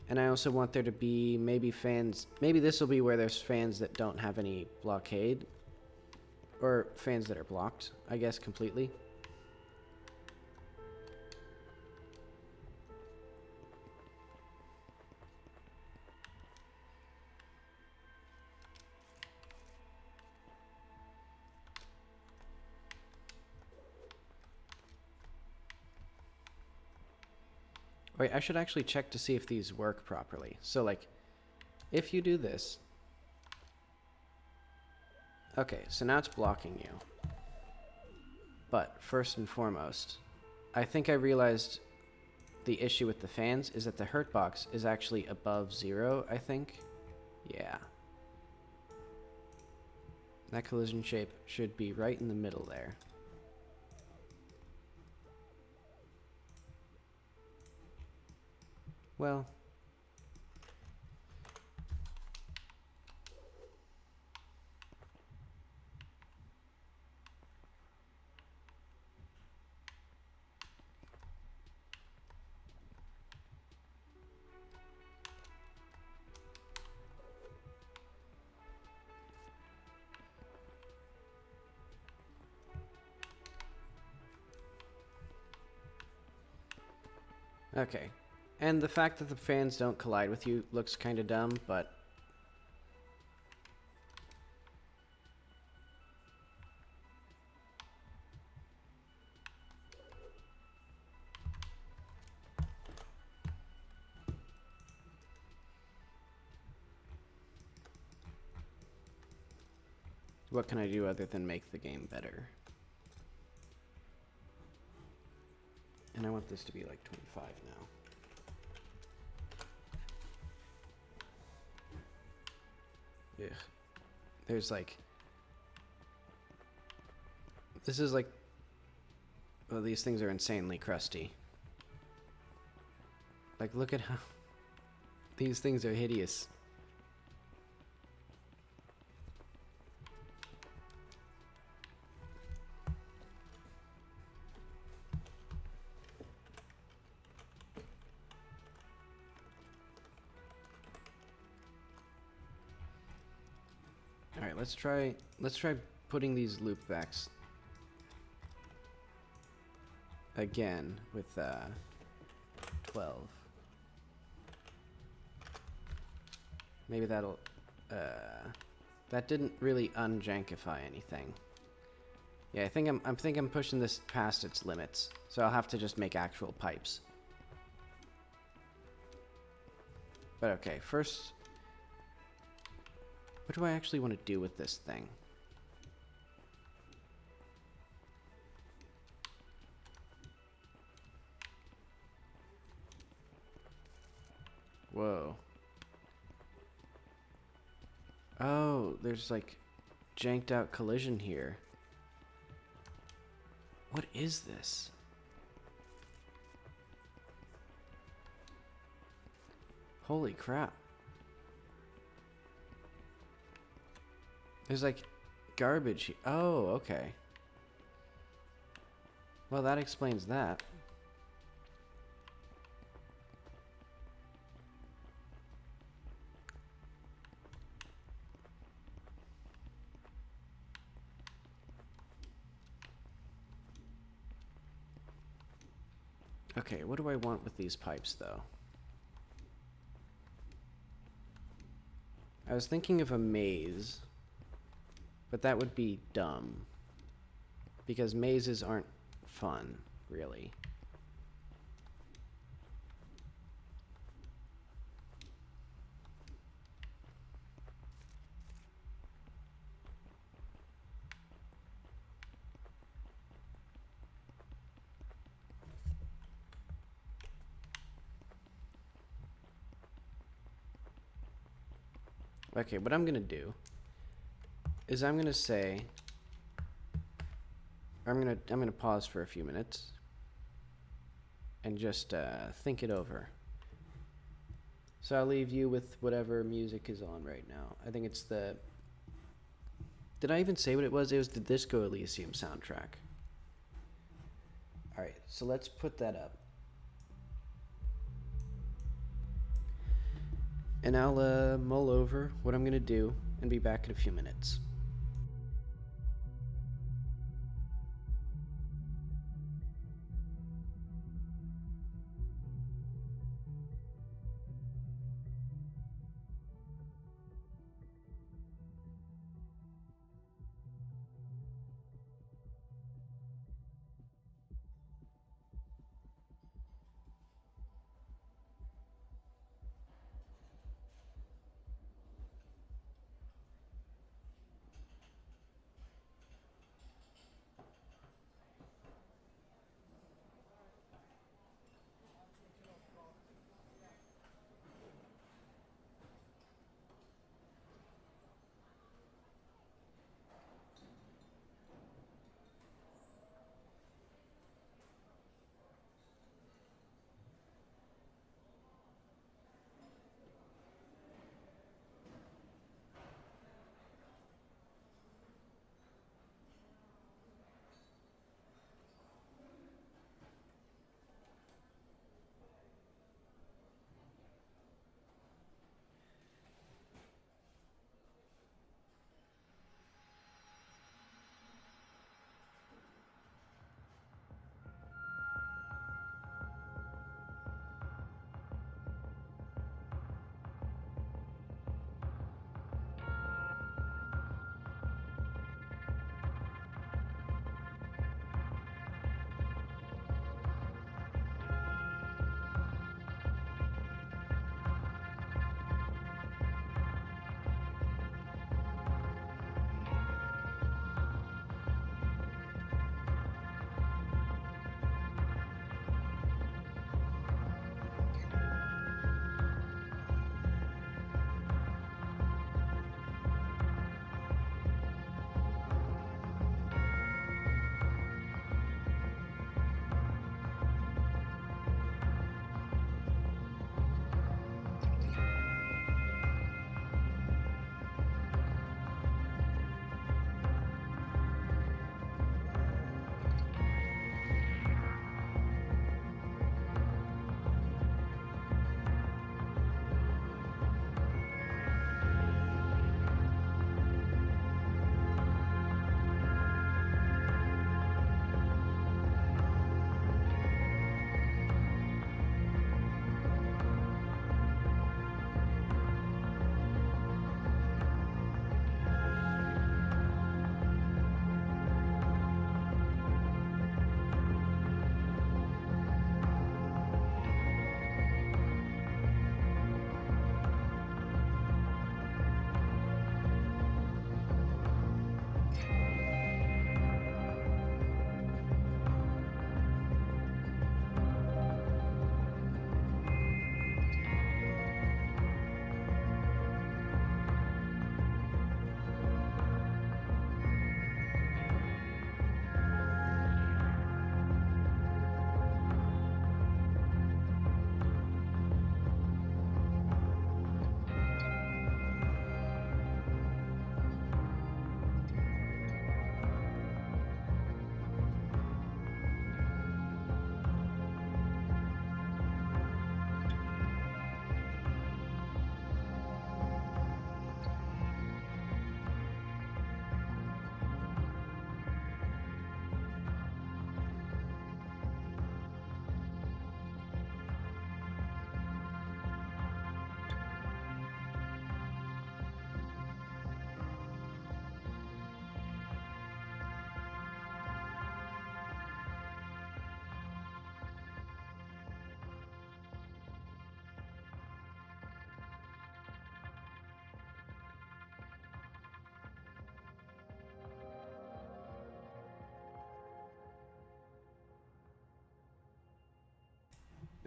B: And I also want there to be maybe this will be where there's fans that don't have any blockade. Or fans that are blocked, I guess, completely. Wait, I should actually check to see if these work properly. So, like, if you do this... Okay, so now it's blocking you. But, first and foremost, I think I realized the issue with the fans is that the hurt box is actually above 0, I think. Yeah. That collision shape should be right in the middle there. Well... Okay. And the fact that the fans don't collide with you looks kind of dumb, but... What can I do other than make the game better? And I want this to be like 25 now. Ugh. There's like... This is like... Well, these things are insanely crusty. Like, look at how... These things are hideous. Alright, let's try putting these loopbacks again with 12. Maybe that'll... that didn't really unjankify anything. Yeah, I think I'm pushing this past its limits. So I'll have to just make actual pipes. But okay, first... What do I actually want to do with this thing? Whoa. Oh, there's like janked out collision here. What is this? Holy crap. There's like garbage here. Oh, okay. Well, that explains that. Okay, what do I want with these pipes, though? I was thinking of a maze, but that would be dumb. Because mazes aren't fun, really. Okay, what I'm gonna do is I'm gonna say I'm gonna pause for a few minutes and just think it over. So I'll leave you with whatever music is on right now. I think it's the... Did I even say what it was? It was the Disco Elysium soundtrack. Alright, so let's put that up. And I'll mull over what I'm gonna do and be back in a few minutes.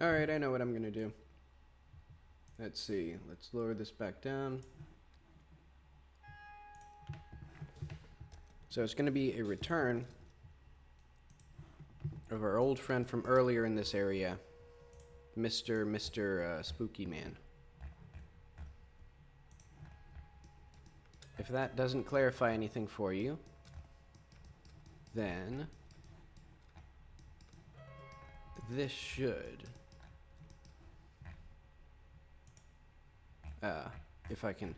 B: Alright, I know what I'm gonna do. Let's see. Let's lower this back down. So it's gonna be a return of our old friend from earlier in this area, Mr. Spooky Man. If that doesn't clarify anything for you, then this should. If I can,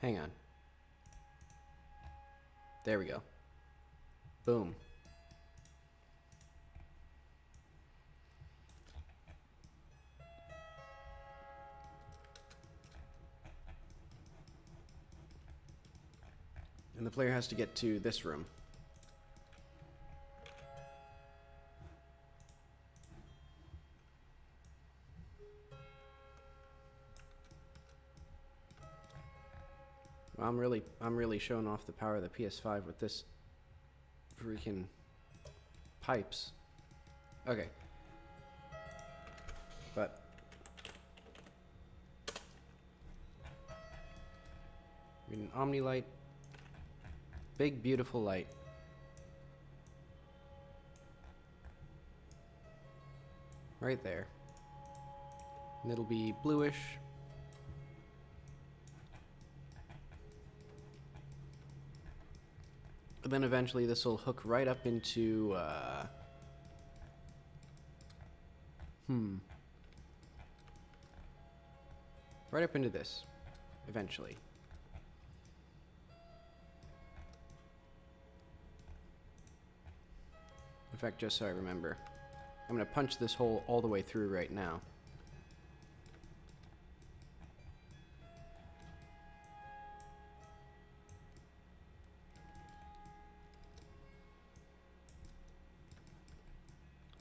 B: hang on. There we go. Boom. And the player has to get to this room. Well, I'm really showing off the power of the PS5 with this freaking pipes. Okay. But we need an Omni light. Big beautiful light. Right there. And it'll be bluish. And then eventually this will hook right up into, right up into this, eventually. In fact, just so I remember, I'm going to punch this hole all the way through right now.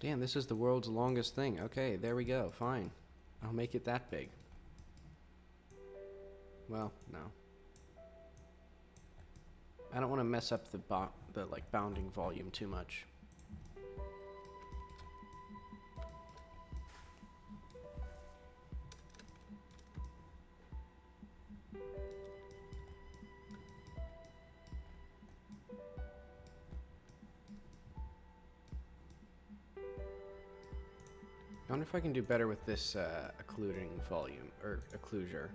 B: Damn, this is the world's longest thing. Okay, there we go. Fine. I'll make it that big. Well, no. I don't want to mess up the bounding volume too much. I wonder if I can do better with this occluding volume, or occlusure.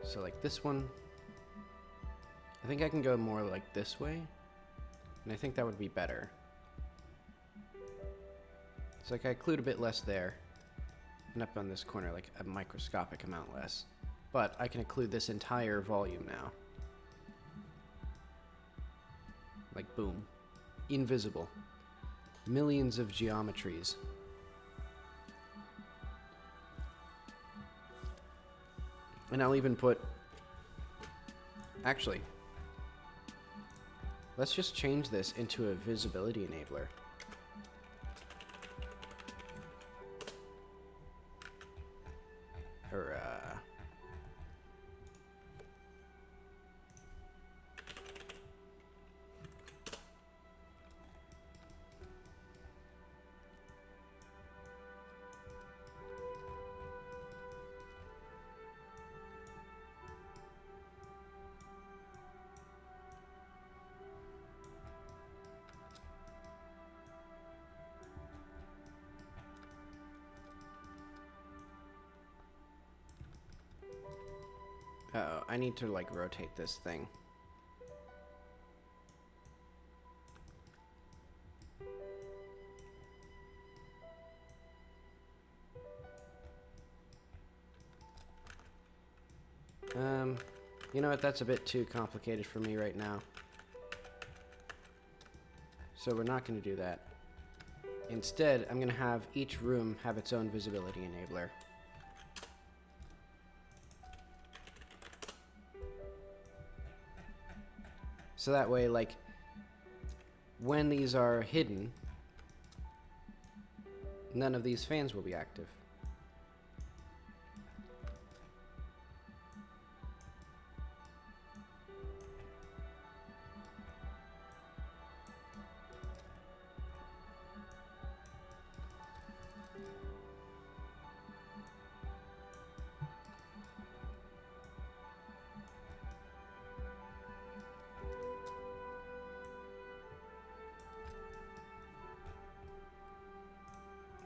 B: So like this one, I think I can go more like this way, and I think that would be better. It's like I occlude a bit less there, and up on this corner like a microscopic amount less. But I can occlude this entire volume now. Like boom. Invisible. Millions of geometries. And I'll even put... Actually, let's just change this into a visibility enabler. Or, uh-oh, I need to, like, rotate this thing. You know what, that's a bit too complicated for me right now. So we're not going to do that. Instead, I'm going to have each room have its own visibility enabler. So that way, like, when these are hidden, none of these fans will be active.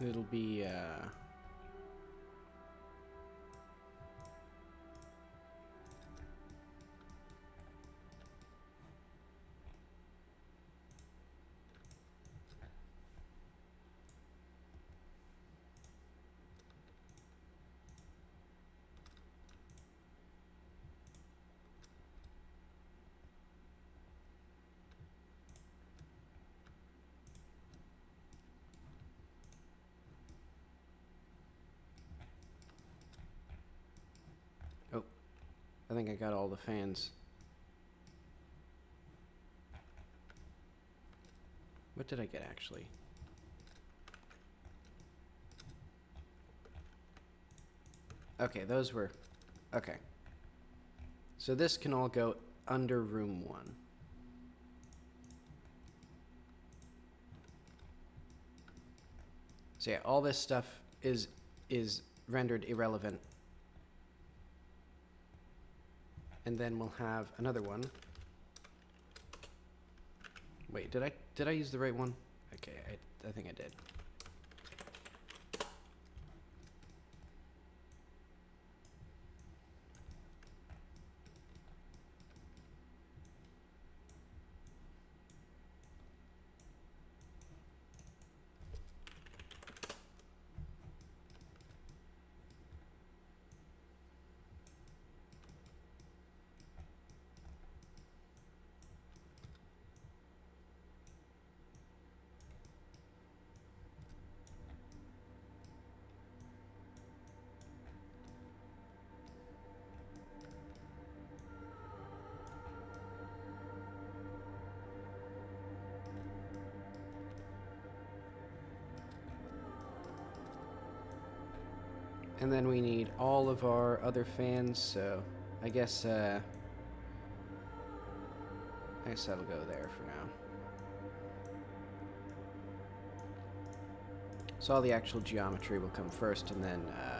B: It'll be, oh, I think I got all the fans. What did I get, actually? Okay, those were... Okay. So this can all go under room 1. So yeah, all this stuff is rendered irrelevant. And then we'll have another one. Wait, did I use the right one? Okay, I think I did. And then we need all of our other fans, so I guess that'll go there for now. So all the actual geometry will come first, and then, oh.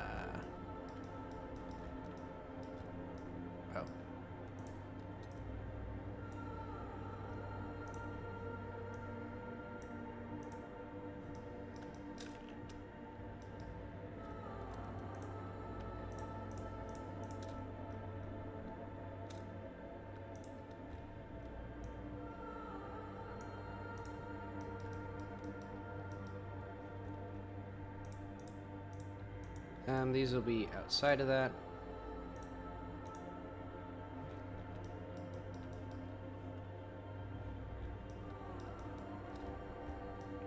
B: These will be outside of that.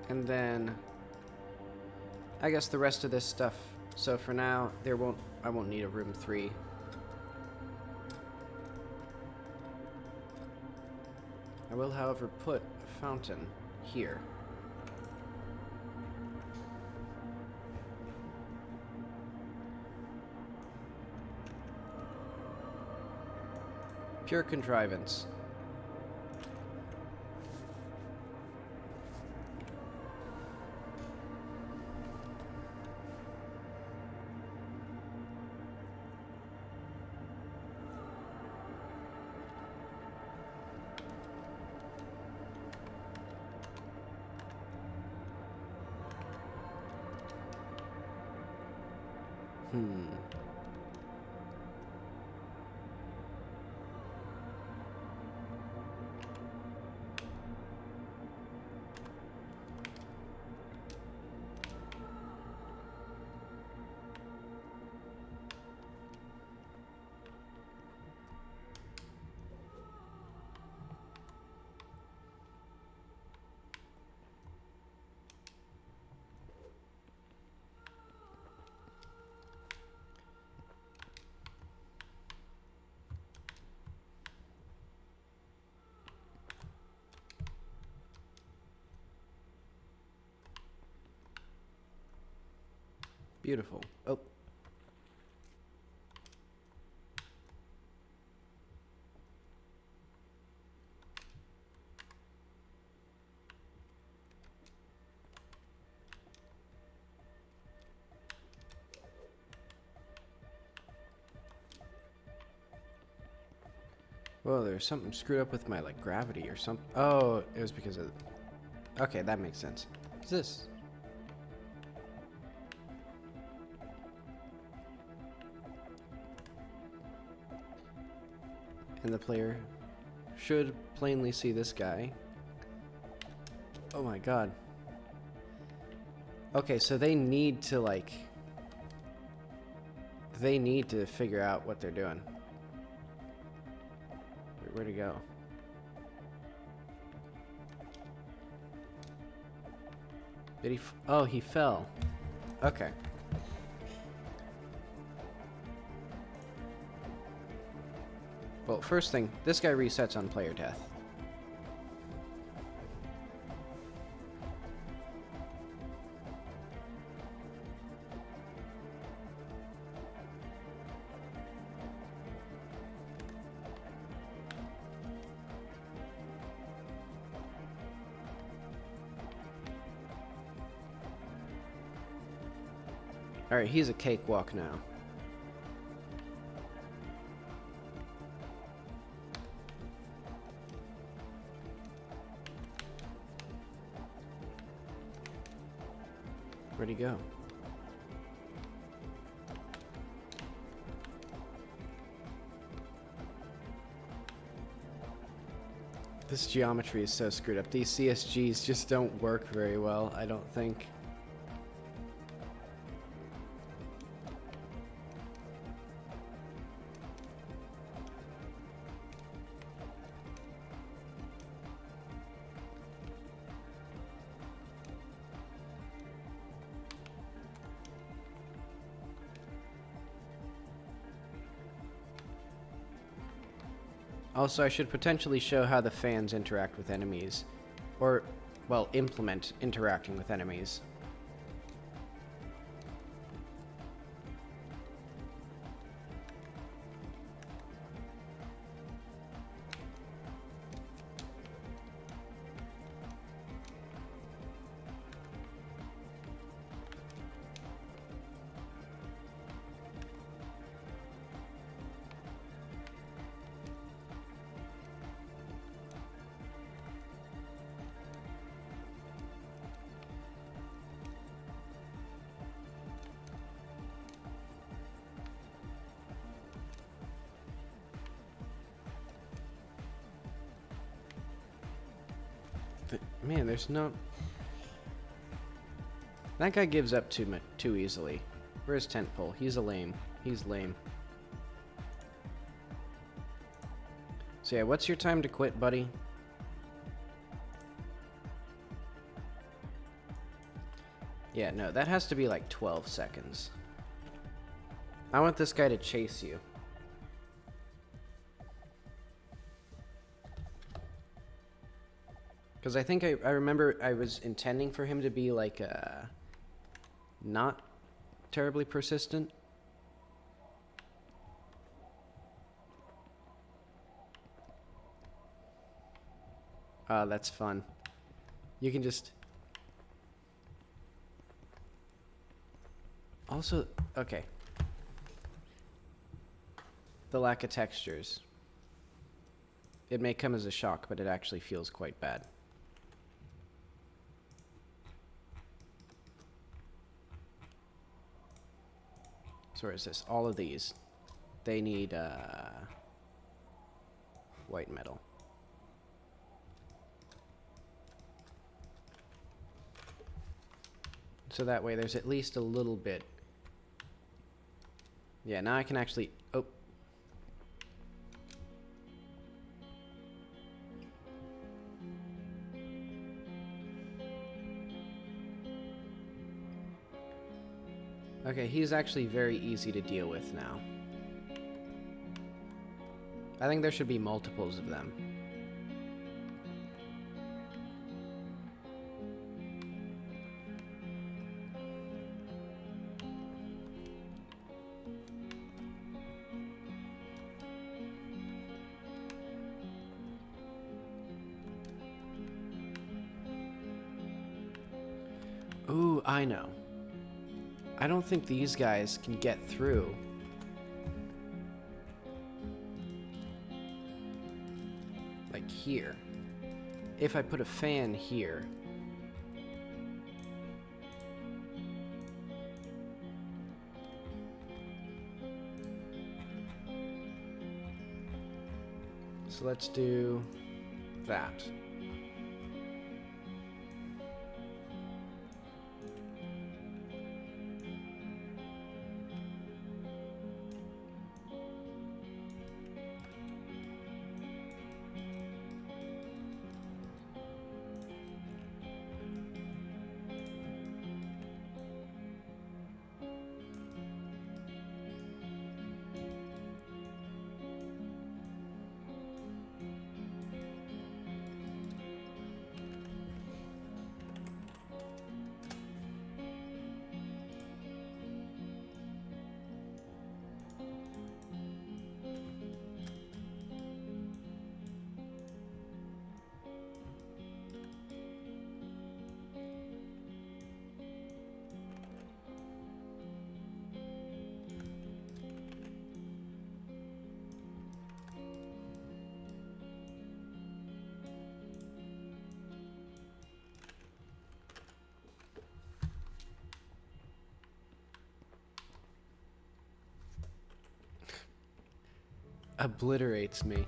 B: And then I guess the rest of this stuff. So for now, I won't need a room 3. I will, however, put a fountain here. Pure contrivance. Beautiful. Oh. Whoa, there's something screwed up with my, like, gravity or something. Oh, it was because of... Okay, that makes sense. What's this? And the player should plainly see this guy. Oh my god. Okay, so they need to, like... They need to figure out what they're doing. Where'd he go? Did he... Oh, he fell. Okay. Well, first thing, this guy resets on player death. Alright, he's a cakewalk now. Where'd he go? This geometry is so screwed up. These CSGs just don't work very well, I don't think. Also, I should potentially show how the fans interact with enemies. Or, well, implement interacting with enemies. Man, there's no... That guy gives up too easily. Where's Tentpole? He's a lame. He's lame. So yeah, what's your time to quit, buddy? Yeah, no, that has to be like 12 seconds. I want this guy to chase you. Because I think I remember I was intending for him to be like not terribly persistent. That's fun. You can just... Also, okay. The lack of textures. It may come as a shock, but it actually feels quite bad. So where is this? All of these. They need white metal. So that way there's at least a little bit. Yeah, now I can actually... Oh. Okay, he's actually very easy to deal with now. I think there should be multiples of them. Ooh, I know. I don't think these guys can get through. Like here. If I put a fan here. So let's do that. Obliterates me.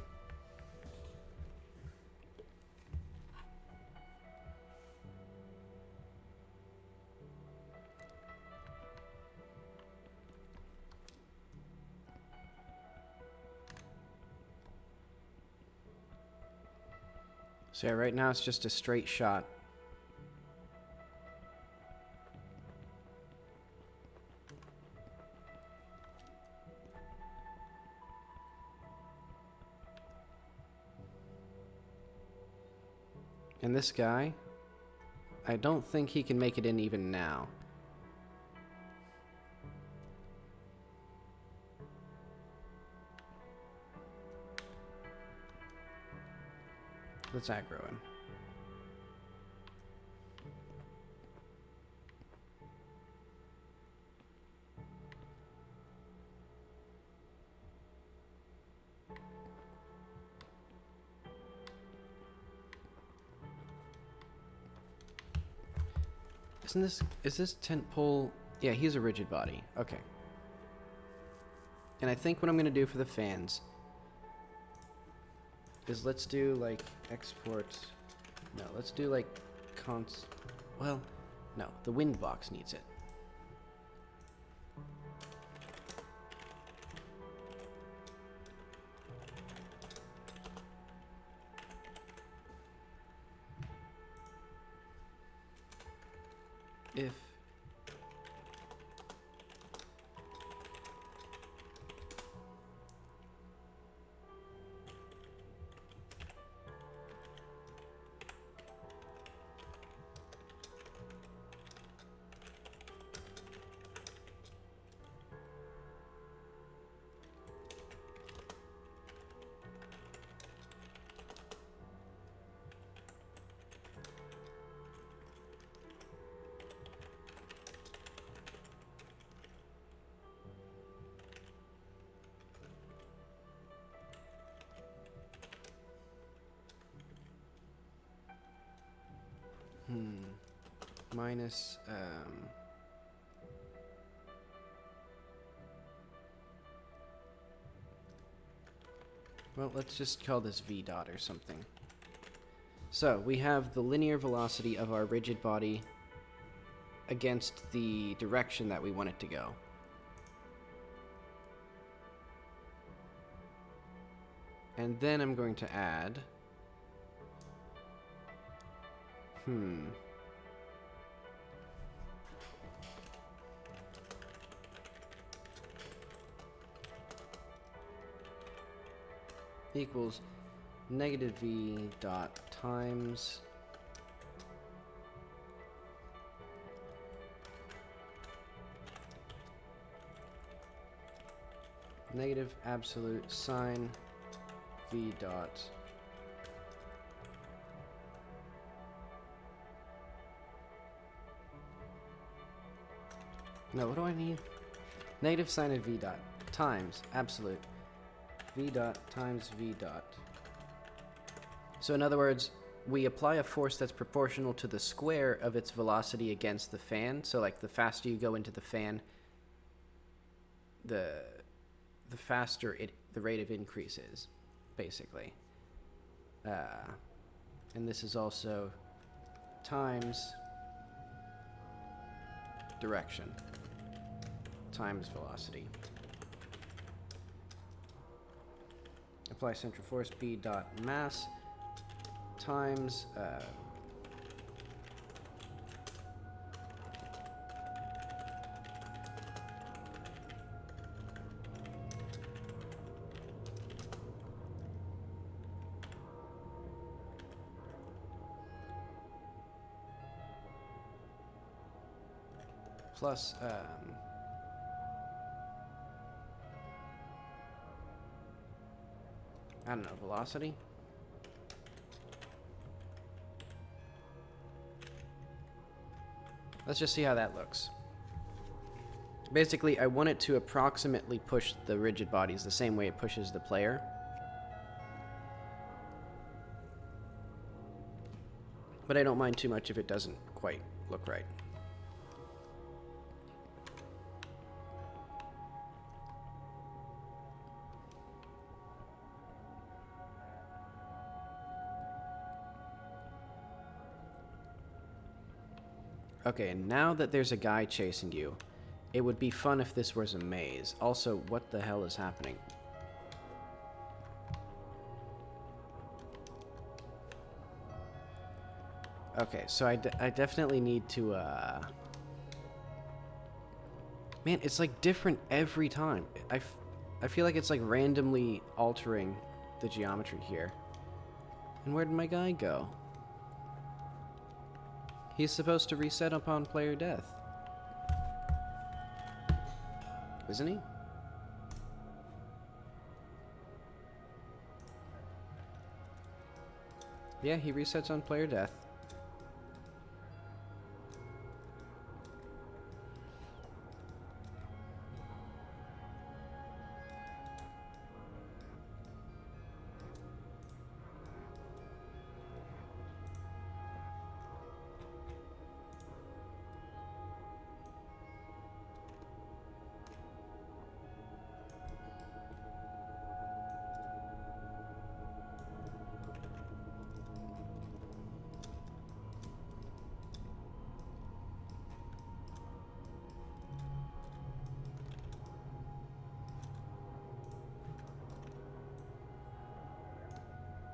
B: So yeah, right now it's just a straight shot. And this guy, I don't think he can make it in even now. Let's aggro him. Is this tent pole? Yeah, he's a rigid body. Okay. And I think what I'm gonna do for the fans is let's do like export. No, let's do like well, no, the wind box needs it. If minus well, let's just call this v dot or something. So we have the linear velocity of our rigid body against the direction that we want it to go. And then I'm going to add equals negative v dot times negative absolute sine v dot no, what do I need? Negative sine of v dot times absolute v dot times v dot. So in other words, we apply a force that's proportional to the square of its velocity against the fan. So like the faster you go into the fan, the faster the rate of increase is, basically. And this is also times direction times velocity. Apply central force B dot mass times plus I don't know, velocity. Let's just see how that looks. Basically, I want it to approximately push the rigid bodies the same way it pushes the player. But I don't mind too much if it doesn't quite look right. Okay, and now that there's a guy chasing you, it would be fun if this was a maze. Also, what the hell is happening? Okay, so I definitely need to, Man, it's like different every time. I feel like it's like randomly altering the geometry here. And where did my guy go? He's supposed to reset upon player death. Isn't he? Yeah, he resets on player death.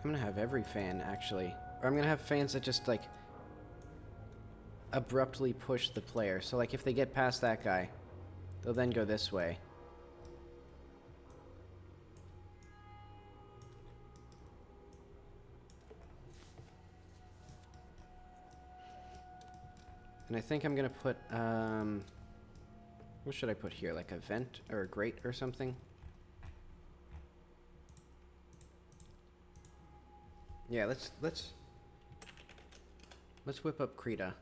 B: I'm gonna have every fan, actually. Or I'm gonna have fans that just, like, abruptly push the player. So, like, if they get past that guy, they'll then go this way. And I think I'm gonna put, what should I put here? Like a vent or a grate or something? Yeah, let's whip up Krita.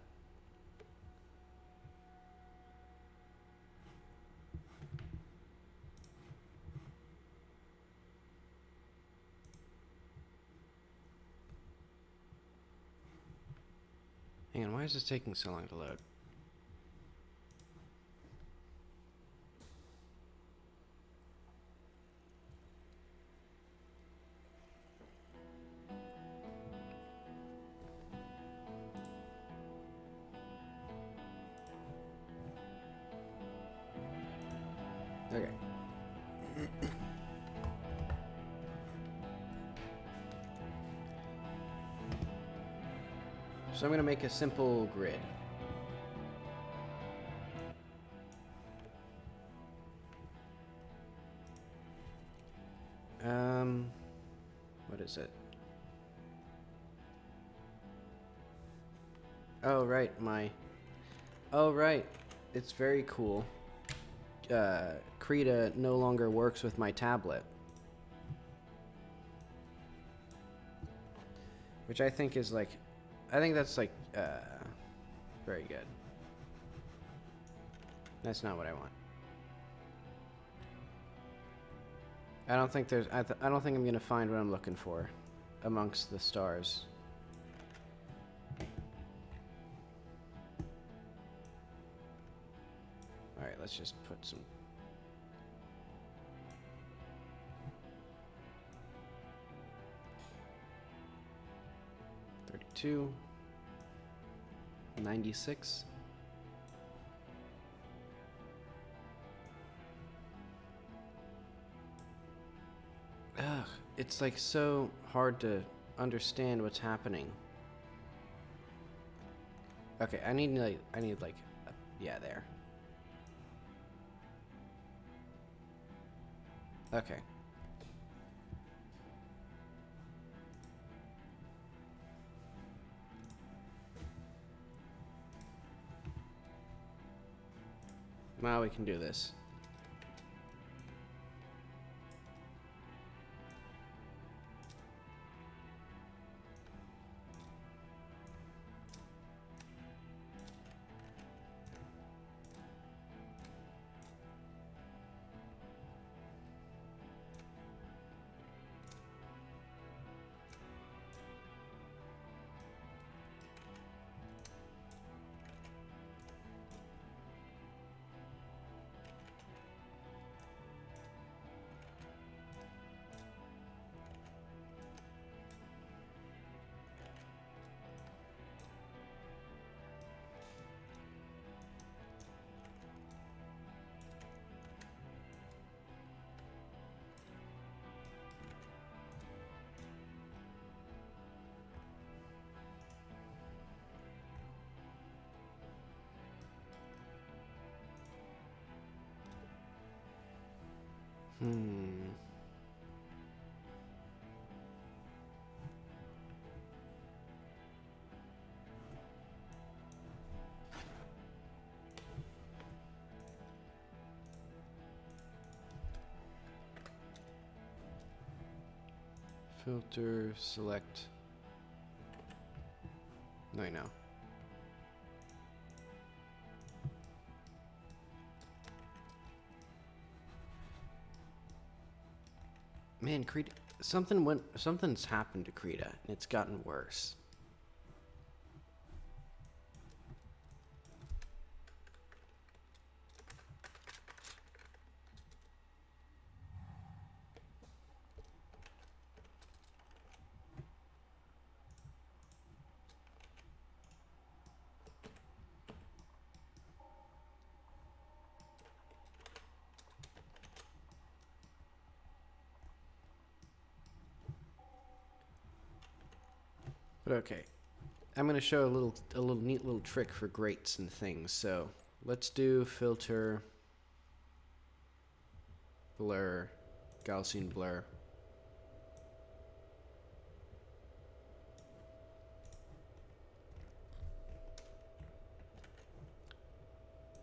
B: Hang on, why is this taking so long to load? Okay. So I'm gonna make a simple grid. What is it? Oh, right, oh, right. It's very cool. Krita no longer works with my tablet. Which I think is like... I think that's like, very good. That's not what I want. I don't think there's... I don't think I'm gonna find what I'm looking for amongst the stars. Alright, let's just put some... 92. 96. Ugh, it's like so hard to understand what's happening. Okay, I need like, yeah, there. Okay. Now we can do this. Hmm. Filter, select. No, I know. Man, something's happened to Krita, and it's gotten worse. But okay, I'm gonna show a little neat little trick for grates and things. So let's do filter, blur, Gaussian blur.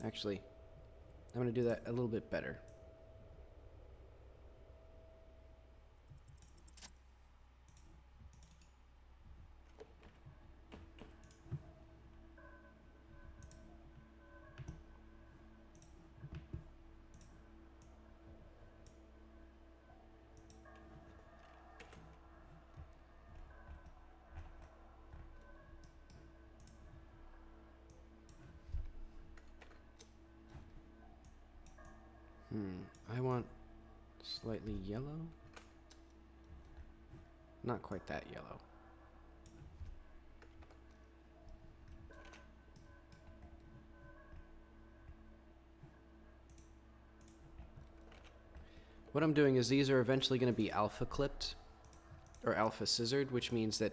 B: Actually, I'm gonna do that a little bit better. I want slightly yellow. Not quite that yellow. What I'm doing is these are eventually going to be alpha clipped or alpha scissored, which means that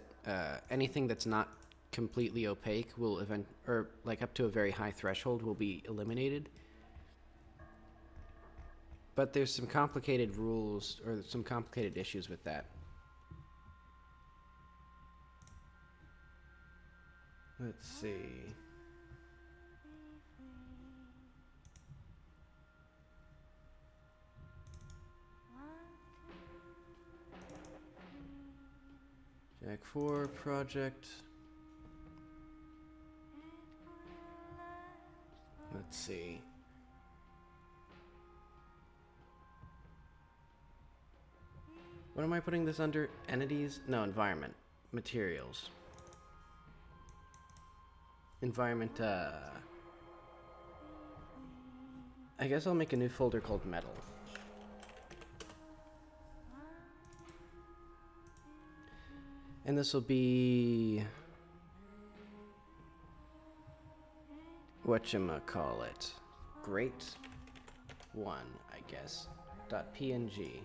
B: anything that's not completely opaque will or like up to a very high threshold will be eliminated. But there's some complicated rules or some complicated issues with that. Let's see. Jak 4 project. Let's see. What am I putting this under? Entities? No, environment. Materials. Environment, I guess I'll make a new folder called metal. And this will be whatchamacallit, great one, I guess, .png.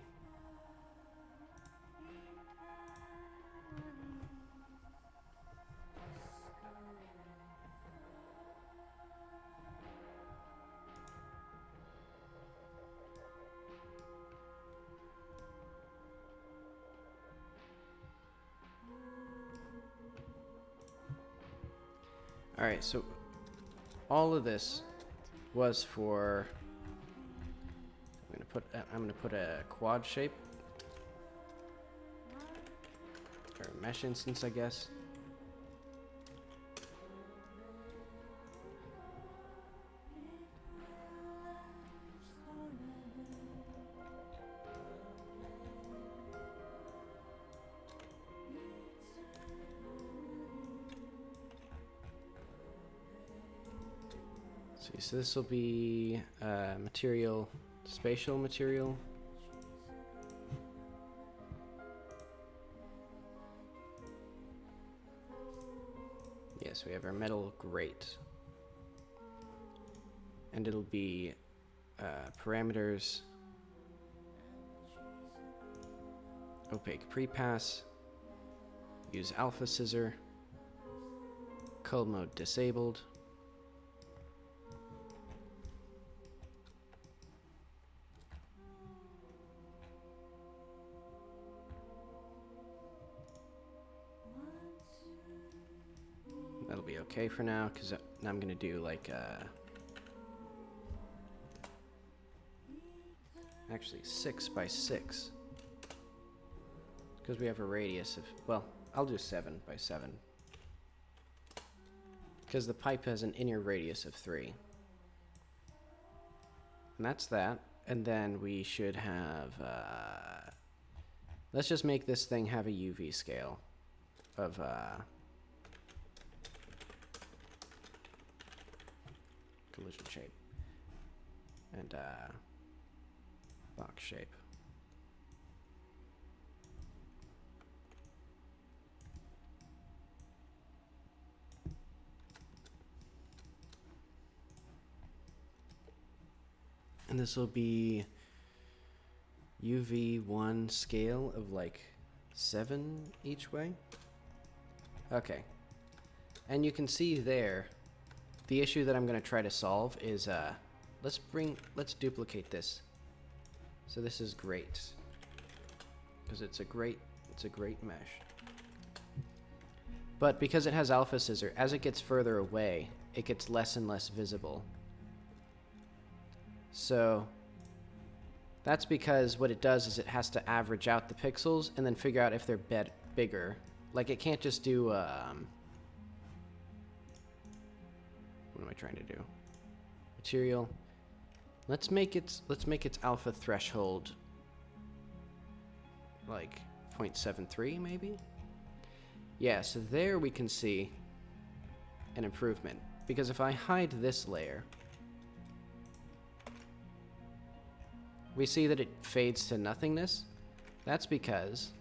B: Alright, so all of this was for, I'm gonna put a quad shape, or a mesh instance, I guess. See, so this will be material, spatial material. Yes, we have our metal grate. And it'll be parameters, opaque prepass, use alpha scissor, cull mode disabled. That'll be okay for now, because I'm going to do like actually 6 by 6, because we have a radius of, well, I'll do 7 by 7, because the pipe has an inner radius of 3. And that's that. And then we should have, let's just make this thing have a UV scale of collision shape and box shape. And this will be UV1 scale of like 7 each way. Okay. And you can see there, the issue that I'm going to try to solve is, let's duplicate this. So this is great, because it's a great mesh. But because it has alpha scissor, as it gets further away, it gets less and less visible. So that's because what it does is it has to average out the pixels and then figure out if they're bigger. Like, it can't just do, what am I trying to do? Material. Let's make its alpha threshold like 0.73 maybe? Yeah, so there we can see an improvement. Because if I hide this layer, we see that it fades to nothingness. That's because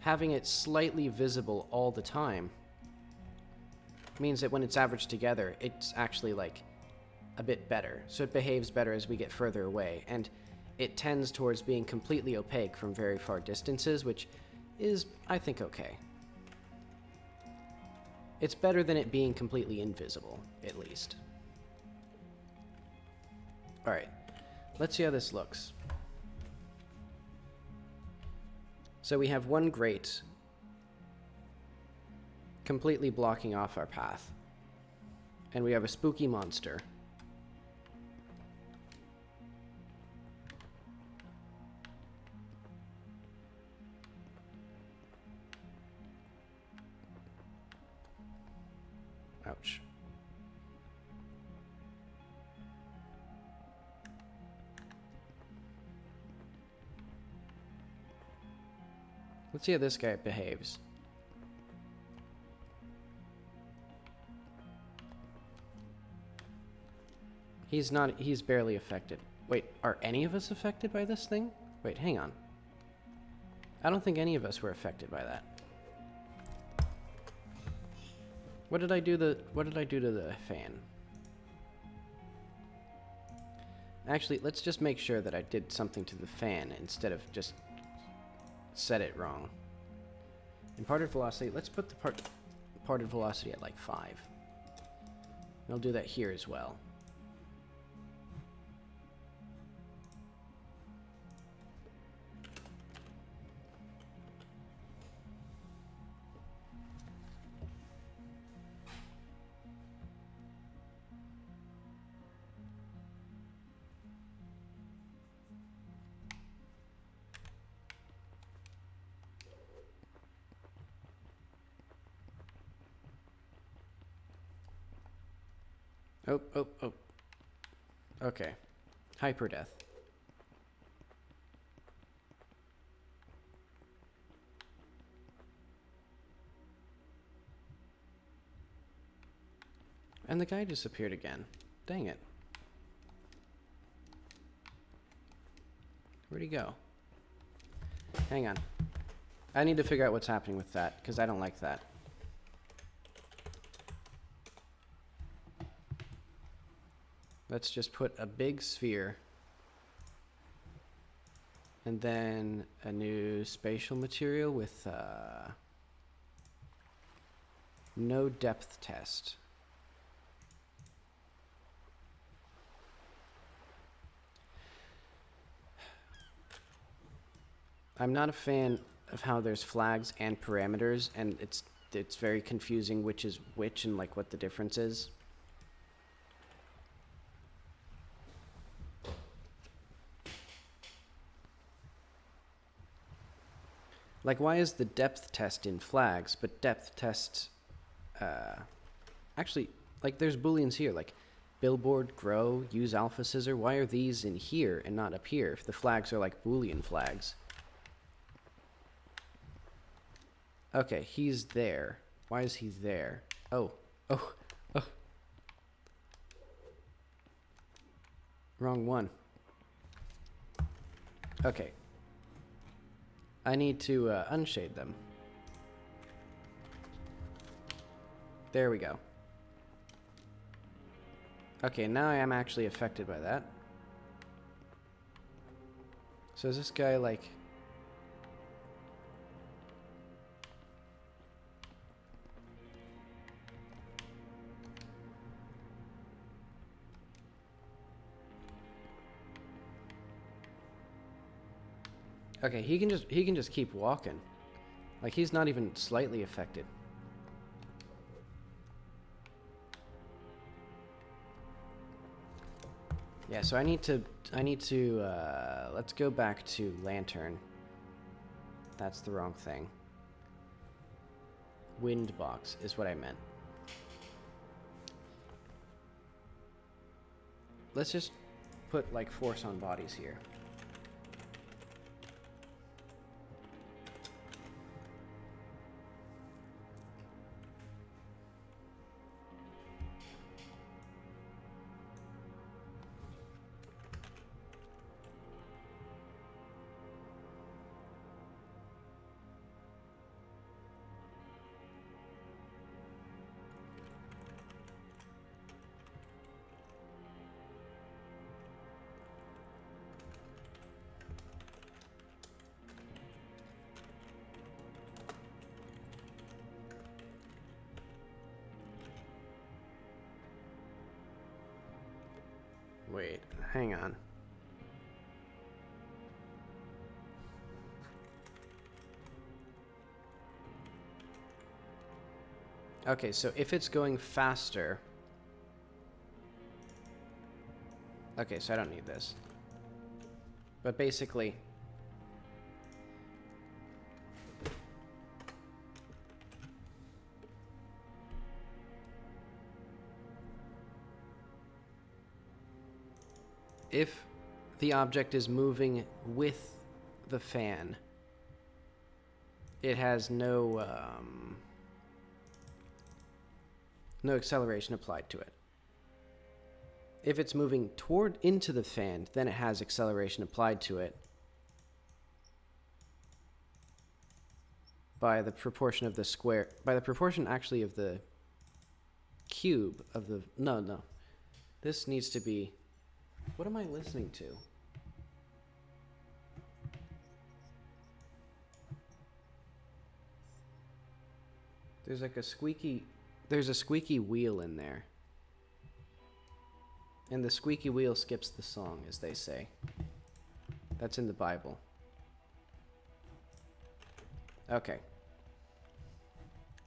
B: having it slightly visible all the time means that when it's averaged together, it's actually like a bit better. So it behaves better as we get further away, and it tends towards being completely opaque from very far distances, which is, I think, okay. It's better than it being completely invisible, at least. Alright, let's see how this looks. So we have one grate completely blocking off our path. And we have a spooky monster. Ouch. Let's see how this guy behaves. He's barely affected. Wait, are any of us affected by this thing? Wait, hang on. I don't think any of us were affected by that. What did I do to the fan? Actually, let's just make sure that I did something to the fan instead of just set it wrong. Imparted velocity, let's put the imparted velocity at like 5. I'll do that here as well. Oh. Okay. Hyper death. And the guy disappeared again. Dang it. Where'd he go? Hang on. I need to figure out what's happening with that, because I don't like that. Let's just put a big sphere. And then a new spatial material with no depth test. I'm not a fan of how there's flags and parameters, and it's very confusing which is which and like what the difference is. Like, why is the depth test in flags, but depth test, actually, like, there's booleans here, like, billboard, grow, use alpha scissor. Why are these in here and not up here if the flags are like boolean flags? Okay, he's there. Why is he there? Oh. Wrong one. Okay. I need to unshade them. There we go. Okay, now I am actually affected by that. So is this guy like... Okay, he can just keep walking. Like, he's not even slightly affected. Yeah, so I need to let's go back to lantern. That's the wrong thing. Wind box is what I meant. Let's just put like force on bodies here. Wait, hang on. Okay, so if it's going faster... Okay, so I don't need this. But basically... if the object is moving with the fan, it has no acceleration applied to it. If it's moving into the fan, then it has acceleration applied to it by the proportion of the square, by the proportion actually of the cube of the... No, no. This needs to be... What am I listening to? There's like a squeaky... There's a squeaky wheel in there. And the squeaky wheel skips the song, as they say. That's in the Bible. Okay.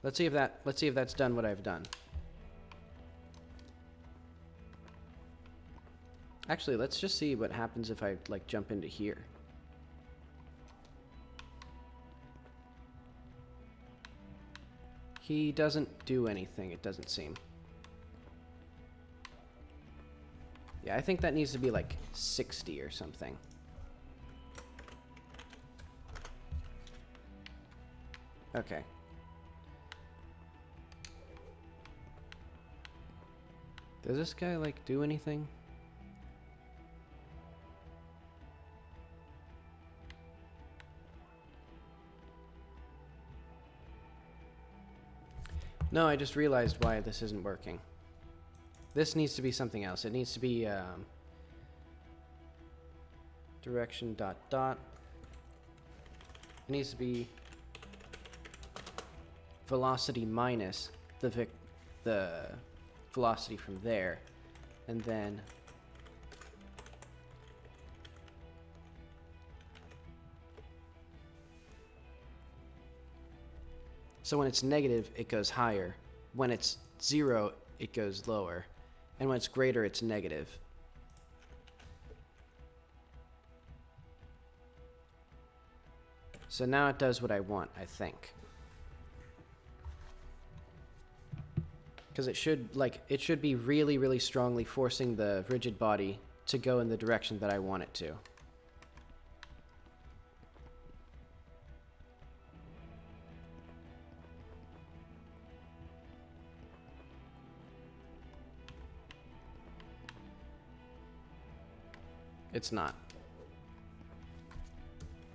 B: Let's see if that's done what I've done. Actually, let's just see what happens if I like jump into here. He doesn't do anything, it doesn't seem. Yeah, I think that needs to be like 60 or something. Okay. Does this guy like do anything? No, I just realized why this isn't working. This needs to be something else. It needs to be direction dot dot. It needs to be velocity minus the velocity from there, and then so when it's negative, it goes higher. When it's 0, it goes lower. And when it's greater, it's negative. So now it does what I want, I think. Because it should be really, really strongly forcing the rigid body to go in the direction that I want it to. It's not.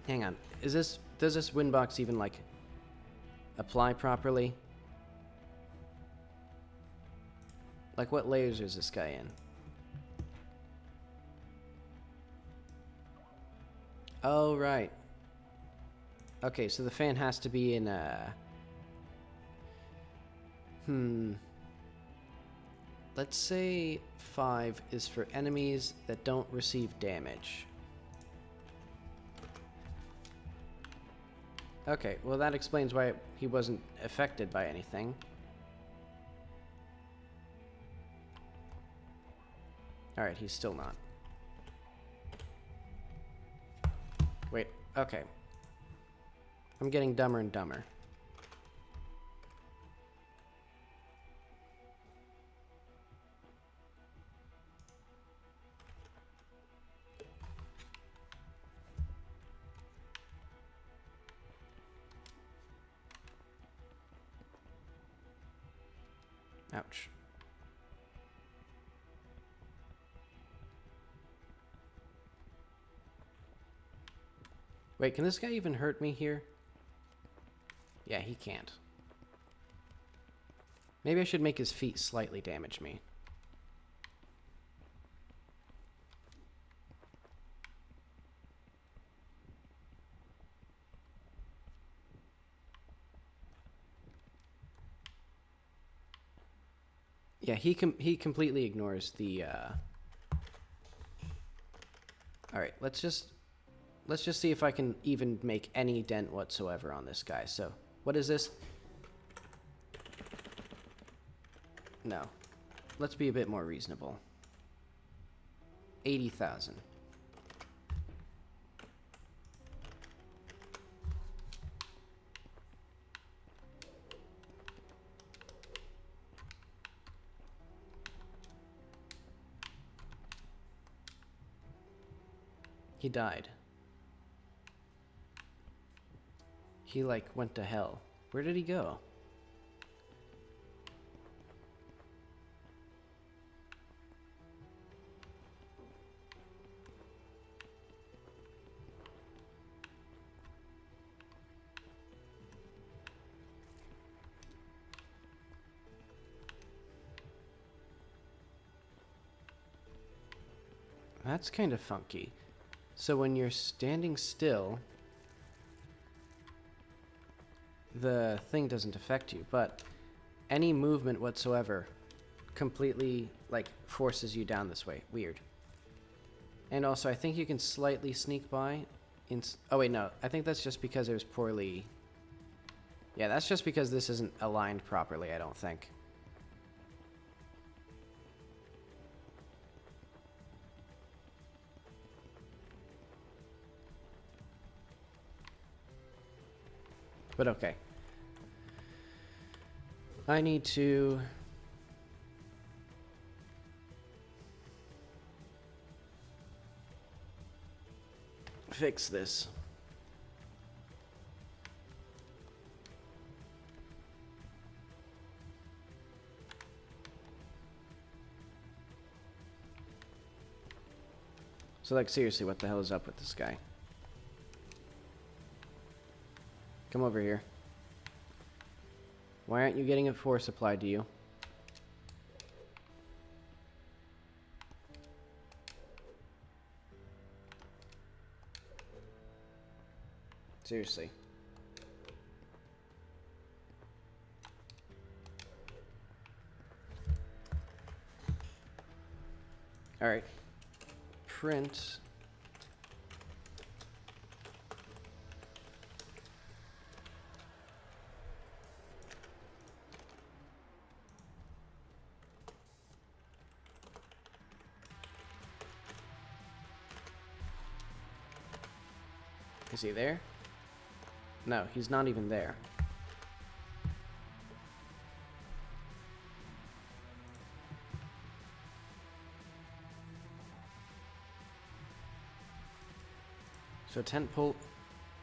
B: Hang on. Does this Winbox even like apply properly? Like what layers is this guy in? Oh, right. Okay, so the fan has to be in a... Let's say 5 is for enemies that don't receive damage. Okay, well that explains why he wasn't affected by anything. Alright, he's still not. Wait, okay. I'm getting dumber and dumber. Ouch. Wait, can this guy even hurt me here? Yeah, he can't. Maybe I should make his feet slightly damage me. Yeah, he completely ignores the Alright, let's just see if I can even make any dent whatsoever on this guy. So, what is this? No. Let's be a bit more reasonable. 80,000. He died. He, like, went to hell. Where did he go? That's kind of funky. So when you're standing still, the thing doesn't affect you, but any movement whatsoever completely, like, forces you down this way. Weird. And also, I think you can slightly sneak by. Oh, wait, no. I think that's just because it was poorly... Yeah, that's just because this isn't aligned properly, I don't think. But okay. I need to... fix this. So, like, seriously, what the hell is up with this guy? Come over here. Why aren't you getting a force applied to you? Seriously. Alright. Print. Is he there? No, he's not even there. So tent pole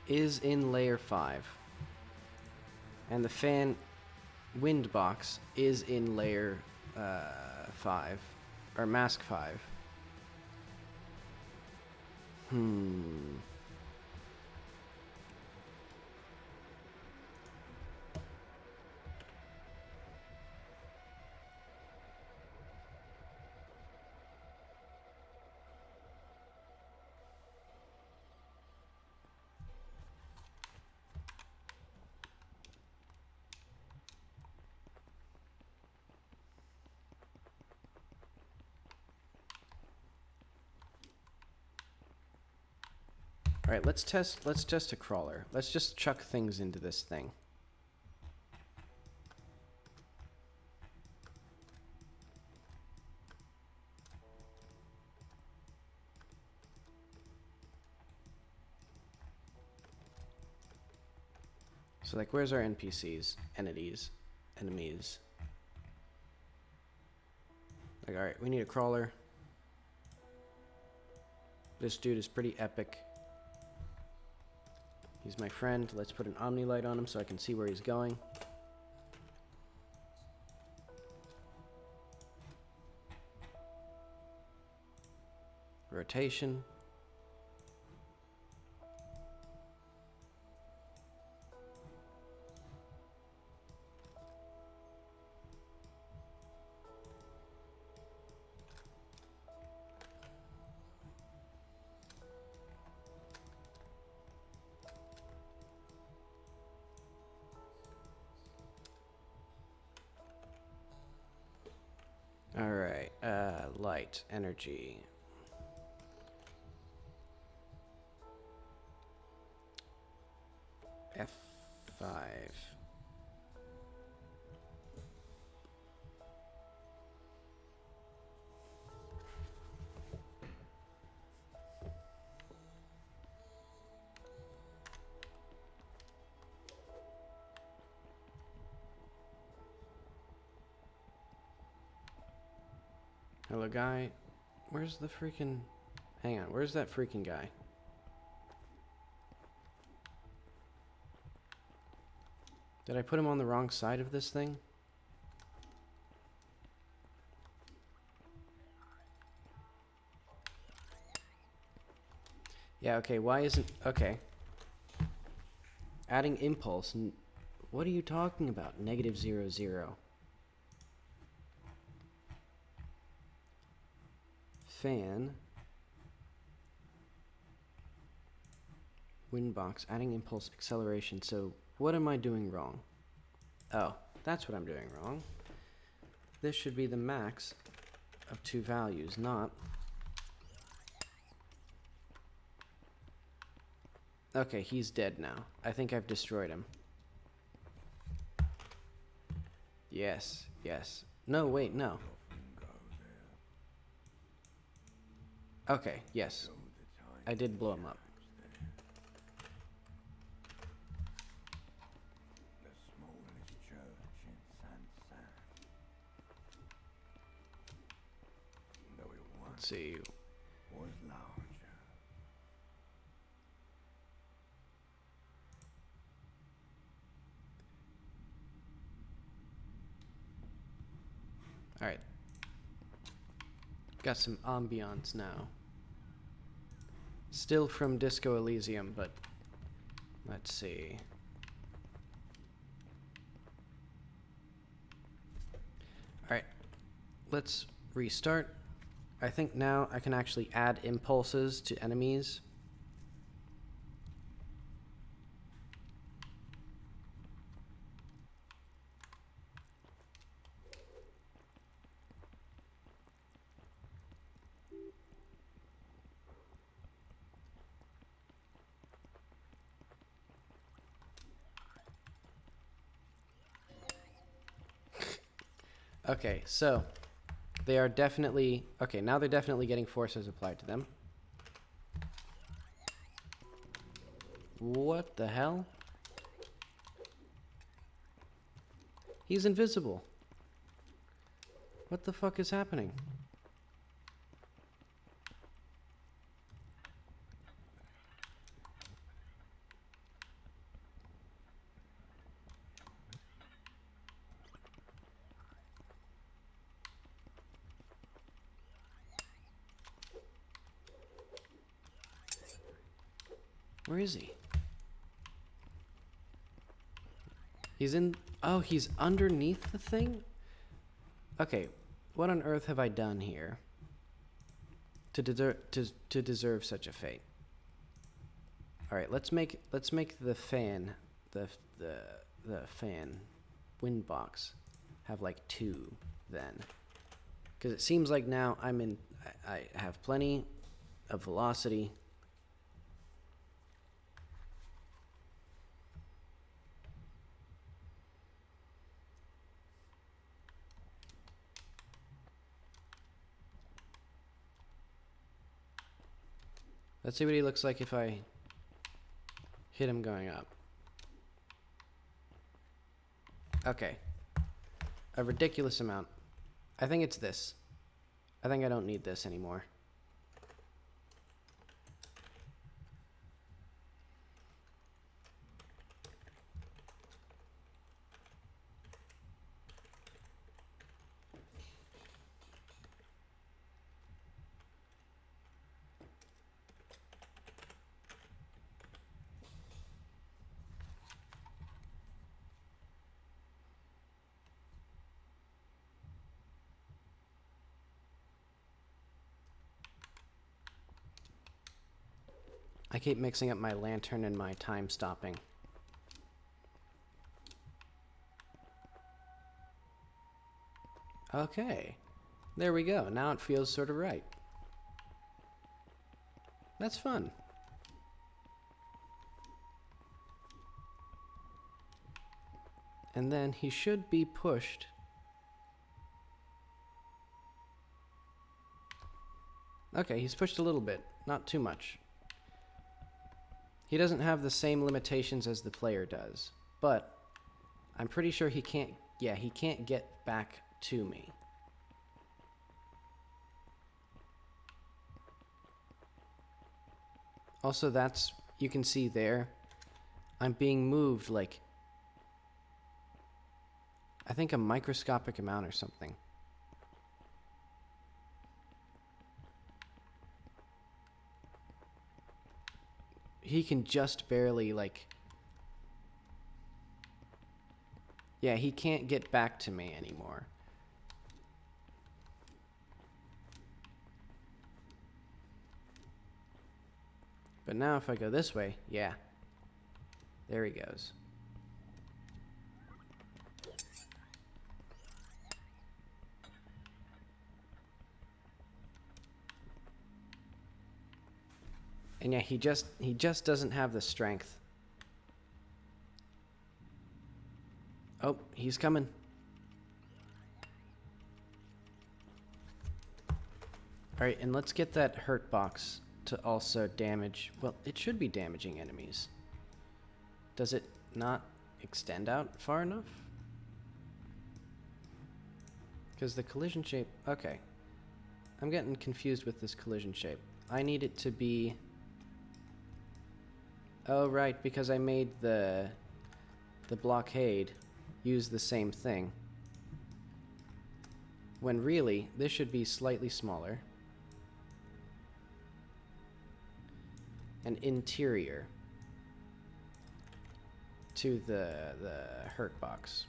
B: is in layer 5. And the fan wind box is in layer 5. Or mask 5. Alright, let's test a crawler. Let's just chuck things into this thing. So, like, where's our NPCs? Entities. Enemies. Like, alright, we need a crawler. This dude is pretty epic. He's my friend. Let's put an Omni light on him so I can see where he's going. Rotation. Alright, light, energy. F5. Hello, guy. Where's the freaking... Hang on, where's that freaking guy? Did I put him on the wrong side of this thing? Yeah, okay, why isn't... Okay. Adding impulse. What are you talking about? Negative 0, 0. Fan. Wind box, adding impulse acceleration. So what am I doing wrong? Oh, that's what I'm doing wrong. This should be the max of 2 values, not... Okay, he's dead now. I think I've destroyed him. Yes, yes. No, wait, no. Okay, yes. I did blow him up. Let's see. Alright. Got some ambiance now. Still from Disco Elysium, but let's see. Alright. Let's restart. I think now I can actually add impulses to enemies. Okay, so they are definitely... Okay, now they're definitely getting forces applied to them. What the hell? He's invisible. What the fuck is happening? Where is he? He's in... Oh, he's underneath the thing? Okay, what on earth have I done here to deserve such a fate? All right, let's make the fan, the fan wind box have like 2 then. Cuz it seems like now I have plenty of velocity. Let's see what he looks like if I hit him going up. Okay. A ridiculous amount. I think it's this. I think I don't need this anymore. I keep mixing up my lantern and my time stopping. Okay. There we go. Now it feels sort of right. That's fun. And then he should be pushed. Okay, he's pushed a little bit. Not too much. He doesn't have the same limitations as the player does, but I'm pretty sure he can't, yeah, he can't get back to me. Also, that's, you can see there, I'm being moved like, I think a microscopic amount or something. He can just barely, like... Yeah, he can't get back to me anymore. But now if I go this way, yeah. There he goes. And yeah, he just doesn't have the strength. Oh, he's coming. Alright, and let's get that hurt box to also damage... Well, it should be damaging enemies. Does it not extend out far enough? Because the collision shape... Okay. I'm getting confused with this collision shape. I need it to be... Oh, right, because I made the blockade use the same thing. When really, this should be slightly smaller. And interior to the hurt box.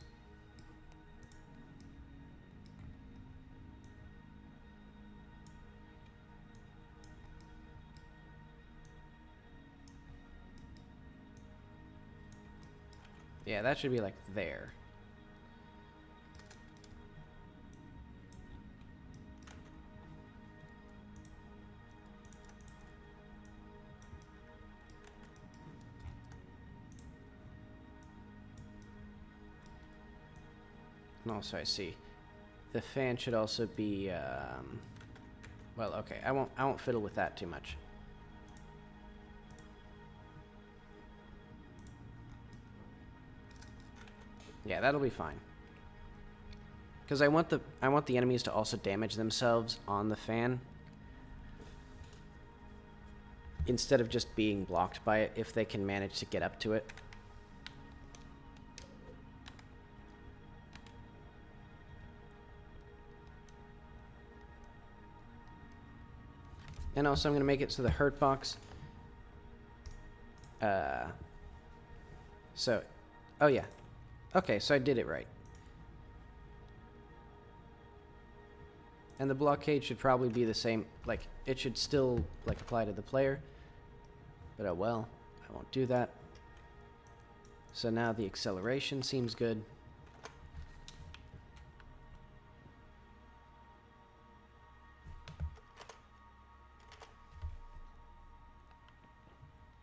B: Yeah, that should be like there. And also I see the fan should also be well, okay, I won't fiddle with that too much. Yeah, that'll be fine. Because I want the enemies to also damage themselves on the fan instead of just being blocked by it if they can manage to get up to it. And also I'm going to make it so the hurt box so oh yeah. Okay, so I did it right. And the blockade should probably be the same, like, it should still, like, apply to the player. But oh well, I won't do that. So now the acceleration seems good.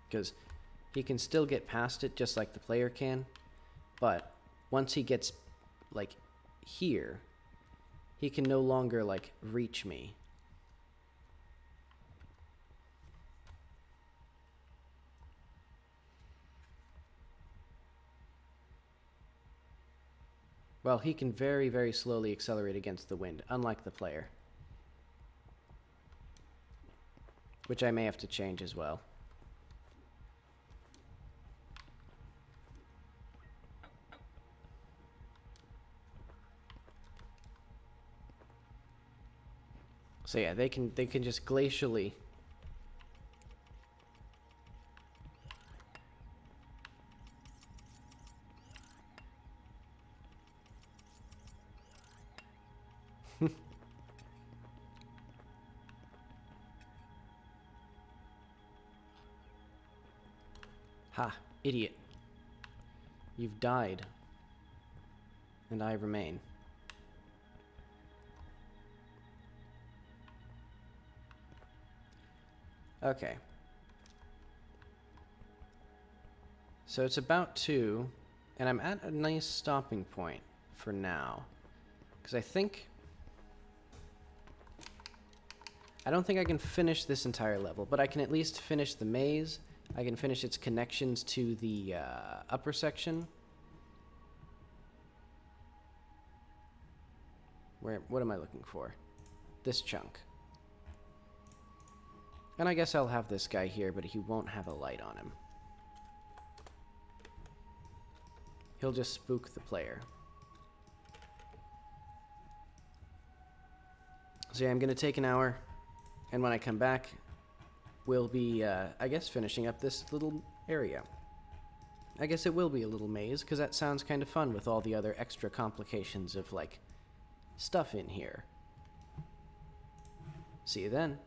B: Because he can still get past it just like the player can. But once he gets, like, here, he can no longer, like, reach me. Well, he can very, very slowly accelerate against the wind, unlike the player. Which I may have to change as well. So yeah, they can just glacially Ha, idiot. You've died. And I remain. Okay. So it's about 2, and I'm at a nice stopping point for now. Because I don't think I can finish this entire level, but I can at least finish the maze. I can finish its connections to the upper section. What am I looking for? This chunk. And I guess I'll have this guy here, but he won't have a light on him. He'll just spook the player. So yeah, I'm going to take an hour, and when I come back, we'll be, I guess, finishing up this little area. I guess it will be a little maze, because that sounds kind of fun with all the other extra complications of, like, stuff in here. See you then.